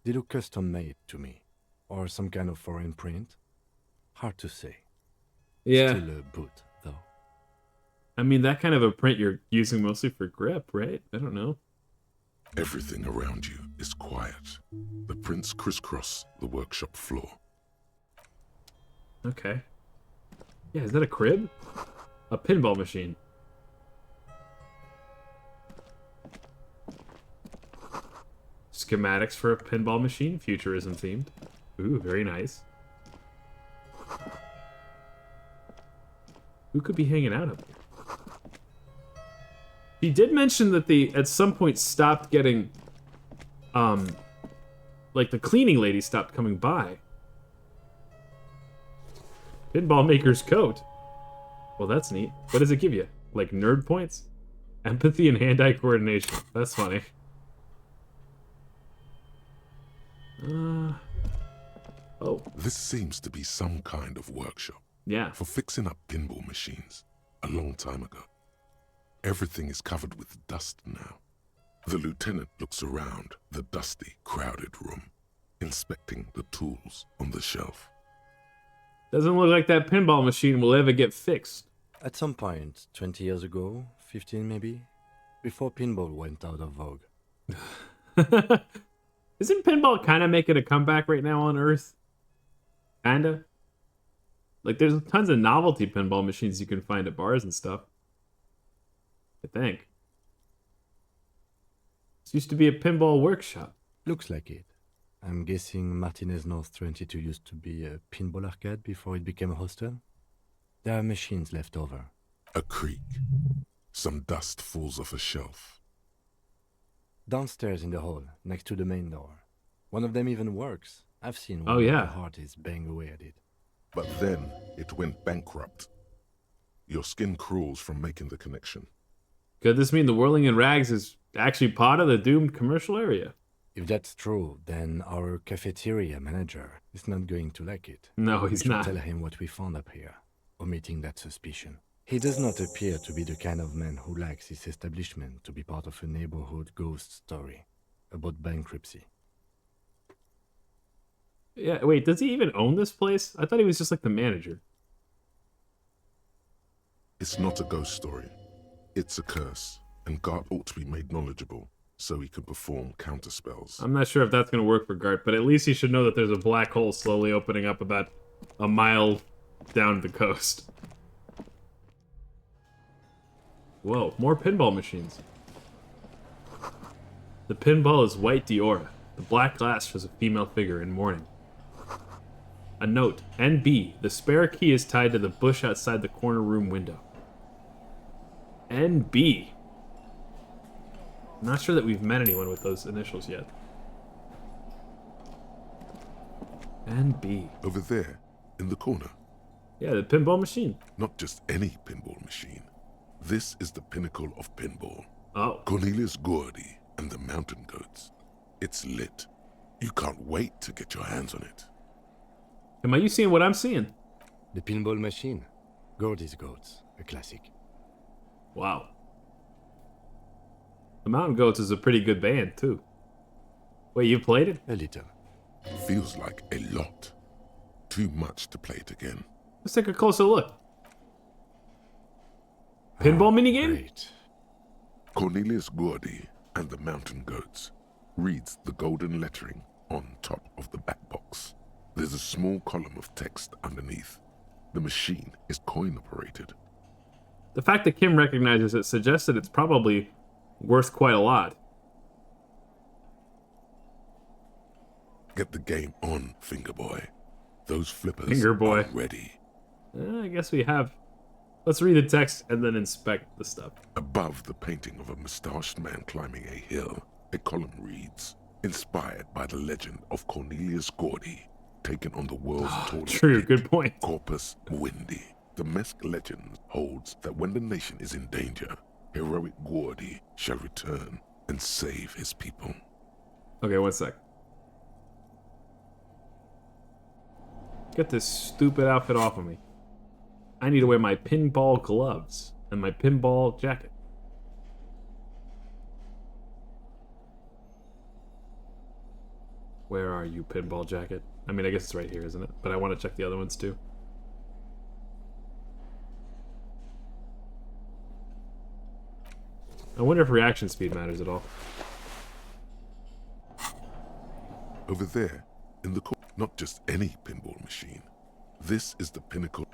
They look custom-made to me. Or some kind of foreign print. Hard to say. Yeah. Still a boot, though. I mean, that kind of a print you're using mostly for grip, right? I don't know. Everything around you is quiet. The prints crisscross the workshop floor. Okay. Yeah, is that a crib? A pinball machine. Schematics for a pinball machine, futurism themed. Ooh, very nice. Who could be hanging out up here? He did mention that they, at some point, stopped getting, like the cleaning lady stopped coming by. Pinball maker's coat. Well, that's neat. What does it give you? Like nerd points? Empathy and hand-eye coordination. That's funny. Oh. This seems to be some kind of workshop. Yeah. For fixing up pinball machines a long time ago. Everything is covered with dust now. The lieutenant looks around the dusty, crowded room, inspecting the tools on the shelf. Doesn't look like that pinball machine will ever get fixed. At some point, 20 years ago, 15 maybe, before pinball went out of vogue. Isn't pinball kind of making a comeback right now on Earth? Kinda. Like, there's tons of novelty pinball machines you can find at bars and stuff. I think. This used to be a pinball workshop. Looks like it. I'm guessing Martinez North 22 used to be a pinball arcade before it became a hostel? There are machines left over. A creak. Some dust falls off a shelf. Downstairs in the hall, next to the main door. One of them even works. I've seen Oh, one yeah. of the artists bang away at it. But then it went bankrupt. Your skin crawls from making the connection. Could this mean the Whirling in Rags is actually part of the doomed commercial area? If that's true, then our cafeteria manager is not going to like it. No, he's we should not. Tell him what we found up here, omitting that suspicion. He does not appear to be the kind of man who likes his establishment to be part of a neighborhood ghost story about bankruptcy. Yeah, wait, does he even own this place? I thought he was just like the manager. It's not a ghost story. It's a curse, and Gart ought to be made knowledgeable so he can perform counterspells. I'm not sure if that's going to work for Gart, but at least he should know that there's a black hole slowly opening up about a mile down the coast. Whoa, more pinball machines. The pinball is white Diora. The black glass shows a female figure in mourning. A note, NB, the spare key is tied to the bush outside the corner room window. NB. I'm not sure that we've met anyone with those initials yet. NB. Over there, in the corner. Yeah, the pinball machine. Not just any pinball machine. This is the pinnacle of pinball. Oh. Cornelius Gordy and the Mountain Goats. It's lit. You can't wait to get your hands on it. Am I seeing what I'm seeing? The pinball machine. Gordy's Goats, a classic. Wow. The Mountain Goats is a pretty good band, too. Wait, you played it? A little. Feels like a lot. Too much to play it again. Let's take a closer look. Pinball minigame? Great. Cornelius Gordy and the Mountain Goats reads the golden lettering on top of the back box. There's a small column of text underneath. The machine is coin operated. The fact that Kim recognizes it suggests that it's probably worth quite a lot. Get the game on, Finger Boy. Those flippers Finger Boy. are ready. I guess we have. Let's read the text and then inspect the stuff. Above the painting of a mustached man climbing a hill, a column reads, inspired by the legend of Cornelius Gordy, taken on the world's tallest True, peak, good point. Corpus Muindi. The Mesk legend holds that when the nation is in danger, heroic Gordy shall return and save his people. Okay, one sec. Get this stupid outfit off of me. I need to wear my pinball gloves and my pinball jacket. Where are you, pinball jacket? I mean, I guess it's right here, isn't it? But I want to check the other ones too. I wonder if reaction speed matters at all. Over there, in the corner, not just any pinball machine. This is the pinnacle.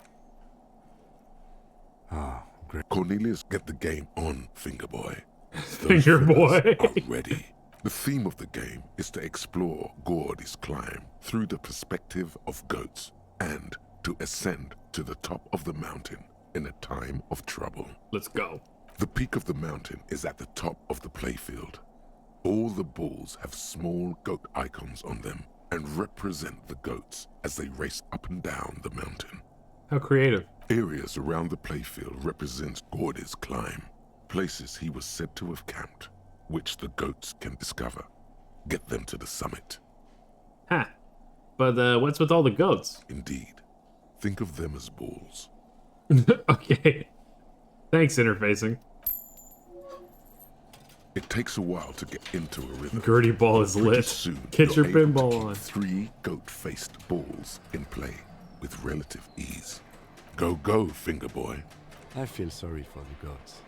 Ah, great. Cornelius, get the game on, Finger Boy. Finger Boy. Are ready. The theme of the game is to explore Gordy's climb through the perspective of goats and to ascend to the top of the mountain in a time of trouble. Let's go. The peak of the mountain is at the top of the playfield. All the balls have small goat icons on them and represent the goats as they race up and down the mountain. How creative. Areas around the playfield represent Gordy's climb, places he was said to have camped, which the goats can discover. Get them to the summit. Ha! But what's with all the goats? Indeed. Think of them as balls. Okay. Thanks, interfacing. It takes a while to get into a rhythm. Gertie ball is Pretty lit. soon, Get your you're able to pinball keep on. 3 goat-faced balls in play with relative ease. Go, go, Finger Boy. I feel sorry for the gods.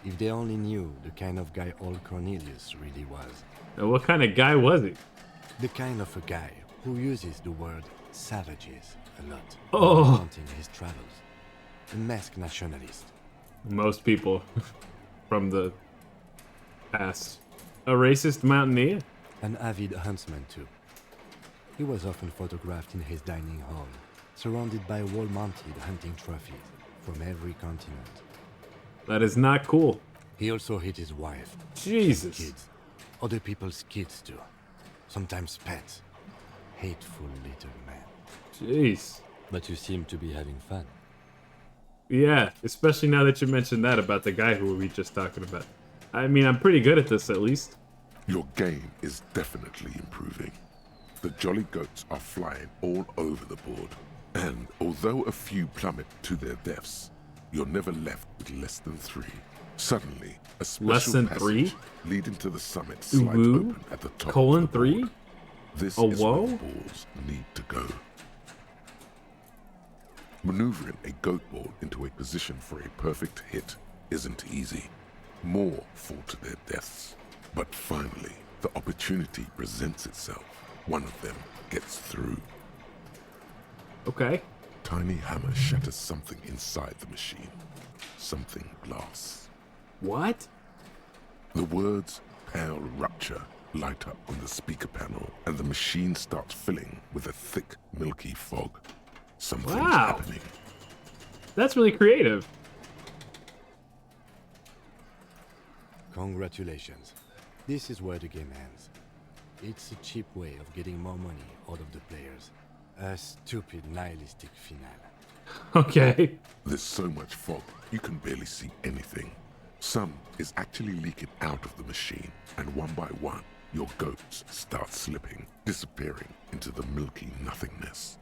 If they only knew the kind of guy old Cornelius really was. Now, what kind of guy was he? The kind of a guy who uses the word savages a lot Oh. when recounting his travels. A masked nationalist. Most people from the past. A racist mountaineer? An avid huntsman too. He was often photographed in his dining hall, surrounded by wall-mounted hunting trophies from every continent. That is not cool. He also hit his wife. Jesus. Kids. Other people's kids too. Sometimes pets. Hateful little man. Jeez. But you seem to be having fun. Yeah, especially now that you mentioned that about the guy who we were just talking about. I mean, I'm pretty good at this at least. Your game is definitely improving. The jolly goats are flying all over the board. And although a few plummet to their deaths, you're never left with less than 3. Suddenly, a special Less than passage 3? leading to the summit slides Ooh, open at the top colon of the 3? board. This A is whoa? where the balls need to go. Maneuvering a goat ball into a position for a perfect hit isn't easy. More fall to their deaths. But finally, the opportunity presents itself. One of them gets through. Okay. Tiny hammer shatters something inside the machine. Something glass. What? The words "pale rupture" light up on the speaker panel, and the machine starts filling with a thick, milky fog. Something's Wow. happening. That's really creative. Congratulations. This is where the game ends. It's a cheap way of getting more money out of the players. A stupid nihilistic finale. Okay. There's so much fog, you can barely see anything. Some is actually leaking out of the machine, and one by one, your goats start slipping, disappearing into the milky nothingness.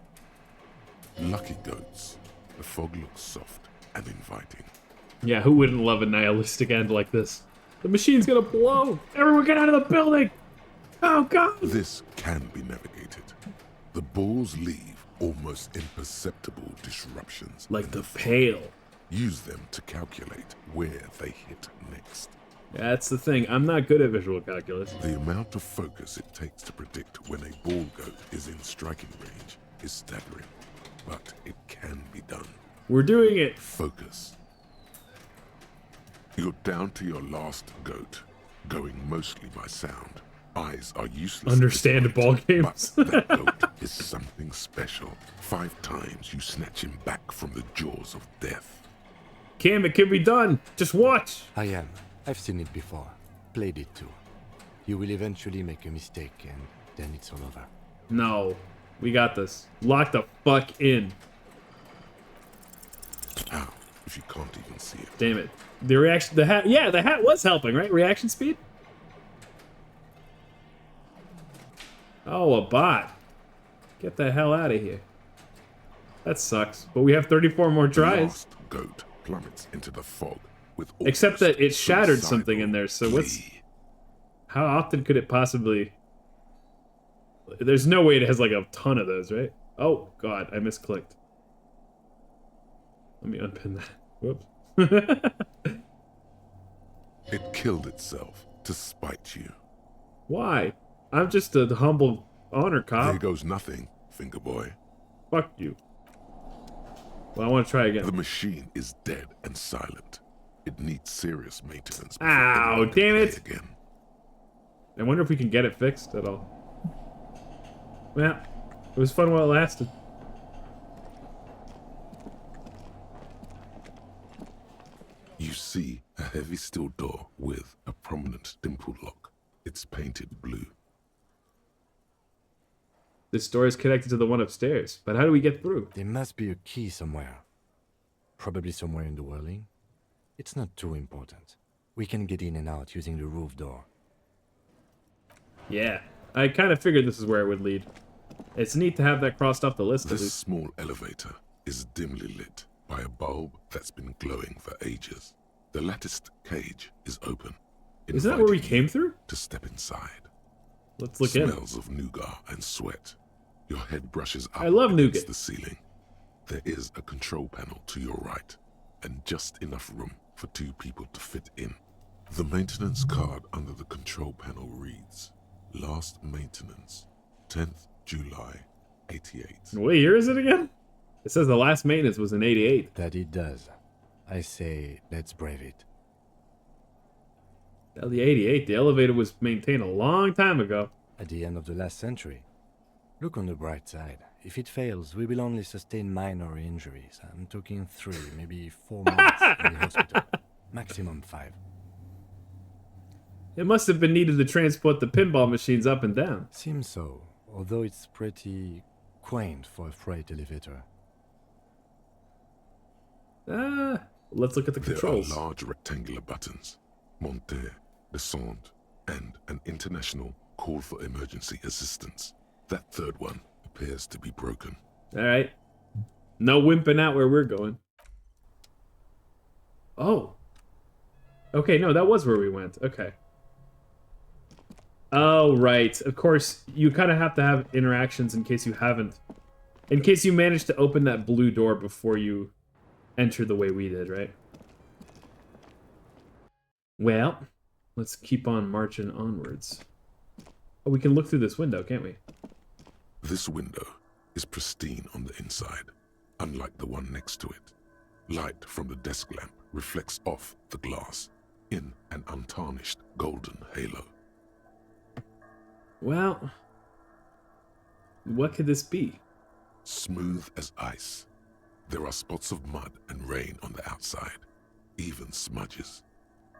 Lucky goats. The fog looks soft and inviting. Yeah, who wouldn't love a nihilistic end like this? The machine's gonna blow! Everyone get out of the building! Oh god! This can be navigated. The balls leave almost imperceptible disruptions. Like the Pale. Use them to calculate where they hit next. That's the thing, I'm not good at visual calculus. The amount of focus it takes to predict when a ball goat is in striking range is staggering, but it can be done. We're doing it. Focus. You're down to your last goat, going mostly by sound. Eyes are useless. Understand ball games. But that goat is something special. 5 times you snatch him back from the jaws of death. Cam, it can be done. Just watch. I am. I've seen it before. Played it too. You will eventually make a mistake and then it's all over. No. We got this. Lock the fuck in. How? If you can't even see it. Damn it. The reaction, the hat, yeah, the hat was helping, right? Reaction speed? Oh, a bot. Get the hell out of here. That sucks. But we have 34 more The tries. last goat plummets into the fog with Except that it almost shattered something suicidal in there, so what's... glee. How often could it possibly... There's no way it has like a ton of those, right? Oh, God, I misclicked. Let me unpin that. Whoops. It killed itself to spite you. Why? I'm just a humble honor cop. There goes nothing, finger boy. Fuck you. Well, I want to try again. The machine is dead and silent. It needs serious maintenance. before Ow, anyone can damn play it. Again. I wonder if we can get it fixed at all. Well, it was fun while it lasted. You see a heavy steel door with a prominent dimple lock. It's painted blue. This door is connected to the one upstairs, but how do we get through? There must be a key somewhere. Probably somewhere in the whirling. It's not too important. We can get in and out using the roof door. Yeah, I kind of figured this is where it would lead. It's neat to have that crossed off the list at This least. small elevator is dimly lit by a bulb that's been glowing for ages. The latticed cage is open. Isn't that where we inviting came you through? To step inside. Let's look in. Smells of nougat and sweat. Your head brushes up I love against nougat. the ceiling. There is a control panel to your right, and just enough room for 2 people to fit in. The maintenance card under the control panel reads, "Last maintenance, 10th July, 88. What year is it again? It says the last maintenance was in 88. That it does. I say, let's brave it. Well, the 88, the elevator was maintained a long time ago. At the end of the last century. Look on the bright side. If it fails, we will only sustain minor injuries. I'm talking 3, maybe 4 months in the hospital. Maximum 5. It must have been needed to transport the pinball machines up and down. Seems so, although it's pretty quaint for a freight elevator. Let's look at the controls. There are large rectangular buttons. Monter, descend, and an international call for emergency assistance. That third one appears to be broken. Alright. No wimping out where we're going. Oh. Okay, no, that was where we went. Okay. Oh, right. Of course, you kind of have to have interactions in case you haven't. In case you manage to open that blue door before you enter the way we did, right? Well, let's keep on marching onwards. Oh, we can look through this window, can't we? This window is pristine on the inside, unlike the one next to it. Light from the desk lamp reflects off the glass in an untarnished golden halo. Well, what could this be? Smooth as ice. There are spots of mud and rain on the outside, even smudges.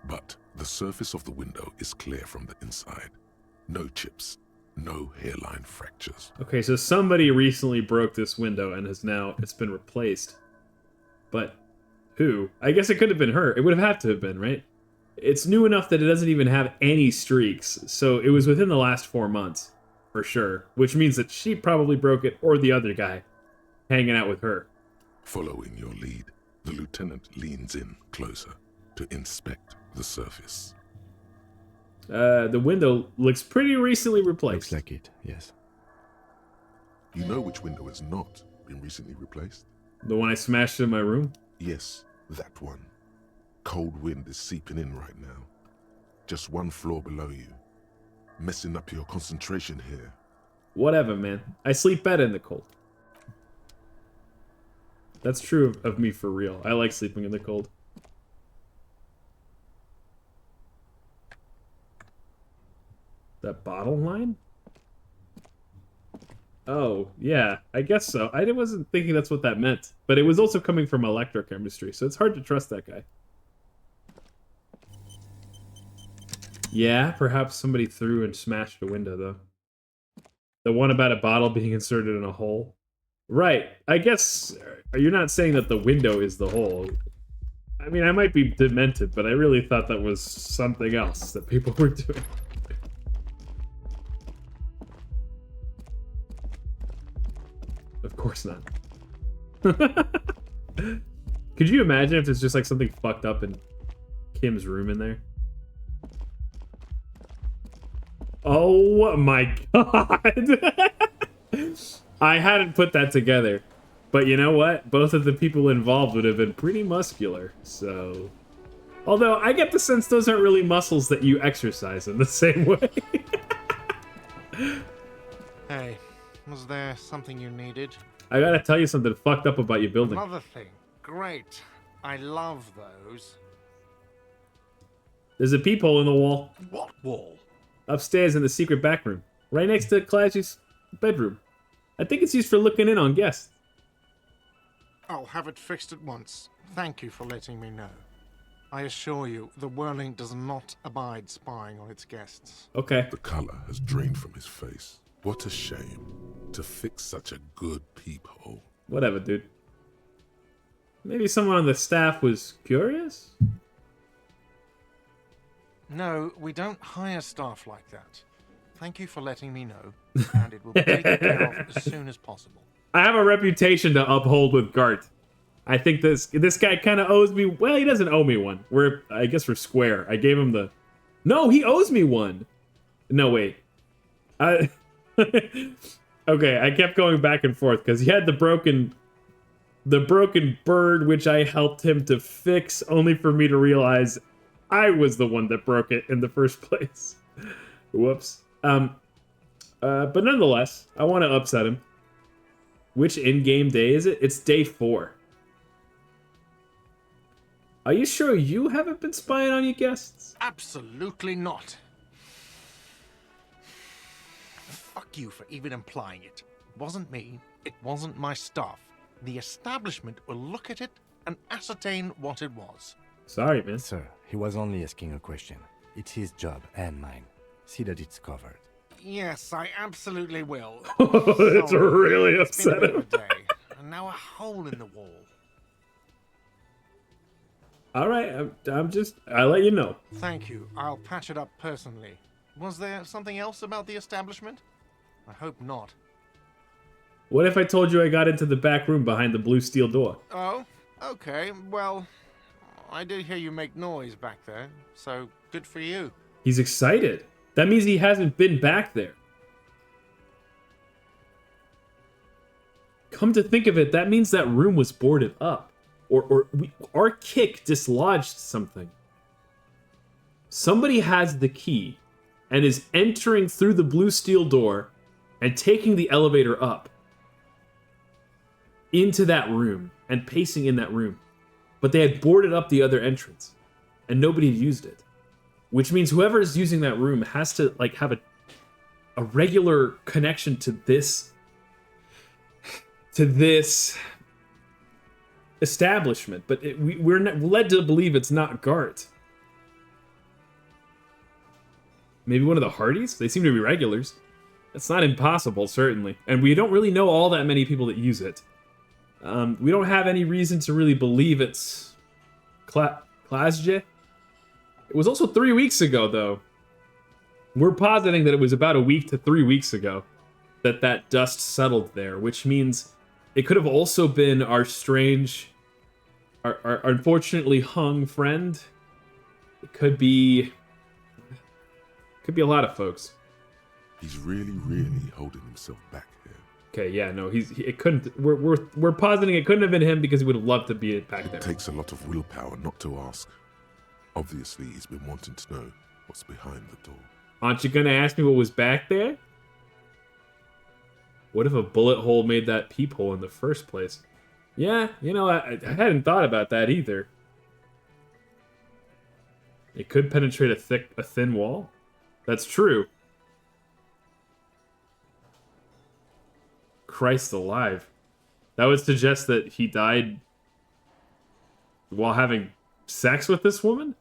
But the surface of the window is clear from the inside. No chips, no hairline fractures. Okay, so somebody recently broke this window and it's been replaced. But who? I guess it could have been her. It would have had to have been, right? It's new enough that it doesn't even have any streaks, so it was within the last 4 months, for sure. Which means that she probably broke it, or the other guy hanging out with her. Following your lead, the lieutenant leans in closer to inspect the surface. The window looks pretty recently replaced. Looks like it, yes. You know which window has not been recently replaced? The one I smashed in my room? Yes, that one. Cold wind is seeping in right now. Just one floor below you. Messing up your concentration here. Whatever, man. I sleep better in the cold. That's true of me for real. I like sleeping in the cold. That bottle line? Oh, yeah, I guess so. I wasn't thinking that's what that meant. But it was also coming from electrochemistry, so it's hard to trust that guy. Yeah, perhaps somebody threw and smashed a window, though. The one about a bottle being inserted in a hole. Right, I guess you're not saying that the window is the hole. I mean, I might be demented, but I really thought that was something else that people were doing. Of course not. Could you imagine if there's just like something fucked up in Kim's room in there? Oh my god! I hadn't put that together. But you know what? Both of the people involved would have been pretty muscular, so... Although, I get the sense those aren't really muscles that you exercise in the same way. Hey, was there something you needed? I gotta tell you something fucked up about your building. Another thing. Great. I love those. There's a peephole in the wall. What wall? Upstairs in the secret back room. Right next to Clashy's bedroom. I think it's used for looking in on guests. I'll have it fixed at once. Thank you for letting me know. I assure you, the Whirling does not abide spying on its guests. Okay. The color has drained from his face. What a shame to fix such a good peephole. Whatever, dude. Maybe someone on the staff was curious? No, we don't hire staff like that. Thank you for letting me know, and it will be taken care of as soon as possible. I have a reputation to uphold with Gart. I think this guy kind of owes me... Well, he doesn't owe me one. I guess we're square. I gave him the... No, he owes me one! No, wait. Okay, I kept going back and forth, because he had the broken bird, which I helped him to fix, only for me to realize I was the one that broke it in the first place. Whoops. But nonetheless, I want to upset him. Which in-game day is it? It's day 4. Are you sure you haven't been spying on your guests? Absolutely not. Fuck you for even implying it. It wasn't me. It wasn't my staff. The establishment will look at it and ascertain what it was. Sorry, man. Sir, he was only asking a question. It's his job and mine. See that it's covered. Yes, I absolutely will. It's Sorry, really it's been a bit upsetting. of a day, and now a hole in the wall. All right, I'll let you know. Thank you. I'll patch it up personally. Was there something else about the establishment? I hope not. What if I told you I got into the back room behind the blue steel door? Oh, okay. Well, I did hear you make noise back there, so good for you. He's excited. That means he hasn't been back there. Come to think of it, that means that room was boarded up. Our kick dislodged something. Somebody has the key and is entering through the blue steel door and taking the elevator up into that room and pacing in that room. But they had boarded up the other entrance and nobody had used it. Which means whoever is using that room has to like have a regular connection to this establishment, but we're led to believe it's not Gart. Maybe one of the Hardys? They seem to be regulars. That's not impossible, certainly. And we don't really know all that many people that use it. We don't have any reason to really believe it's Klasje. It was also 3 weeks ago, though. We're positing that it was about a week to 3 weeks ago that dust settled there, which means it could have also been our strange, our unfortunately hung friend. It could be a lot of folks. He's really holding himself back here. Okay, yeah, no, it couldn't. We're positing it couldn't have been him because he would have loved to be back there. It takes a lot of willpower not to ask. Obviously, he's been wanting to know what's behind the door. Aren't you gonna ask me what was back there? What if a bullet hole made that peephole in the first place? Yeah, you know, I hadn't thought about that either. It could penetrate a thin wall. That's true. Christ alive. That would suggest that he died while having sex with this woman?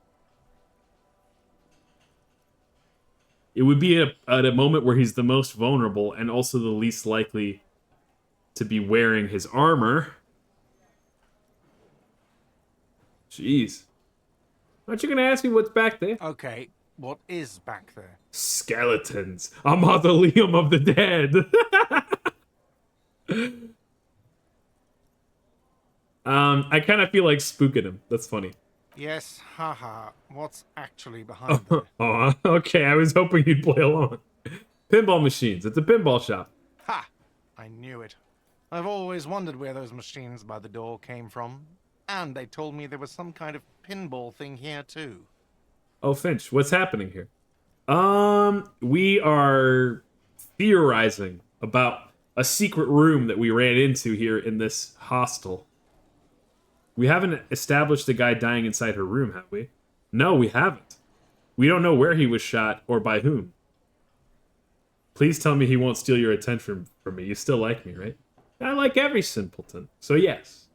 It would be at a moment where he's the most vulnerable and also the least likely to be wearing his armor. Jeez. Aren't you going to ask me what's back there? Okay, what is back there? Skeletons. A mausoleum of the dead. I kind of feel like spooking him. That's funny. Yes, haha. What's actually behind there? Oh, okay. I was hoping you'd play along. Pinball machines. It's a pinball shop. Ha! I knew it. I've always wondered where those machines by the door came from. And they told me there was some kind of pinball thing here too. Oh, Finch, what's happening here? We are theorizing about a secret room that we ran into here in this hostel. We haven't established a guy dying inside her room, have we? No, we haven't. We don't know where he was shot or by whom. Please tell me he won't steal your attention from me. You still like me, right? I like every simpleton. So yes.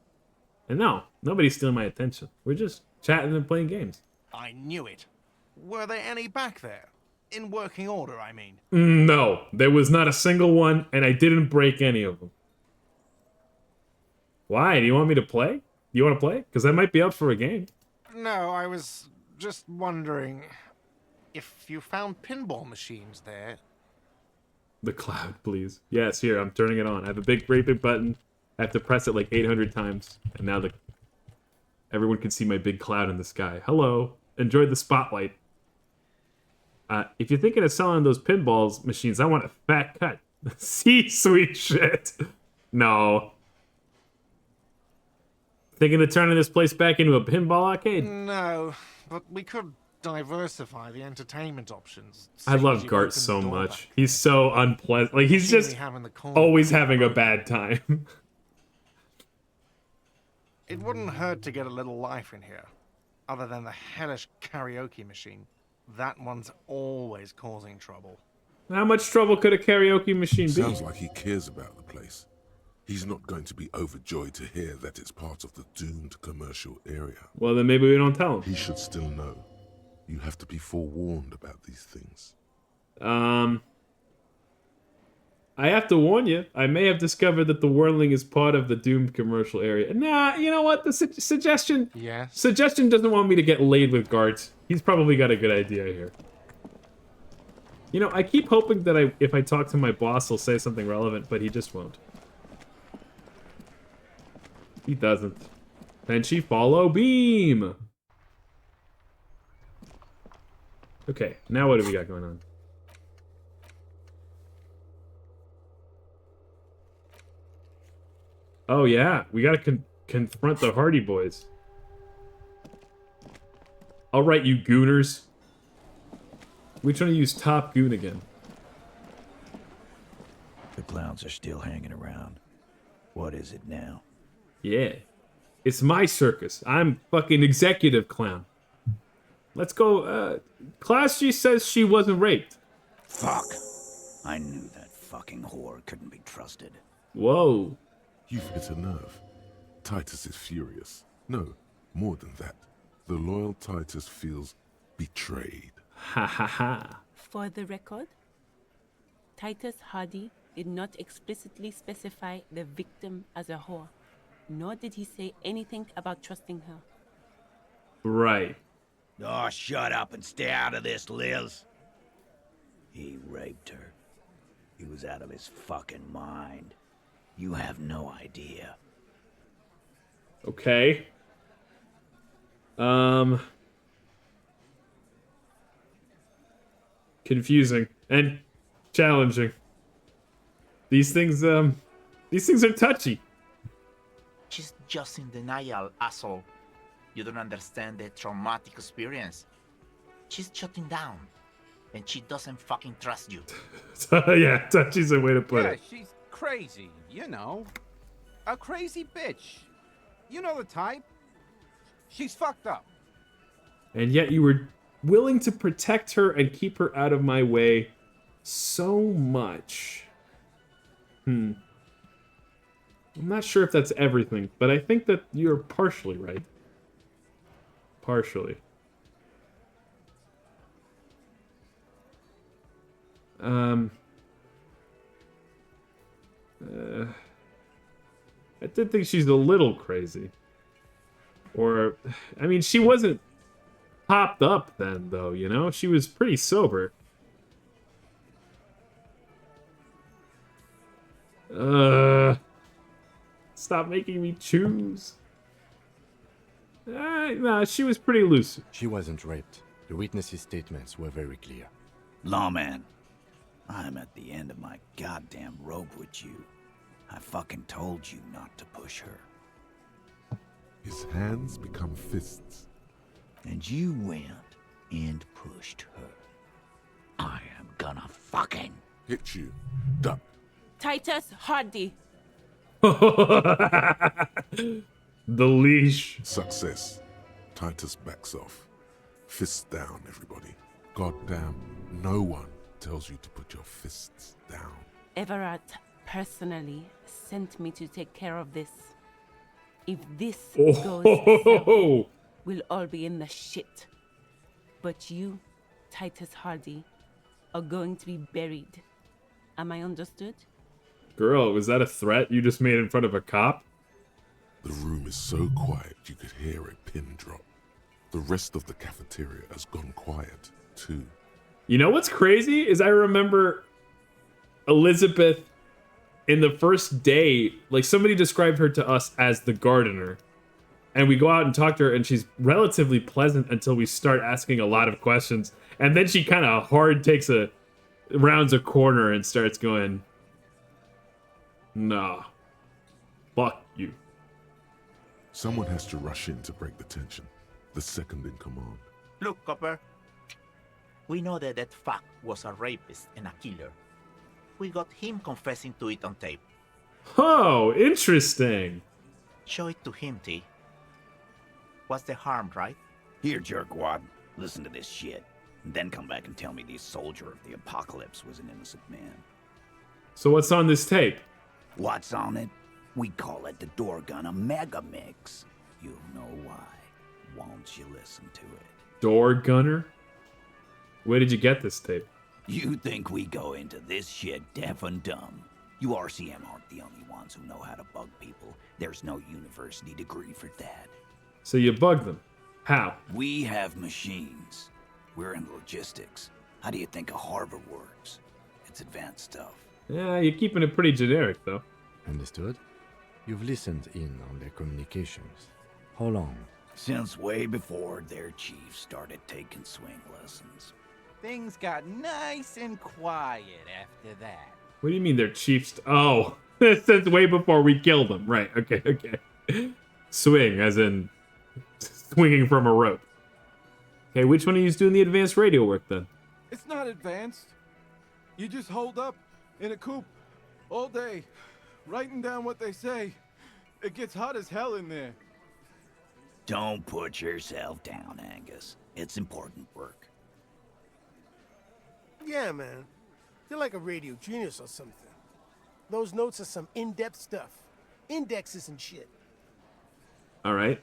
And no, nobody's stealing my attention. We're just chatting and playing games. I knew it. Were there any back there? In working order, I mean. No, there was not a single one, and I didn't break any of them. Why? Do you want me to play? You want to play? Because I might be up for a game. No, I was just wondering if you found pinball machines there. The cloud, please. Yes, here, I'm turning it on. I have a great big button. I have to press it like 800 times, and now everyone can see my big cloud in the sky. Hello. Enjoy the spotlight. If you're thinking of selling those pinballs machines, I want a fat cut. See, sweet shit. No. Thinking of turning this place back into a pinball arcade? No, but we could diversify the entertainment options. I love Gart so much. He's so unpleasant. Like, he's just always having a bad time. It wouldn't hurt to get a little life in here. Other than the hellish karaoke machine. That one's always causing trouble. How much trouble could a karaoke machine be? Sounds like he cares about the place. He's not going to be overjoyed to hear that it's part of the doomed commercial area. Well, then maybe we don't tell him. He should still know. You have to be forewarned about these things. I have to warn you, I may have discovered that the Whirling is part of the doomed commercial area. Nah, you know what? The suggestion doesn't want me to get laid with guards. He's probably got a good idea here. You know, I keep hoping that if I talk to my boss, he'll say something relevant, but he just won't. He doesn't. Then she follow beam. Okay, now what do we got going on? Oh yeah, we gotta confront the Hardy Boys. Alright, you gooners. We're trying to use Top Goon again. The clowns are still hanging around. What is it now? Yeah. It's my circus. I'm fucking executive clown. Let's go, Class G says she wasn't raped. Fuck. I knew that fucking whore couldn't be trusted. Whoa. You've hit a nerve. Titus is furious. No, more than that. The loyal Titus feels betrayed. Ha ha ha. For the record, Titus Hardy did not explicitly specify the victim as a whore, nor did he say anything about trusting her. Right. Oh, shut up and stay out of this, Liz. He raped her. He was out of his fucking mind. You have no idea. Okay. Confusing and challenging. These things are touchy. She's just in denial, asshole. You don't understand the traumatic experience. She's shutting down. And she doesn't fucking trust you. Yeah, touchy's a way to put it. She's crazy, you know. A crazy bitch. You know the type. She's fucked up. And yet you were willing to protect her and keep her out of my way so much. I'm not sure if that's everything, but I think that you're partially right. Partially. I did think she's a little crazy. Or, I mean, she wasn't popped up then, though, you know? She was pretty sober. Stop making me choose. Nah, she was pretty loose. She wasn't raped. The witnesses' statements were very clear. Lawman, I'm at the end of my goddamn rope with you. I fucking told you not to push her. His hands become fists. And you went and pushed her. I am gonna fucking hit you. Duck. Titus Hardy. The leash. Success. Titus backs off. Fists down, everybody. Goddamn, no one tells you to put your fists down. Everard personally sent me to take care of this. If this goes south, we'll all be in the shit. But you, Titus Hardy, are going to be buried. Am I understood? Girl, was that a threat you just made in front of a cop? The room is so quiet you could hear a pin drop. The rest of the cafeteria has gone quiet, too. You know what's crazy is I remember Elizabeth in the first day, like somebody described her to us as the gardener. And we go out and talk to her and she's relatively pleasant until we start asking a lot of questions. And then she kind of rounds a corner and starts going, nah, fuck you. Someone has to rush in to break the tension. The second in command. Look, Copper, We know that that fuck was a rapist and a killer. We got him confessing to it on tape. Oh, interesting. Show it to him, T. What's the harm, right? Here, jerkwad, listen to this shit. And then come back and tell me the soldier of the apocalypse was an innocent man. So what's on this tape? What's on it? We call it the Door Gunner Mega Mix. You'll know why. Won't you listen to it? Door Gunner? Where did you get this tape? You think we go into this shit deaf and dumb? You RCM aren't the only ones who know how to bug people. There's no university degree for that. So you bug them. How? We have machines. We're in logistics. How do you think a harbor works? It's advanced stuff. Yeah, you're keeping it pretty generic, though. Understood? You've listened in on their communications. How long? Since way before their chief started taking swing lessons. Things got nice and quiet after that. What do you mean they're chiefs? Oh, since way before we killed them. Right, okay. Swing, as in swinging from a rope. Okay, which one of you is doing the advanced radio work, then? It's not advanced. You just hold up in a coop all day, writing down what they say. It gets hot as hell in there. Don't put yourself down, Angus. It's important work. Yeah, man. You're like a radio genius or something. Those notes are some in-depth stuff. Indexes and shit. Alright.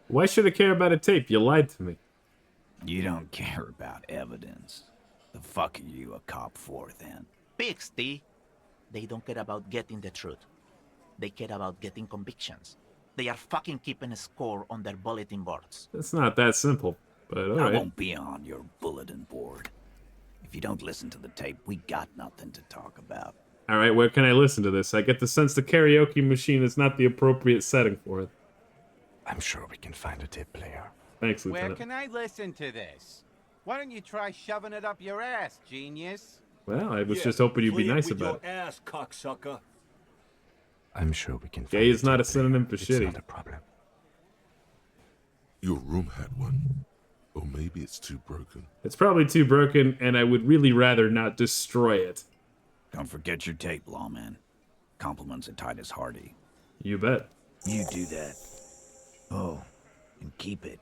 Why should I care about a tape? You lied to me. You don't care about evidence. The fuck are you a cop for, then? Pigs, T. They don't care about getting the truth. They care about getting convictions. They are fucking keeping a score on their bulletin boards. It's not that simple, but alright. I won't be on your bulletin board. If you don't listen to the tape, we got nothing to talk about. Alright, where can I listen to this? I get the sense the karaoke machine is not the appropriate setting for it. I'm sure we can find a tape player. Thanks, Where Lieutenant. can I listen to this? Why don't you try shoving it up your ass, genius? Well, I was just hoping you'd be play nice with about your it. ass, cocksucker. I'm sure we can find Gay is not a tape synonym player. for It's shitty. not a problem. Your room had one. Or maybe it's too broken. It's probably too broken, and I would really rather not destroy it. Don't forget your tape, lawman. Compliments of Titus Hardy. You bet. You do that. Oh, and keep it.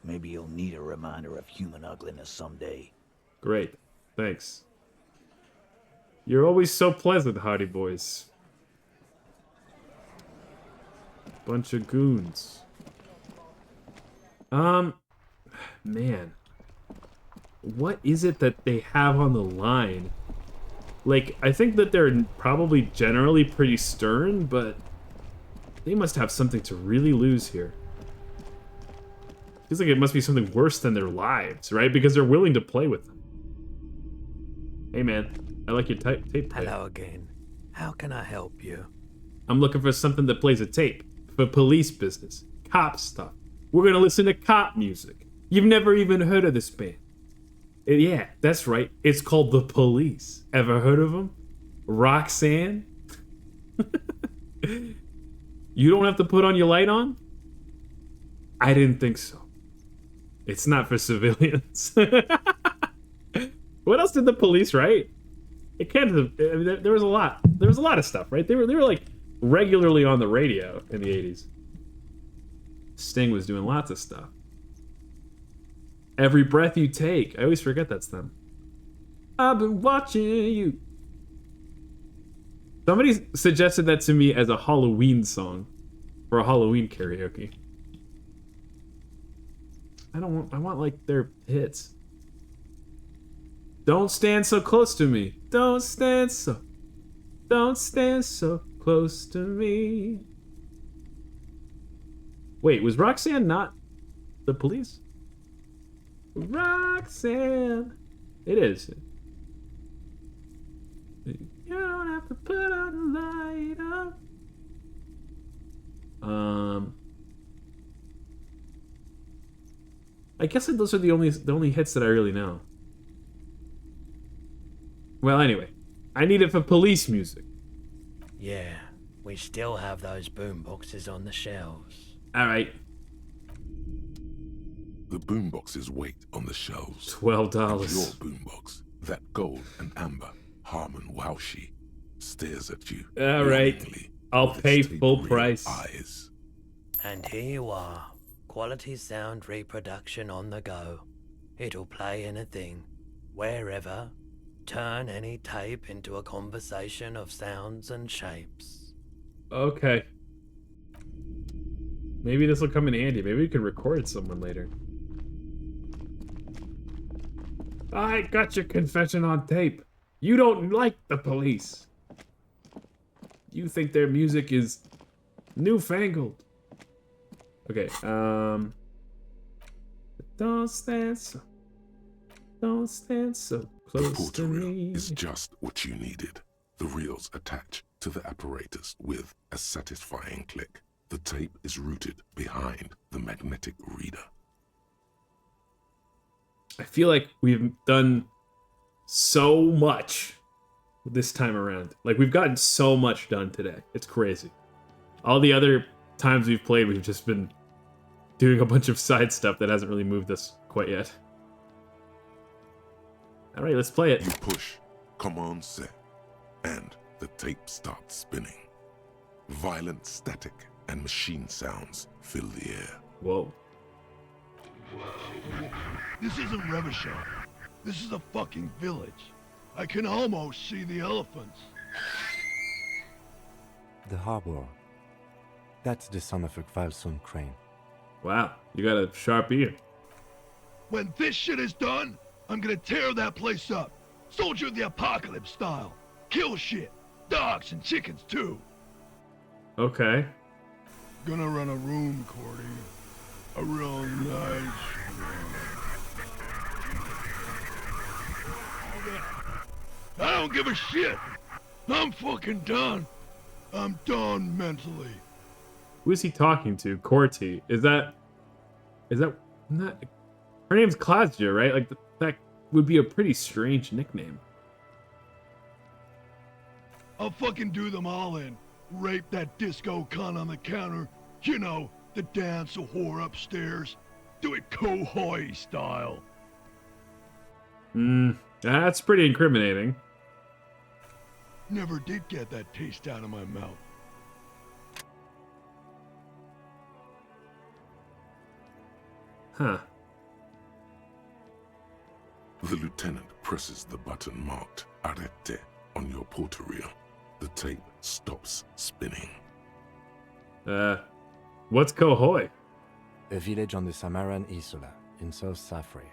Maybe you'll need a reminder of human ugliness someday. Great. Thanks. You're always so pleasant, Hardy boys. Bunch of goons. Man. What is it that they have on the line? Like, I think that they're probably generally pretty stern, but they must have something to really lose here. Feels like it must be something worse than their lives, right? Because they're willing to play with them. Hey, man. I like your tape player. Hello again. How can I help you? I'm looking for something that plays a tape. For police business. Cop stuff. We're gonna listen to cop music. You've never even heard of this band. Yeah, that's right. It's called The Police. Ever heard of them? Roxanne? You don't have to put on your light on? I didn't think so. It's not for civilians. What else did The Police write? It can't have. I mean, there was a lot. There was a lot of stuff, right? They were like regularly on the radio in the 80s. Sting was doing lots of stuff. Every breath you take. I always forget that's them. I've been watching you. Somebody suggested that to me as a Halloween song. For a Halloween karaoke. I want like their hits. Don't stand so close to me. Don't stand so close to me. Wait, was Roxanne not The Police? Roxanne. It is. You don't have to put on the light up. I guess that those are the only hits that I really know. Well, anyway, I need it for police music. Yeah, we still have those boom boxes on the shelves. All right. The boomboxes wait on the shelves. $12. And your boombox, that gold and amber Harmon Waushi, stares at you. All right. I'll pay full price. Eyes. And here you are. Quality sound reproduction on the go. It'll play anything, wherever. Turn any tape into a conversation of sounds and shapes. Okay. Maybe this will come in handy. Maybe we can record someone later. I got your confession on tape. You don't like the police. You think their music is newfangled. Okay, don't stand so close to me. Is just what you needed. The reels attach to the apparatus with a satisfying click. The tape is rooted behind the magnetic reader. I feel like we've done so much this time around. Like, we've gotten so much done today. It's crazy. All the other times we've played, we've just been doing a bunch of side stuff that hasn't really moved us quite yet. All right, let's play it. You push command set, and the tape starts spinning. Violent static and machine sounds fill the air. Whoa. This isn't Revachol. This is a fucking village. I can almost see the elephants. The harbor. That's the son of a Kvalson crane. Wow, you got a sharp ear. When this shit is done, I'm gonna tear that place up. Soldier of the Apocalypse style. Kill shit. Dogs and chickens too. Okay. Gonna run a room, Cordy. A real nice room. I don't give a shit. I'm fucking done. I'm done mentally. Who is he talking to? Corti. Is that not, her name's Claudia, right? Like, that would be a pretty strange nickname. I'll fucking do them all in. Rape that disco cunt on the counter. You know, the dance a whore upstairs. Do it Kohoi style. That's pretty incriminating. Never did get that taste out of my mouth. Huh. The lieutenant presses the button marked Arrete on your portal reel. The tape stops spinning. What's Kohoi? A village on the Samaran Isola, in South Safre.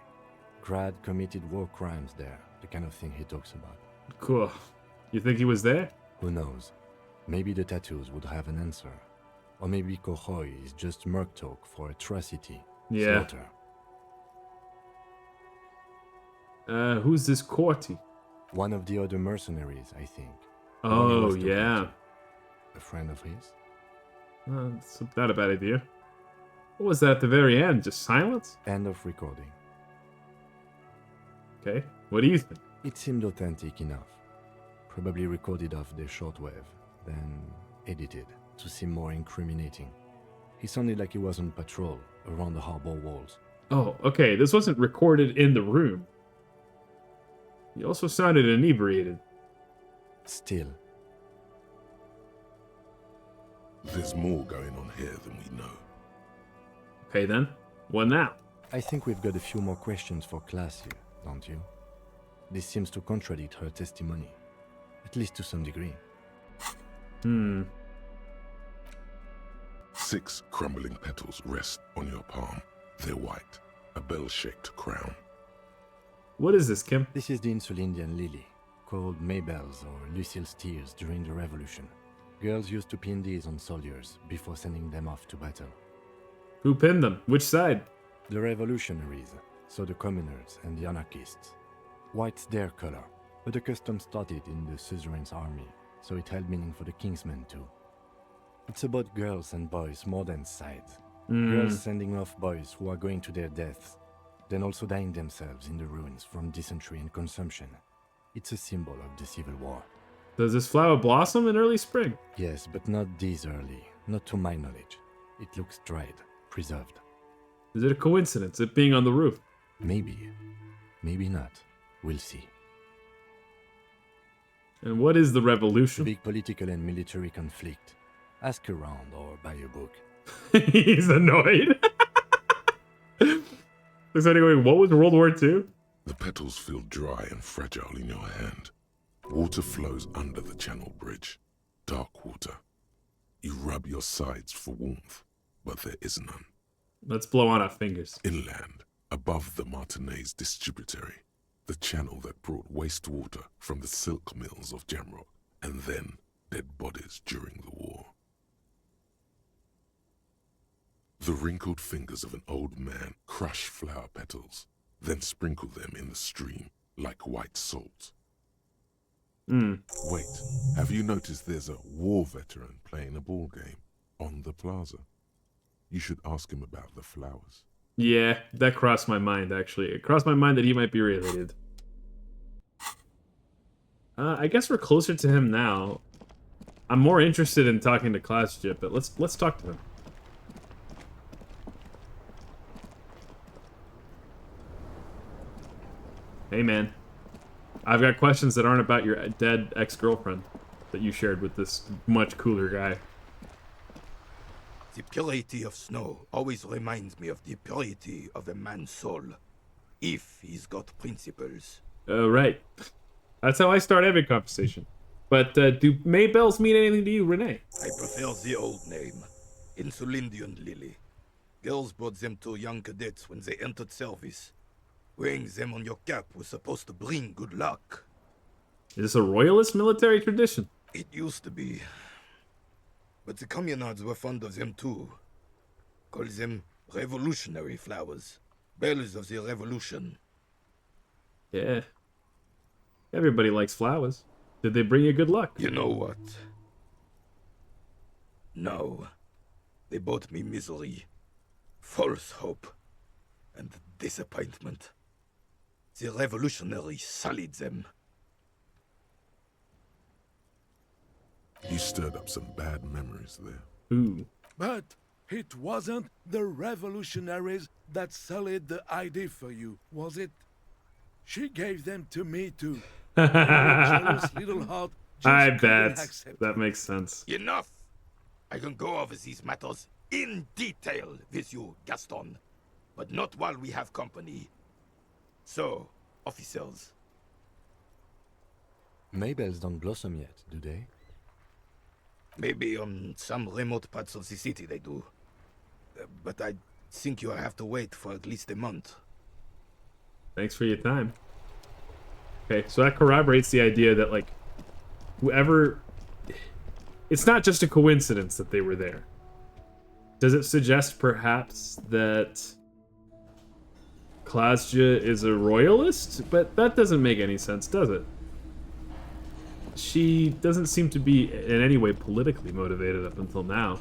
Grad committed war crimes there, the kind of thing he talks about. Cool. You think he was there? Who knows? Maybe the tattoos would have an answer. Or maybe Kohoi is just merc talk for atrocity. Yeah. Slaughter. Who's this Corti? One of the other mercenaries, I think. Oh, yeah. A friend of his? That's not a bad idea. What was that at the very end? Just silence? End of recording. Okay. What do you think? It seemed authentic enough. Probably recorded off the shortwave, then edited to seem more incriminating. He sounded like he was on patrol around the harbor walls. Oh, okay. This wasn't recorded in the room. He also sounded inebriated. Still. There's more going on here than we know. Okay then. What now? I think we've got a few more questions for class here, don't you? This seems to contradict her testimony. At least to some degree. 6 crumbling petals rest on your palm. They're white, a bell-shaped crown. What is this, Kim? This is the Insulindian lily, called Maybelle's or Lucille's tears during the Revolution. Girls used to pin these on soldiers before sending them off to battle. Who pinned them? Which side? The revolutionaries, so the communers and the anarchists. White's their color, but the custom started in the suzerain's army, so it held meaning for the kingsmen too. It's about girls and boys more than sides. Girls sending off boys who are going to their deaths, then also dying themselves in the ruins from dysentery and consumption. It's a symbol of the Civil War. Does this flower blossom in early spring? Yes, but not this early. Not to my knowledge. It looks dried, preserved. Is it a coincidence, it being on the roof? Maybe. Maybe not. We'll see. And what is the revolution? Big political and military conflict. Ask around or buy a book. He's annoyed. Looks like going, what was World War II? The petals feel dry and fragile in your hand. Water flows under the channel bridge. Dark water. You rub your sides for warmth, but there is none. Let's blow on our fingers. Inland, above the Martinez distributary, the channel that brought wastewater from the silk mills of Jamrock, and then dead bodies during the war. The wrinkled fingers of an old man crush flower petals, then sprinkle them in the stream like white salt. Wait, have you noticed there's a war veteran playing a ball game on the plaza? You should ask him about the flowers. Yeah, that crossed my mind, actually. It crossed my mind that he might be related. I guess we're closer to him now. I'm more interested in talking to Klasjip, but let's talk to him. Hey, man. I've got questions that aren't about your dead ex-girlfriend that you shared with this much cooler guy. The purity of snow always reminds me of the purity of a man's soul, if he's got principles. Right. That's how I start every conversation. But do Maybells mean anything to you, Renee? I prefer the old name, Insulindian Lily. Girls brought them to young cadets when they entered service. Wearing them on your cap was supposed to bring good luck. Is this a royalist military tradition? It used to be. But the communards were fond of them too. Call them revolutionary flowers. Bells of the revolution. Yeah. Everybody likes flowers. Did they bring you good luck? You know what? No. They brought me misery, false hope, and disappointment. The revolutionaries sullied them. You stirred up some bad memories there. Ooh. But it wasn't the revolutionaries that sullied the ID for you, was it? She gave them to me too. Your jealous little heart just I couldn't bet. accept That makes sense. Enough! I can go over these matters in detail with you, Gaston. But not while we have company. So, officers. Maybells don't blossom yet, do they? Maybe on some remote parts of the city they do. But I think you have to wait for at least a month. Thanks for your time. Okay, so that corroborates the idea that, like, whoever... It's not just a coincidence that they were there. Does it suggest, perhaps, that Klasja is a royalist? But that doesn't make any sense, does it? She doesn't seem to be in any way politically motivated up until now.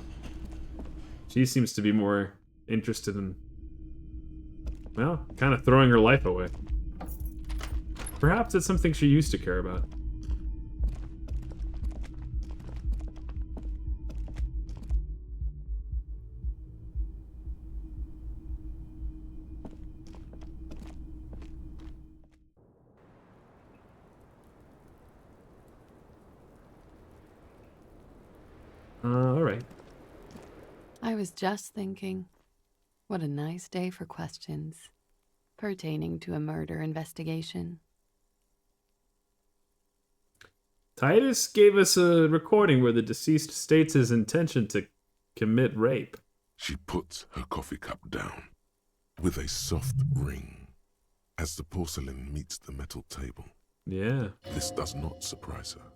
She seems to be more interested in, well, kind of throwing her life away. Perhaps it's something she used to care about. All right. I was just thinking, what a nice day for questions pertaining to a murder investigation. Titus gave us a recording where the deceased states his intention to commit rape. She puts her coffee cup down with a soft ring as the porcelain meets the metal table. Yeah. This does not surprise her.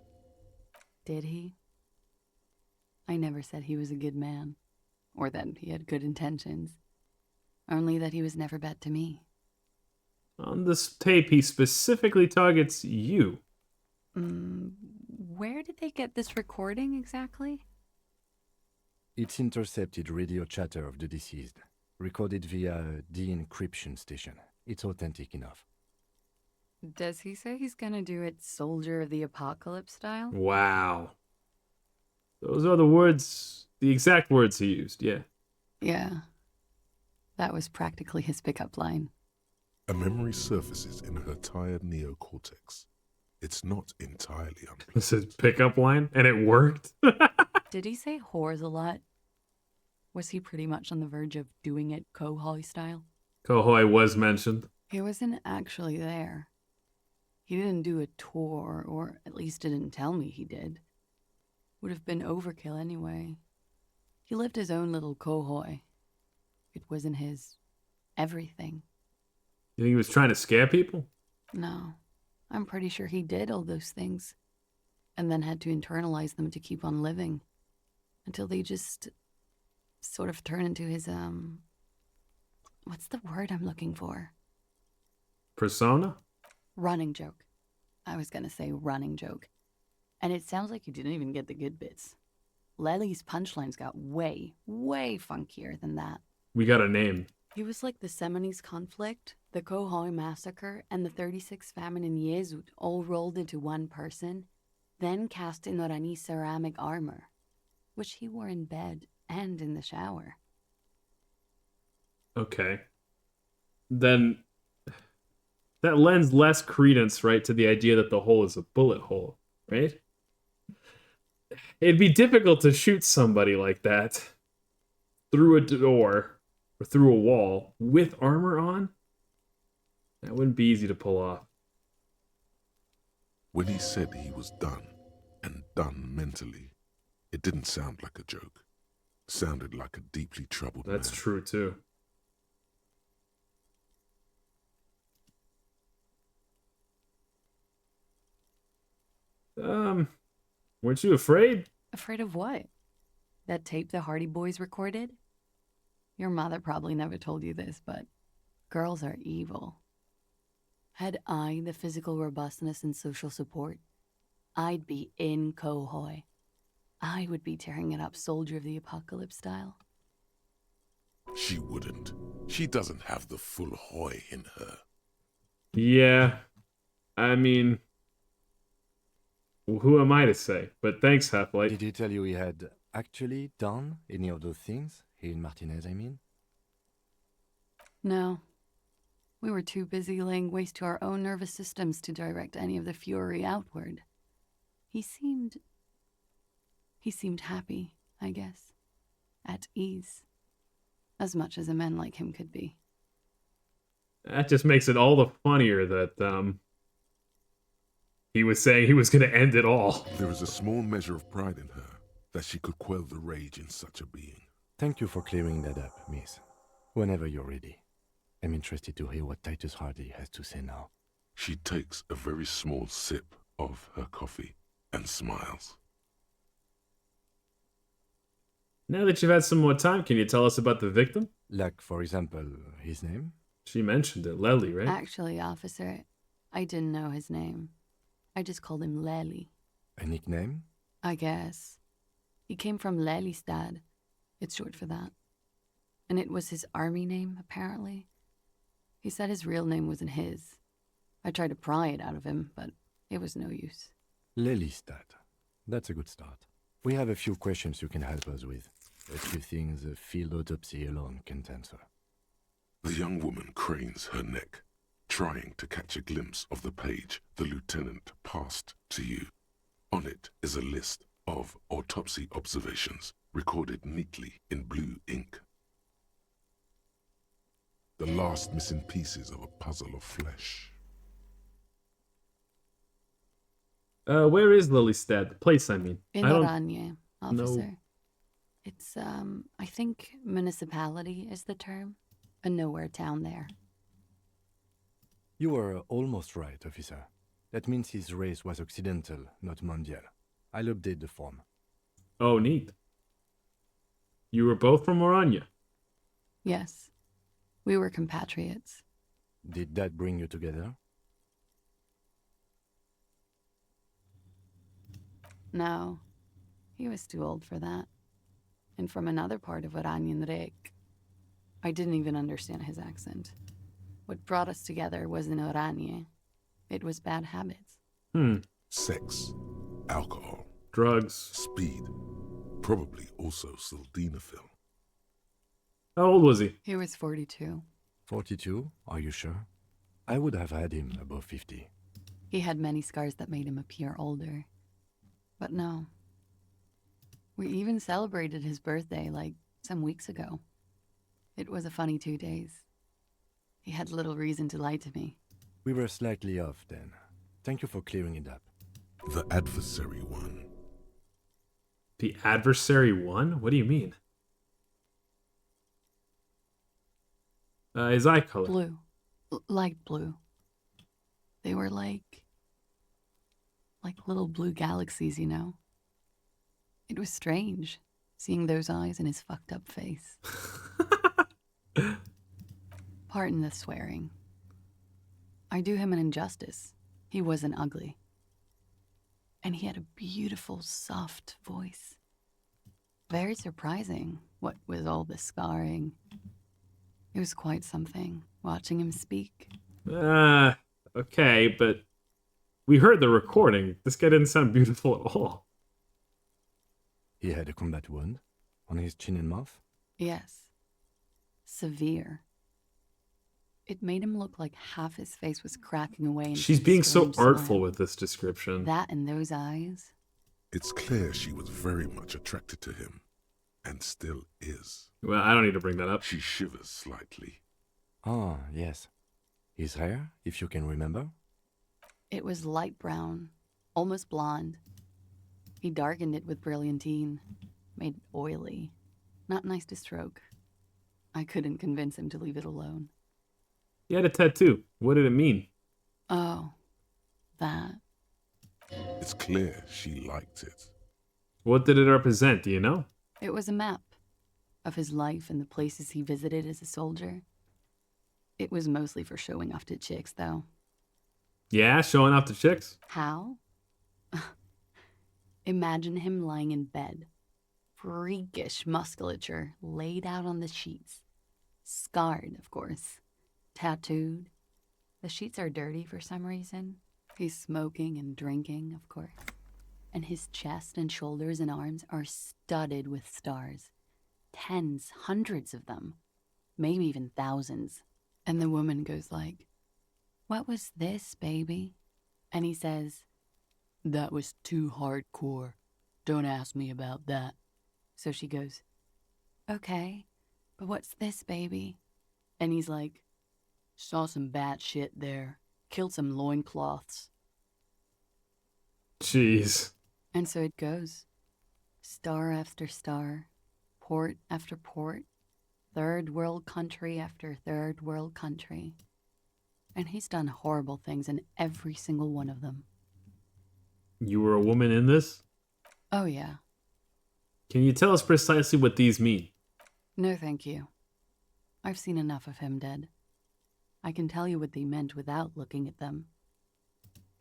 Did he? I never said he was a good man, or that he had good intentions. Only that he was never bad to me. On this tape, he specifically targets you. Where did they get this recording exactly? It's intercepted radio chatter of the deceased, recorded via a de-encryption station. It's authentic enough. Does he say he's gonna do it Soldier of the Apocalypse style? Wow. Those are the words, the exact words he used, yeah. Yeah. That was practically his pickup line. A memory surfaces in her tired neocortex. It's not entirely unpleasant. This is pickup line, and it worked. Did he say whores a lot? Was he pretty much on the verge of doing it Kohoi style? Kohoi was mentioned. He wasn't actually there. He didn't do a tour, or at least didn't tell me he did. Would have been overkill anyway. He lived his own little Kohoi. It wasn't his everything. You think he was trying to scare people? No, I'm pretty sure he did all those things, and then had to internalize them to keep on living, until they just sort of turn into his, what's the word I'm looking for? Persona? Running joke. I was gonna say running joke. And it sounds like you didn't even get the good bits. Lely's punchlines got way, way funkier than that. We got a name. He was like the Seminese conflict, the Kohoi massacre, and the 36 famine in Yezut all rolled into one person, then cast in Orani ceramic armor, which he wore in bed and in the shower. Okay. Then that lends less credence, right, to the idea that the hole is a bullet hole, right? It'd be difficult to shoot somebody like that through a door or through a wall with armor on. That wouldn't be easy to pull off. When he said he was done, and done mentally, it didn't sound like a joke. It sounded like a deeply troubled That's man. true, too. Weren't you afraid? Afraid of what? That tape the Hardy Boys recorded? Your mother probably never told you this, but girls are evil. Had I the physical robustness and social support, I'd be in Kohoi. I would be tearing it up Soldier of the Apocalypse style. She wouldn't. She doesn't have the full Hoi in her. Yeah. I mean, who am I to say? But thanks, Half-Light. Did he tell you he had actually done any of those things? He and Martinez, I mean? No. We were too busy laying waste to our own nervous systems to direct any of the fury outward. He seemed happy, I guess. At ease. As much as a man like him could be. That just makes it all the funnier that, he was saying he was going to end it all. There is a small measure of pride in her, that she could quell the rage in such a being. Thank you for clearing that up, miss. Whenever you're ready. I'm interested to hear what Titus Hardy has to say now. She takes a very small sip of her coffee and smiles. Now that you've had some more time, can you tell us about the victim? Like, for example, his name? She mentioned it, Lely, right? Actually, officer, I didn't know his name. I just called him Lely. A nickname? I guess. He came from Lelystad. It's short for that. And it was his army name, apparently. He said his real name wasn't his. I tried to pry it out of him, but it was no use. Lelystad. That's a good start. We have a few questions you can help us with. A few things a field autopsy alone can't answer. The young woman cranes her neck, trying to catch a glimpse of the page the lieutenant passed to you. On it is a list of autopsy observations recorded neatly in blue ink. The last missing pieces of a puzzle of flesh. Where is Lelystad? The place, I mean. In I don't Oranje, officer. know. It's, I think municipality is the term. A nowhere town there. You were almost right, officer. That means his race was occidental, not mondial. I'll update the form. Oh, neat. You were both from Oranje. Yes. We were compatriots. Did that bring you together? No. He was too old for that. And from another part of Oranjenrek. I didn't even understand his accent. What brought us together wasn't Oranje. It was bad habits. Sex, alcohol, drugs, speed, probably also sildenafil. How old was he? He was 42. 42? Are you sure? I would have had him above 50. He had many scars that made him appear older. But no. We even celebrated his birthday, like, some weeks ago. It was a funny 2 days. He had little reason to lie to me. We were slightly off then. Thank you for clearing it up. The adversary won. The adversary won? What do you mean? His eye color. Blue. Light blue. They were like little blue galaxies, you know? It was strange, seeing those eyes in his fucked up face. Pardon the swearing. I do him an injustice. He wasn't ugly. And he had a beautiful, soft voice. Very surprising, what with all the scarring. It was quite something, watching him speak. Okay, but we heard the recording. This guy didn't sound beautiful at all. He had a combat wound on his chin and mouth? Yes. Severe. It made him look like half his face was cracking away. Into She's a being so strange artful smile. with this description. That and those eyes. It's clear she was very much attracted to him, and still is. Well, I don't need to bring that up. She shivers slightly. Ah, yes. His hair, if you can remember? It was light brown, almost blonde. He darkened it with brilliantine, made it oily. Not nice to stroke. I couldn't convince him to leave it alone. He had a tattoo. What did it mean? Oh, that. It's clear she liked it. What did it represent? Do you know? It was a map of his life and the places he visited as a soldier. It was mostly for showing off to chicks, though. Yeah, showing off to chicks? How? Imagine him lying in bed. Freakish musculature laid out on the sheets. Scarred, of course. Tattooed. The sheets are dirty for some reason. He's smoking and drinking, of course. And his chest and shoulders and arms are studded with stars. Tens, hundreds of them. Maybe even thousands. And the woman goes like, "What was this, baby?" And he says, "That was too hardcore. Don't ask me about that." So she goes, "Okay, but what's this, baby?" And he's like, "Saw some bat shit there. Killed some loincloths." Jeez. And so it goes. Star after star, port after port, third world country after third world country. And he's done horrible things in every single one of them. You were a woman in this? Oh, yeah. Can you tell us precisely what these mean? No, thank you. I've seen enough of him dead. I can tell you what they meant without looking at them.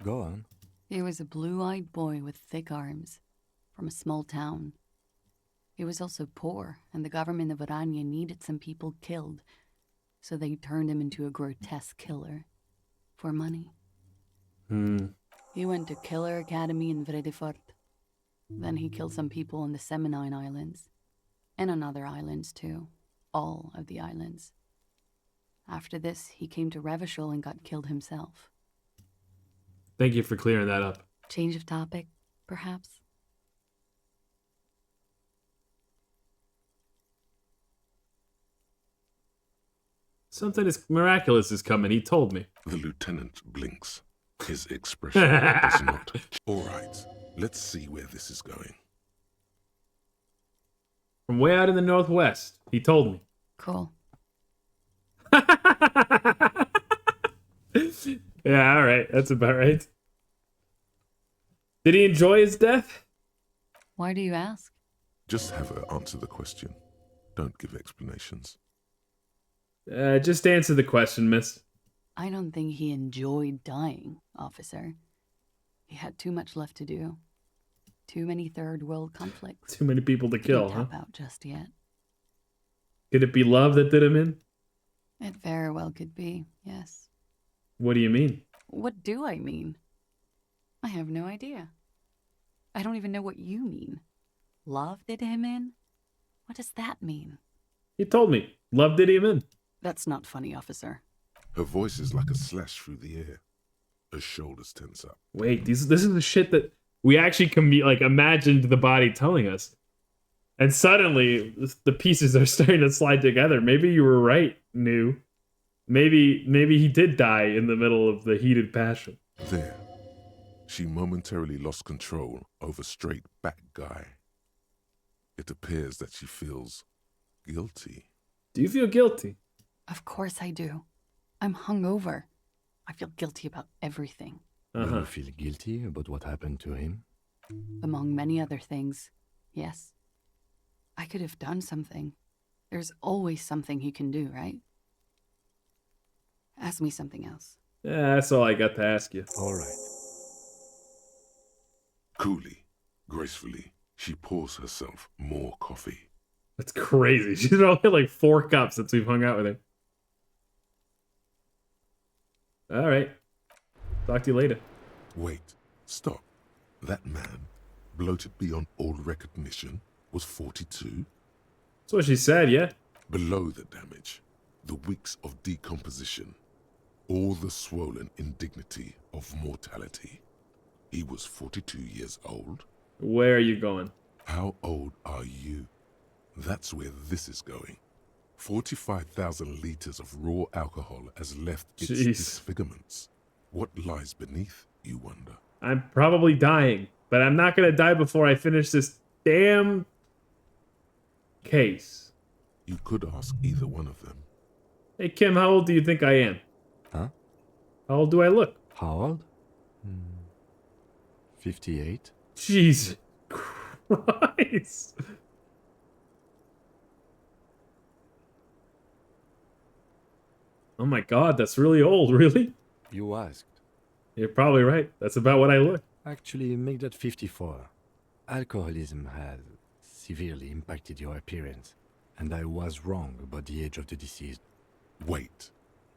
Go on. He was a blue-eyed boy with thick arms, from a small town. He was also poor, and the government of Orania needed some people killed, so they turned him into a grotesque killer. For money. He went to Killer Academy in Vredefort. Then he killed some people on the Seminine Islands, and on other islands too. All of the islands. After this, he came to Revachol and got killed himself. Thank you for clearing that up. Change of topic, perhaps? Something miraculous is coming, he told me. The lieutenant blinks. His expression does not. All right, let's see where this is going. From way out in the northwest, he told me. Cool. Yeah, all right. That's about right. Did he enjoy his death? Why do you ask? Just have her answer the question. Don't give explanations. Just answer the question, miss. I don't think he enjoyed dying, officer. He had too much left to do. Too many third world conflicts. Too many people to kill, huh? Didn't tap out just yet. Could it be love that did him in? It very well could be, yes. What do you mean? What do I mean? I have no idea. I don't even know what you mean. Love did him in? What does that mean? He told me. Love did him in. That's not funny, officer. Her voice is like a slash through the air. Her shoulders tense up. Wait, this is the shit that we actually imagined the body telling us. And suddenly, the pieces are starting to slide together. Maybe you were right, New. Maybe he did die in the middle of the heated passion. There. She momentarily lost control over straight back guy. It appears that she feels guilty. Do you feel guilty? Of course I do. I'm hungover. I feel guilty about everything. Do you feel guilty about what happened to him? Among many other things, yes. I could have done something. There's always something he can do, right? Ask me something else. Yeah, that's all I got to ask you. All right. Coolly, gracefully, she pours herself more coffee. That's crazy. She's only had like 4 cups since we've hung out with her. All right. Talk to you later. Wait, stop. That man, bloated beyond all recognition, was 42? That's what she said, yeah. Below the damage, the weeks of decomposition, all the swollen indignity of mortality. He was 42 years old? Where are you going? How old are you? That's where this is going. 45,000 liters of raw alcohol has left its disfigurements. What lies beneath, you wonder? I'm probably dying, but I'm not gonna die before I finish this damn case. You could ask either one of them. Hey, Kim, how old do you think I am? Huh? How old do I look? How old? 58. Jesus Christ. Oh my god, that's really old, really? You asked. You're probably right. That's about what I look. Actually, make that 54. Alcoholism has severely impacted your appearance, and I was wrong about the age of the deceased. Wait.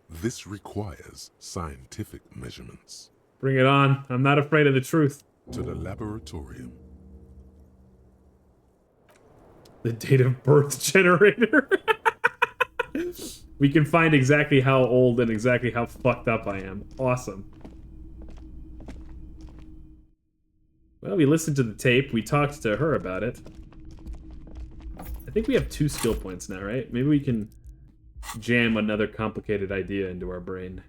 This requires scientific measurements. Bring it on. I'm not afraid of the truth. To the laboratorium. The date of birth generator. We can find exactly how old and exactly how fucked up I am. Awesome. Well, we listened to the tape. We talked to her about it. I think we have 2 skill points now, right? Maybe we can jam another complicated idea into our brain.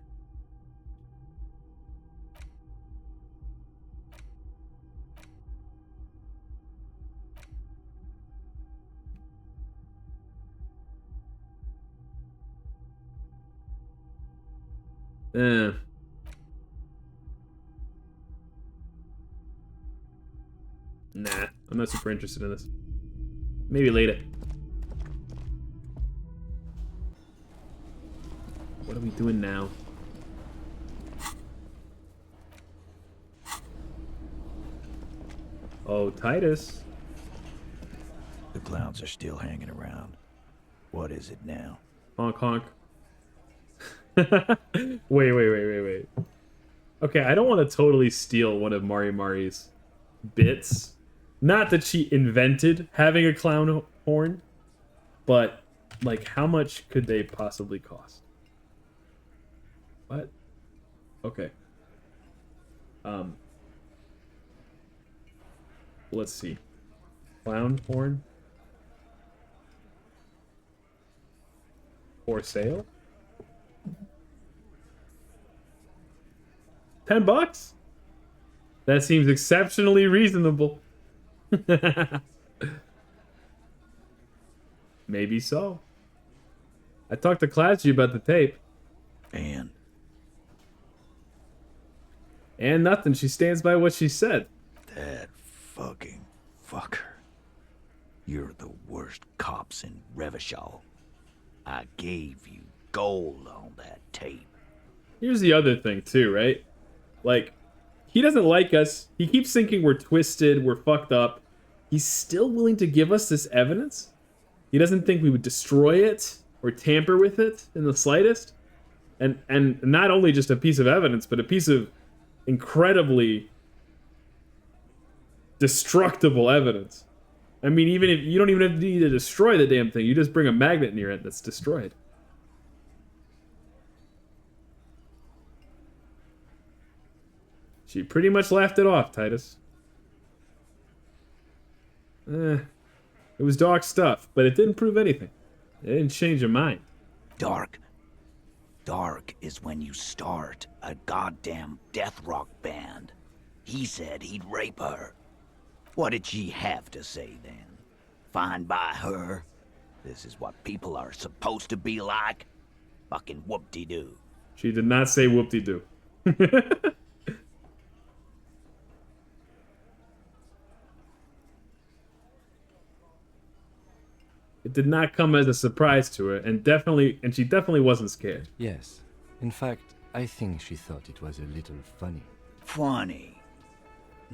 Nah, I'm not super interested in this. Maybe later. What are we doing now? Oh, Titus. The clowns are still hanging around. What is it now? Honk honk. Wait. Okay, I don't want to totally steal one of Mari's bits. Not that she invented having a clown horn, but, like, how much could they possibly cost? What? Okay. Let's see. Clown horn? For sale? $10? That seems exceptionally reasonable. Maybe so. I talked to Clancy about the tape. And nothing. She stands by what she said. That fucking fucker. You're the worst cops in Revachol. I gave you gold on that tape. Here's the other thing, too, right? Like, he doesn't like us. He keeps thinking we're twisted, we're fucked up. He's still willing to give us this evidence? He doesn't think we would destroy it or tamper with it in the slightest? And not only just a piece of evidence, but a piece of incredibly destructible evidence. I mean, even if you don't even have to need to destroy the damn thing, you just bring a magnet near it that's destroyed. She pretty much laughed it off, Titus. It was dark stuff, but it didn't prove anything. It didn't change her mind. Dark. Dark is when you start a goddamn death rock band. He said he'd rape her. What did she have to say then? Fine by her? This is what people are supposed to be like? Fucking whoop-de-doo. She did not say whoop-de-doo. It did not come as a surprise to her, and she definitely wasn't scared. Yes. In fact, I think she thought it was a little funny. Funny?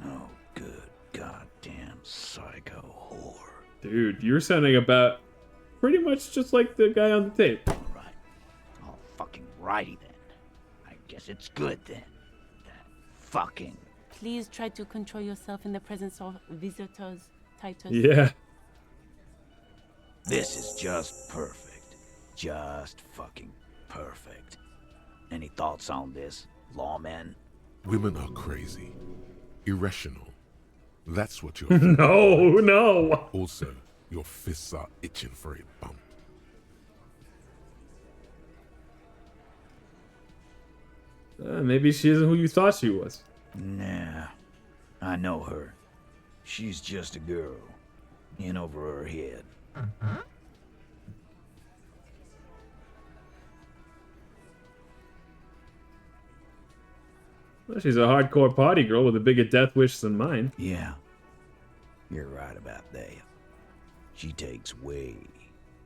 No good goddamn psycho whore. Dude, you're sounding about pretty much just like the guy on the tape. Alright. Oh, fucking righty then. I guess it's good then. That fucking... Please try to control yourself in the presence of visitors, Titus. Yeah. This is just perfect. Just fucking perfect. Any thoughts on this, lawman? Women are crazy. Irrational. That's what you're... No. Also, your fists are itching for a bump. Maybe she isn't who you thought she was. Nah. I know her. She's just a girl. In over her head. Well, she's a hardcore party girl with a bigger death wish than mine. Yeah. You're right about that. She takes way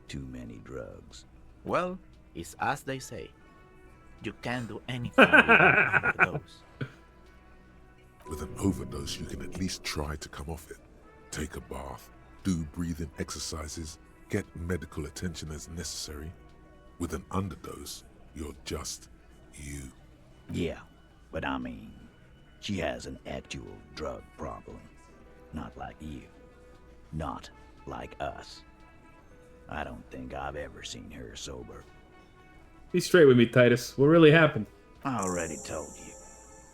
too many drugs. Well, it's as they say. You can't do anything with an overdose. With an overdose, you can at least try to come off it. Take a bath, do breathing exercises, get medical attention as necessary. With an underdose, you're just you. Yeah, but I mean, she has an actual drug problem. Not like you. Not like us. I don't think I've ever seen her sober. Be straight with me, Titus. What really happened? I already told you.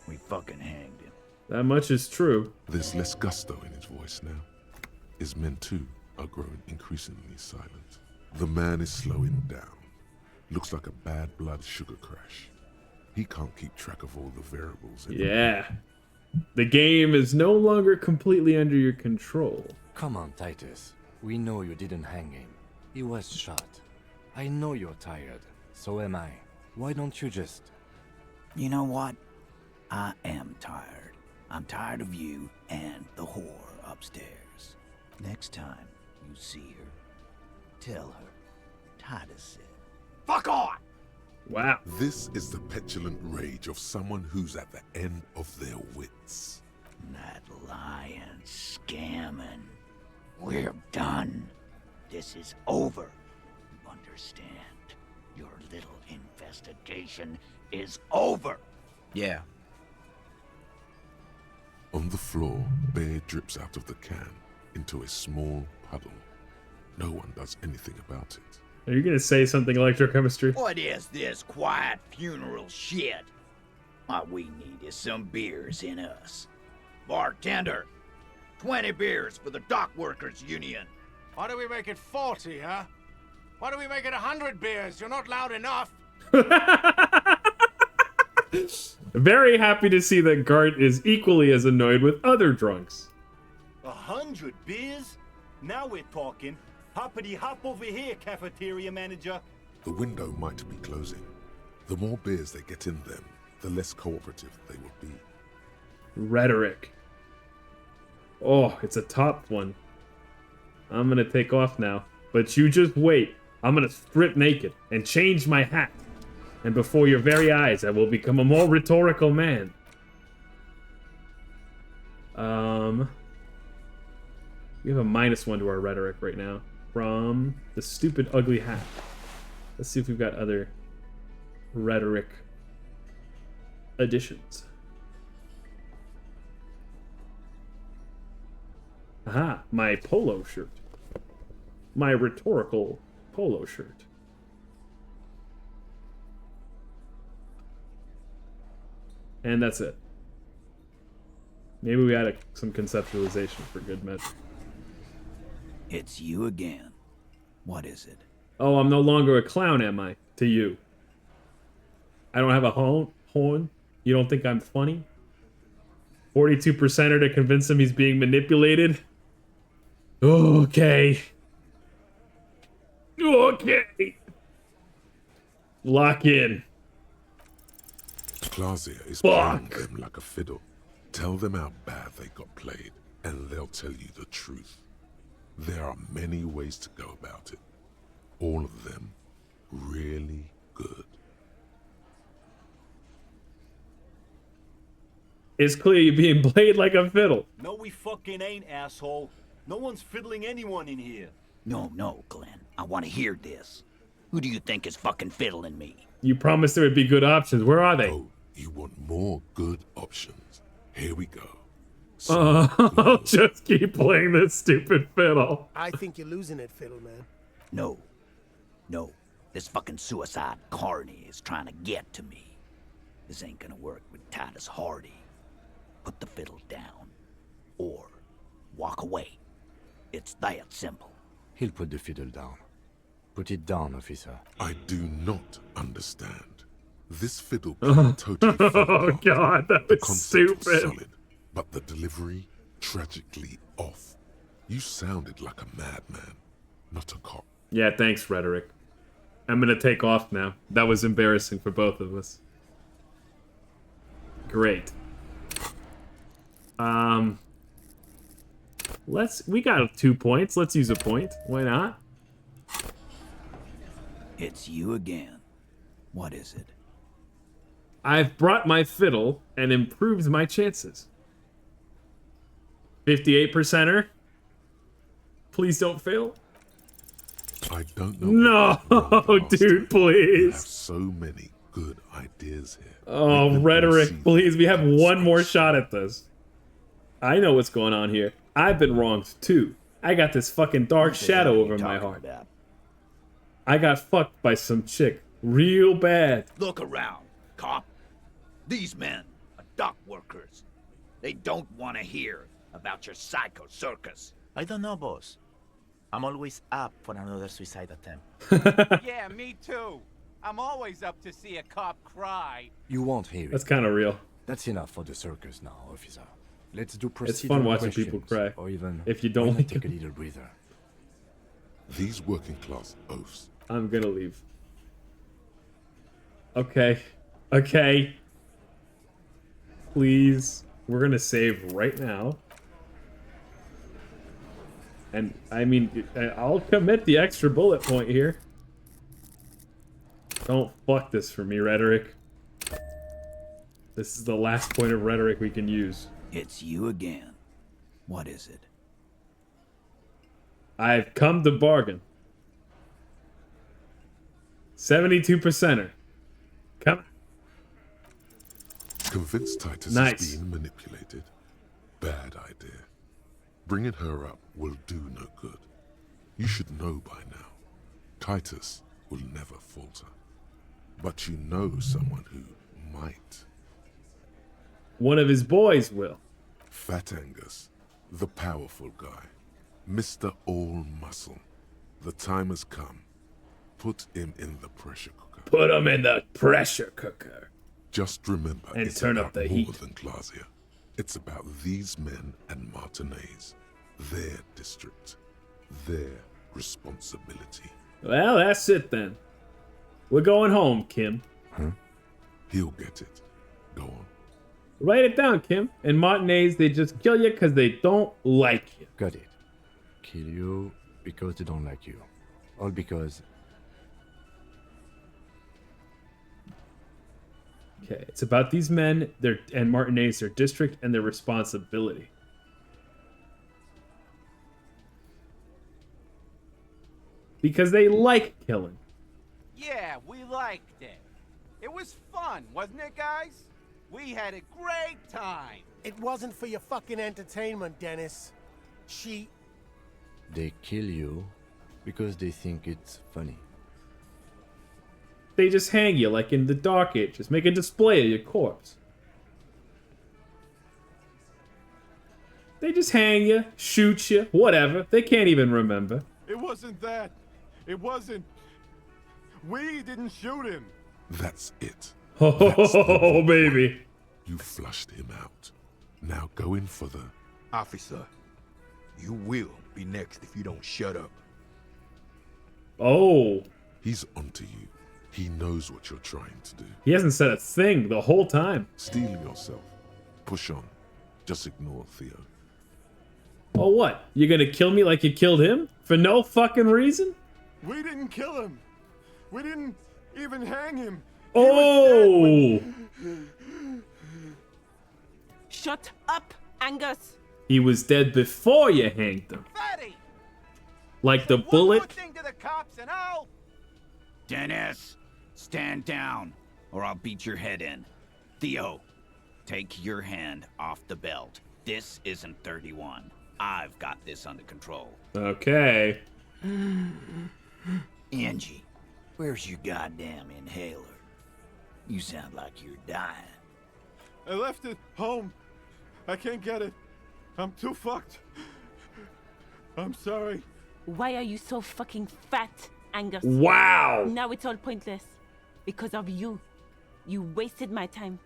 We fucking hanged him. That much is true. There's less gusto in his voice now. His men too are growing increasingly silent. The man is slowing down. Looks like a bad blood sugar crash. He can't keep track of all the variables. Yeah. The game is no longer completely under your control. Come on, Titus. We know you didn't hang him. He was shot. I know you're tired. So am I. Why don't you just... You know what? I am tired. I'm tired of you and the whore upstairs. Next time you see her, tell her Titus said, "Fuck on!" Wow. This is the petulant rage of someone who's at the end of their wits. That lying, scamming. We're done. This is over. You understand? Your little investigation is over. Yeah. On the floor, beer drips out of the can into a small puddle. No one does anything about it. Are you gonna say something electrochemistry? What is this quiet funeral shit? What we need is some beers in us. Bartender, 20 beers for the Dock Workers Union. Why do we make it 40, huh? Why do we make it 100 beers? You're not loud enough. Very happy to see that Gart is equally as annoyed with other drunks. 100 beers? Now we're talking. Hoppity hop over here, cafeteria manager. The window might be closing. The more beers they get in them, the less cooperative they will be. Rhetoric. Oh, it's a top one. I'm gonna take off now. But you just wait. I'm gonna strip naked and change my hat. And before your very eyes, I will become a more rhetorical man. We have a -1 to our rhetoric right now. From the stupid ugly hat. Let's see if we've got other rhetoric additions. Aha, my polo shirt. My rhetorical polo shirt. And that's it. Maybe we added some conceptualization for good measure. It's you again. What is it? Oh, I'm no longer a clown, am I? To you. I don't have a horn? You don't think I'm funny? 42%er to convince him he's being manipulated? Okay. Okay. Lock in. Clausia is playing them like a fiddle. Tell them how bad they got played, and they'll tell you the truth. There are many ways to go about it. All of them really good. It's clear you're being played like a fiddle. No, we fucking ain't, asshole. No one's fiddling anyone in here. No, Glenn. I want to hear this. Who do you think is fucking fiddling me? You promised there would be good options. Where are they? Oh, you want more good options? Here we go. I'll just keep playing this stupid fiddle. I think you're losing it, Fiddle Man. No. This fucking suicide carny is trying to get to me. This ain't gonna work with Titus Hardy. Put the fiddle down. Or walk away. It's that simple. He'll put the fiddle down. Put it down, officer. I do not understand. This fiddle played totally Oh god, that was stupid. Was solid, but the delivery tragically off. You sounded like a madman, not a cop. Yeah, thanks, Rhetoric. I'm gonna take off now. That was embarrassing for both of us. Great. We got 2 points. Let's use a point. Why not? It's you again. What is it? I've brought my fiddle and improved my chances. 58%er. Please don't fail. I don't know. No, dude, please. You have so many good ideas here. Oh, Rhetoric, please. We have one more shot at this. I know what's going on here. I've been wronged too. I got this fucking dark shadow over my heart. I got fucked by some chick real bad. Look around, cop. These men are dock workers. They don't want to hear about your psycho circus. I don't know, boss. I'm always up for another suicide attempt. Yeah, me too. I'm always up to see a cop cry. You won't hear it. That's kind of real. That's enough for the circus now, officer. Let's do procedural It's fun watching people cry. Or even if you don't like take a little breather. These working class oafs. I'm gonna leave. Okay. Please. We're gonna save right now. And, I mean, I'll commit the extra bullet point here. Don't fuck this for me, Rhetoric. This is the last point of Rhetoric we can use. It's you again. What is it? I've come to bargain. 72%er. Come on. Convince Titus Nice. is being manipulated. Bad idea. Bringing her up will do no good. You should know by now. Titus will never falter. But you know someone who might. One of his boys will. Fat Angus, the powerful guy. Mr. All Muscle. The time has come. Put him in the pressure cooker. Put him in the pressure cooker. Just remember, And it's turn about up the more heat. than Clausia. It's about these men and Martinez. Their district. Their responsibility. Well, that's it then. We're going home, Kim. Huh? He'll get it. Go on. Write it down, Kim. In Martinez, they just kill you because they don't like you. Got it. Kill you because they don't like you. All because... Okay, it's about these men, and Martinez, their district, and their responsibility. Because they like killing. Yeah, we liked it. It was fun, wasn't it, guys? We had a great time. It wasn't for your fucking entertainment, Dennis. She... They kill you because they think it's funny. They just hang you like in the Dark Ages. Make a display of your corpse. They just hang you, shoot you, whatever. They can't even remember. It wasn't that. It wasn't. We didn't shoot him. That's it. Oh, baby. You flushed him out. Now go in for the... Officer, you will be next if you don't shut up. Oh. He's onto you. He knows what you're trying to do. He hasn't said a thing the whole time. Steel yourself. Push on. Just ignore Theo. Oh, what? You're gonna kill me like you killed him? For no fucking reason? We didn't kill him. We didn't even hang him. Oh! Shut up, Angus. He was dead before you hanged him. Fatty! Like the One more bullet? thing to the cops and I'll... Dennis, stand down, or I'll beat your head in. Theo, take your hand off the belt. This isn't 31. I've got this under control. Okay. Angie, where's your goddamn inhaler? You sound like you're dying. I left it home. I can't get it. I'm too fucked. I'm sorry. Why are you so fucking fat, Angus? Wow. Now it's all pointless. Because of you. You wasted my time.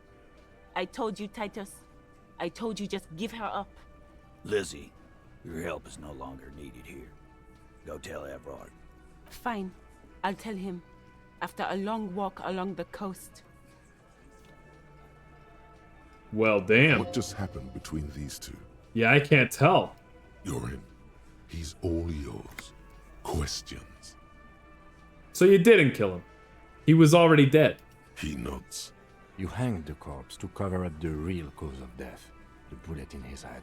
I told you, Titus. I told you just give her up. Lizzie, your help is no longer needed here. Go tell Everard. Fine. I'll tell him. After a long walk along the coast. Well, damn. What just happened between these two? Yeah, I can't tell. You're in. He's all yours. Questions? So you didn't kill him. He was already dead. He nods. You hanged the corpse to cover up the real cause of death. The bullet in his head.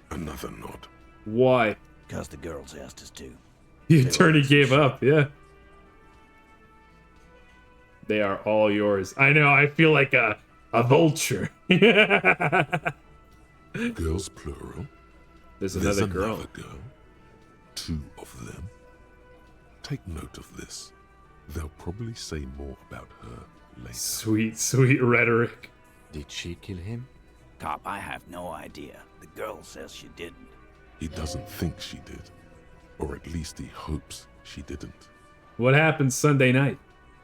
Another nod. Why? Because the girls asked us to. The attorney gave up, yeah. They are all yours. I know, I feel like a vulture. Girls plural. There's another girl. Girl. 2 of them. Take note of this. They'll probably say more about her later. Sweet, sweet rhetoric. Did she kill him? Cop, I have no idea. The girl says she didn't. He doesn't think she did. Or at least he hopes she didn't. What happened Sunday night?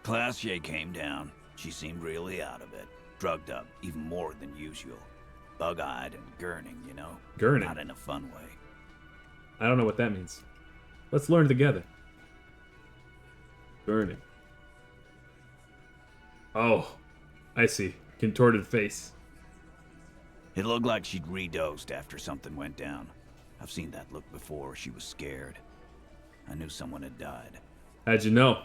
Classier came down. She seemed really out of it. Drugged up, even more than usual. Bug-eyed and gurning, you know? Gurning? Not in a fun way. I don't know what that means. Let's learn together. Burning. Oh, I see. Contorted face. It looked like she'd redosed after something went down. I've seen that look before. She was scared. I knew someone had died. How'd you know?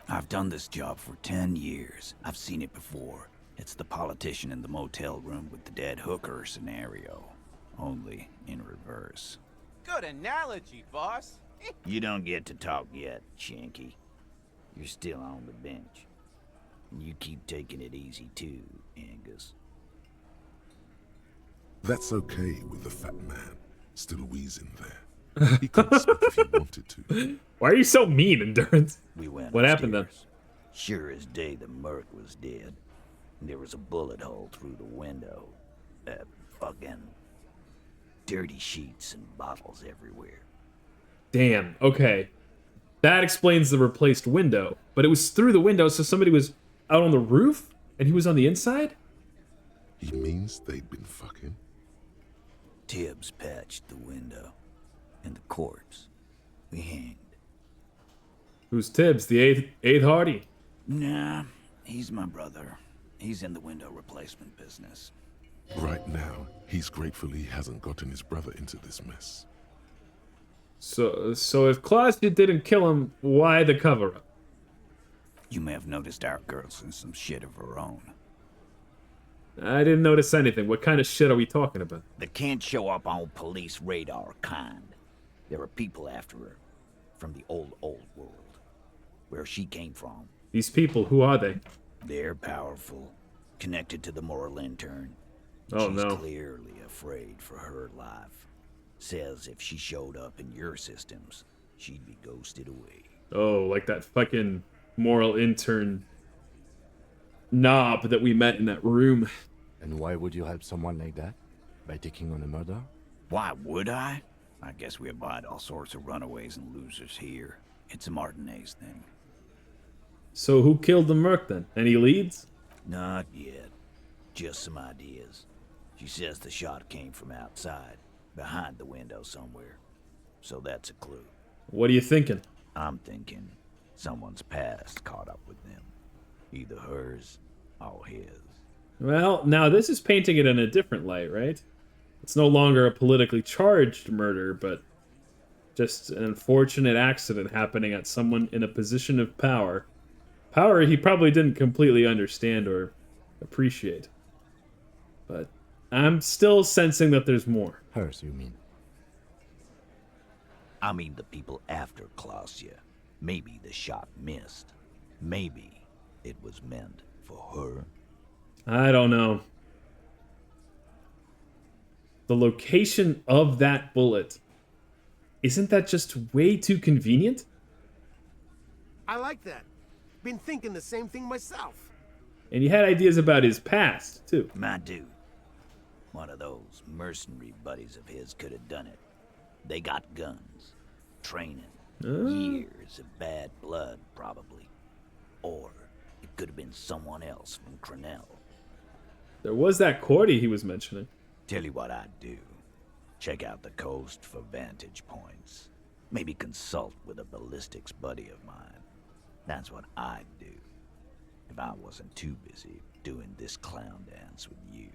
I've done this job for 10 years. I've seen it before. It's the politician in the motel room with the dead hooker scenario. Only in reverse. Good analogy, boss. You don't get to talk yet, Shanky. You're still on the bench. And you keep taking it easy too, Angus. That's okay with the fat man still wheezing there. He could speak if he wanted to. Why are you so mean, Endurance? We went What happened then? Sure as day the merc was dead. There was a bullet hole through the window. Fucking dirty sheets and bottles everywhere. Damn, okay. That explains the replaced window. But it was through the window, so somebody was out on the roof? And he was on the inside? He means they'd been fucking? Tibbs patched the window. And the corpse. We hanged. Who's Tibbs? The eighth Hardy? Nah, he's my brother. He's in the window replacement business. Right now, he's grateful he hasn't gotten his brother into this mess. So if Claudia didn't kill him, why the cover-up? You may have noticed our girl's in some shit of her own. I didn't notice anything. What kind of shit are we talking about? They can't show up on police radar kind. There are people after her. From the old world. Where she came from. These people, who are they? They're powerful. Connected to the moral intern. Oh, She's no. clearly afraid for her life. Says if she showed up in your systems, she'd be ghosted away. Oh, like that fucking moral intern knob that we met in that room. And why would you help someone like that? By taking on a murder? Why would I? I guess we abide all sorts of runaways and losers here. It's a Martinez thing. So who killed the merc then? Any leads? Not yet. Just some ideas. She says the shot came from outside, behind the window somewhere. So that's a clue. What are you thinking? I'm thinking someone's past caught up with them. Either hers or his. Well, now this is painting it in a different light, right? It's no longer a politically charged murder, but just an unfortunate accident happening at someone in a position of power. Power he probably didn't completely understand or appreciate. But I'm still sensing that there's more. Hers, you mean? I mean the people after Klausya. Maybe the shot missed. Maybe it was meant for her. I don't know. The location of that bullet. Isn't that just way too convenient? I like that. Been thinking the same thing myself. And you had ideas about his past, too. My dude. One of those mercenary buddies of his could have done it. They got guns. Training. Years of bad blood, probably. Or it could have been someone else from Crenell. There was that Cordy he was mentioning. Tell you what I'd do. Check out the coast for vantage points. Maybe consult with a ballistics buddy of mine. That's what I'd do. If I wasn't too busy doing this clown dance with you.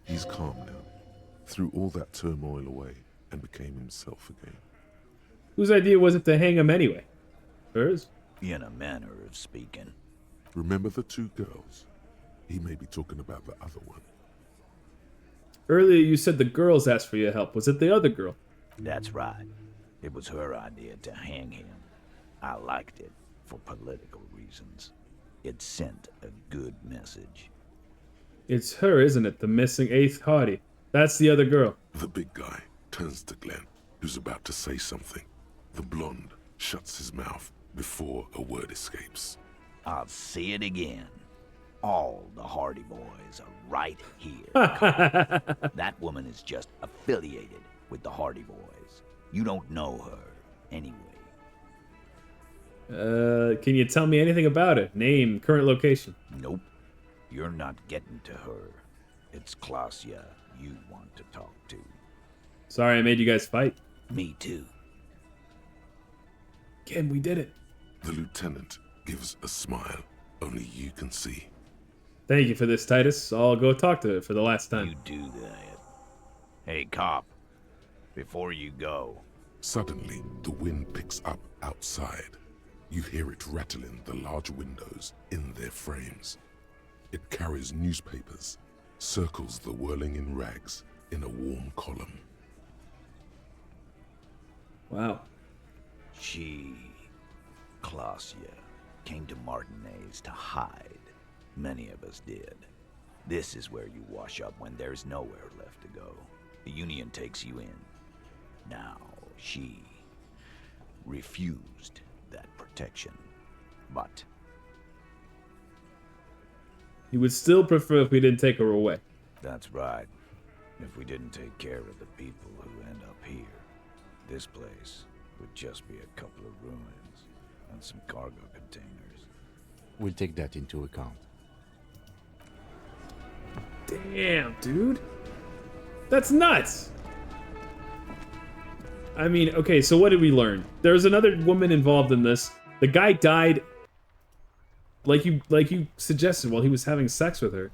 He's calm now. Threw all that turmoil away and became himself again. Whose idea was it to hang him anyway? Hers? In a manner of speaking. Remember the two girls? He may be talking about the other one. Earlier you said the girls asked for your help. Was it the other girl? That's right. It was her idea to hang him. I liked it for political reasons. It sent a good message. It's her, isn't it? The missing 8th Hardy. That's the other girl. The big guy turns to Glenn, who's about to say something. The blonde shuts his mouth before a word escapes. I'll say it again. All the Hardy boys are right here. That woman is just affiliated with the Hardy boys. You don't know her anyway. Can you tell me anything about it? Name, current location? Nope. You're not getting to her. It's Klausya you want to talk to. Sorry I made you guys fight. Me too. Ken, we did it. The lieutenant gives a smile only you can see. Thank you for this, Titus. I'll go talk to it for the last time. You do that. Hey, cop. Before you go. Suddenly, the wind picks up outside. You hear it rattling the large windows in their frames. It carries newspapers, circles the whirling in rags in a warm column. Wow. She, Klausya, came to Martinez to hide. Many of us did. This is where you wash up when there's nowhere left to go. The Union takes you in. Now, she refused that protection. But You would still prefer if we didn't take her away. that's right. If we didn't take care of the people who end up here, this place would just be a couple of ruins and some cargo containers. We'll take that into account. Damn, dude. That's nuts. I mean, okay, so what did we learn? There's another woman involved in this. The guy died like you suggested while he was having sex with her.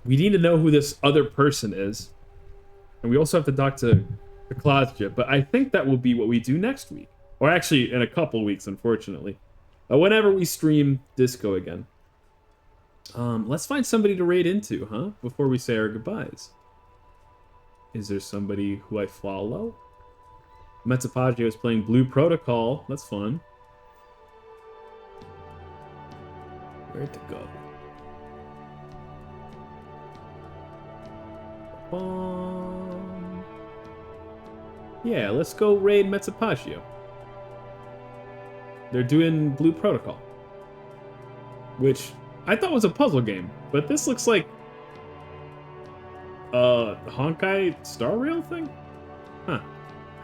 We need to know who this other person is. And we also have to talk to Klausya, but I think that will be what we do next week. Or actually, in a couple weeks, unfortunately. Whenever we stream Disco again. Let's find somebody to raid into, huh? Before we say our goodbyes. Is there somebody who I follow? Metapagio is playing Blue Protocol. That's fun. Where to go? bum. Yeah, let's go raid Mezzapaggio. They're doing Blue Protocol, which I thought was a puzzle game, but this looks like a Honkai Star Rail thing? Huh.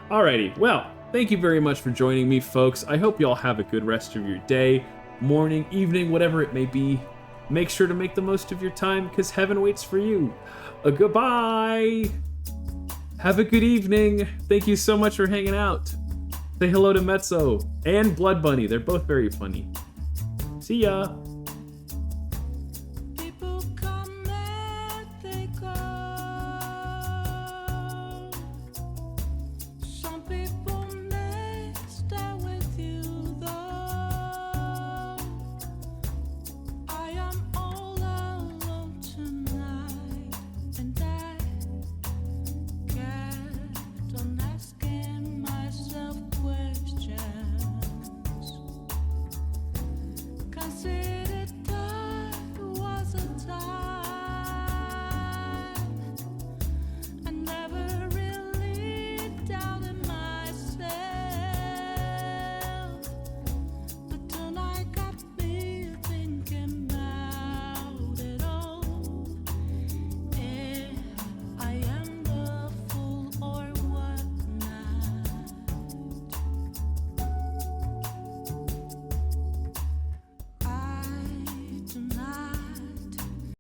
Alrighty, well, thank you very much for joining me, folks. I hope you all have a good rest of your day, morning, evening, whatever it may be. Make sure to make the most of your time, because heaven waits for you. Goodbye! Have a good evening. Thank you so much for hanging out. Say hello to Mezzo and Blood Bunny. They're both very funny. See ya!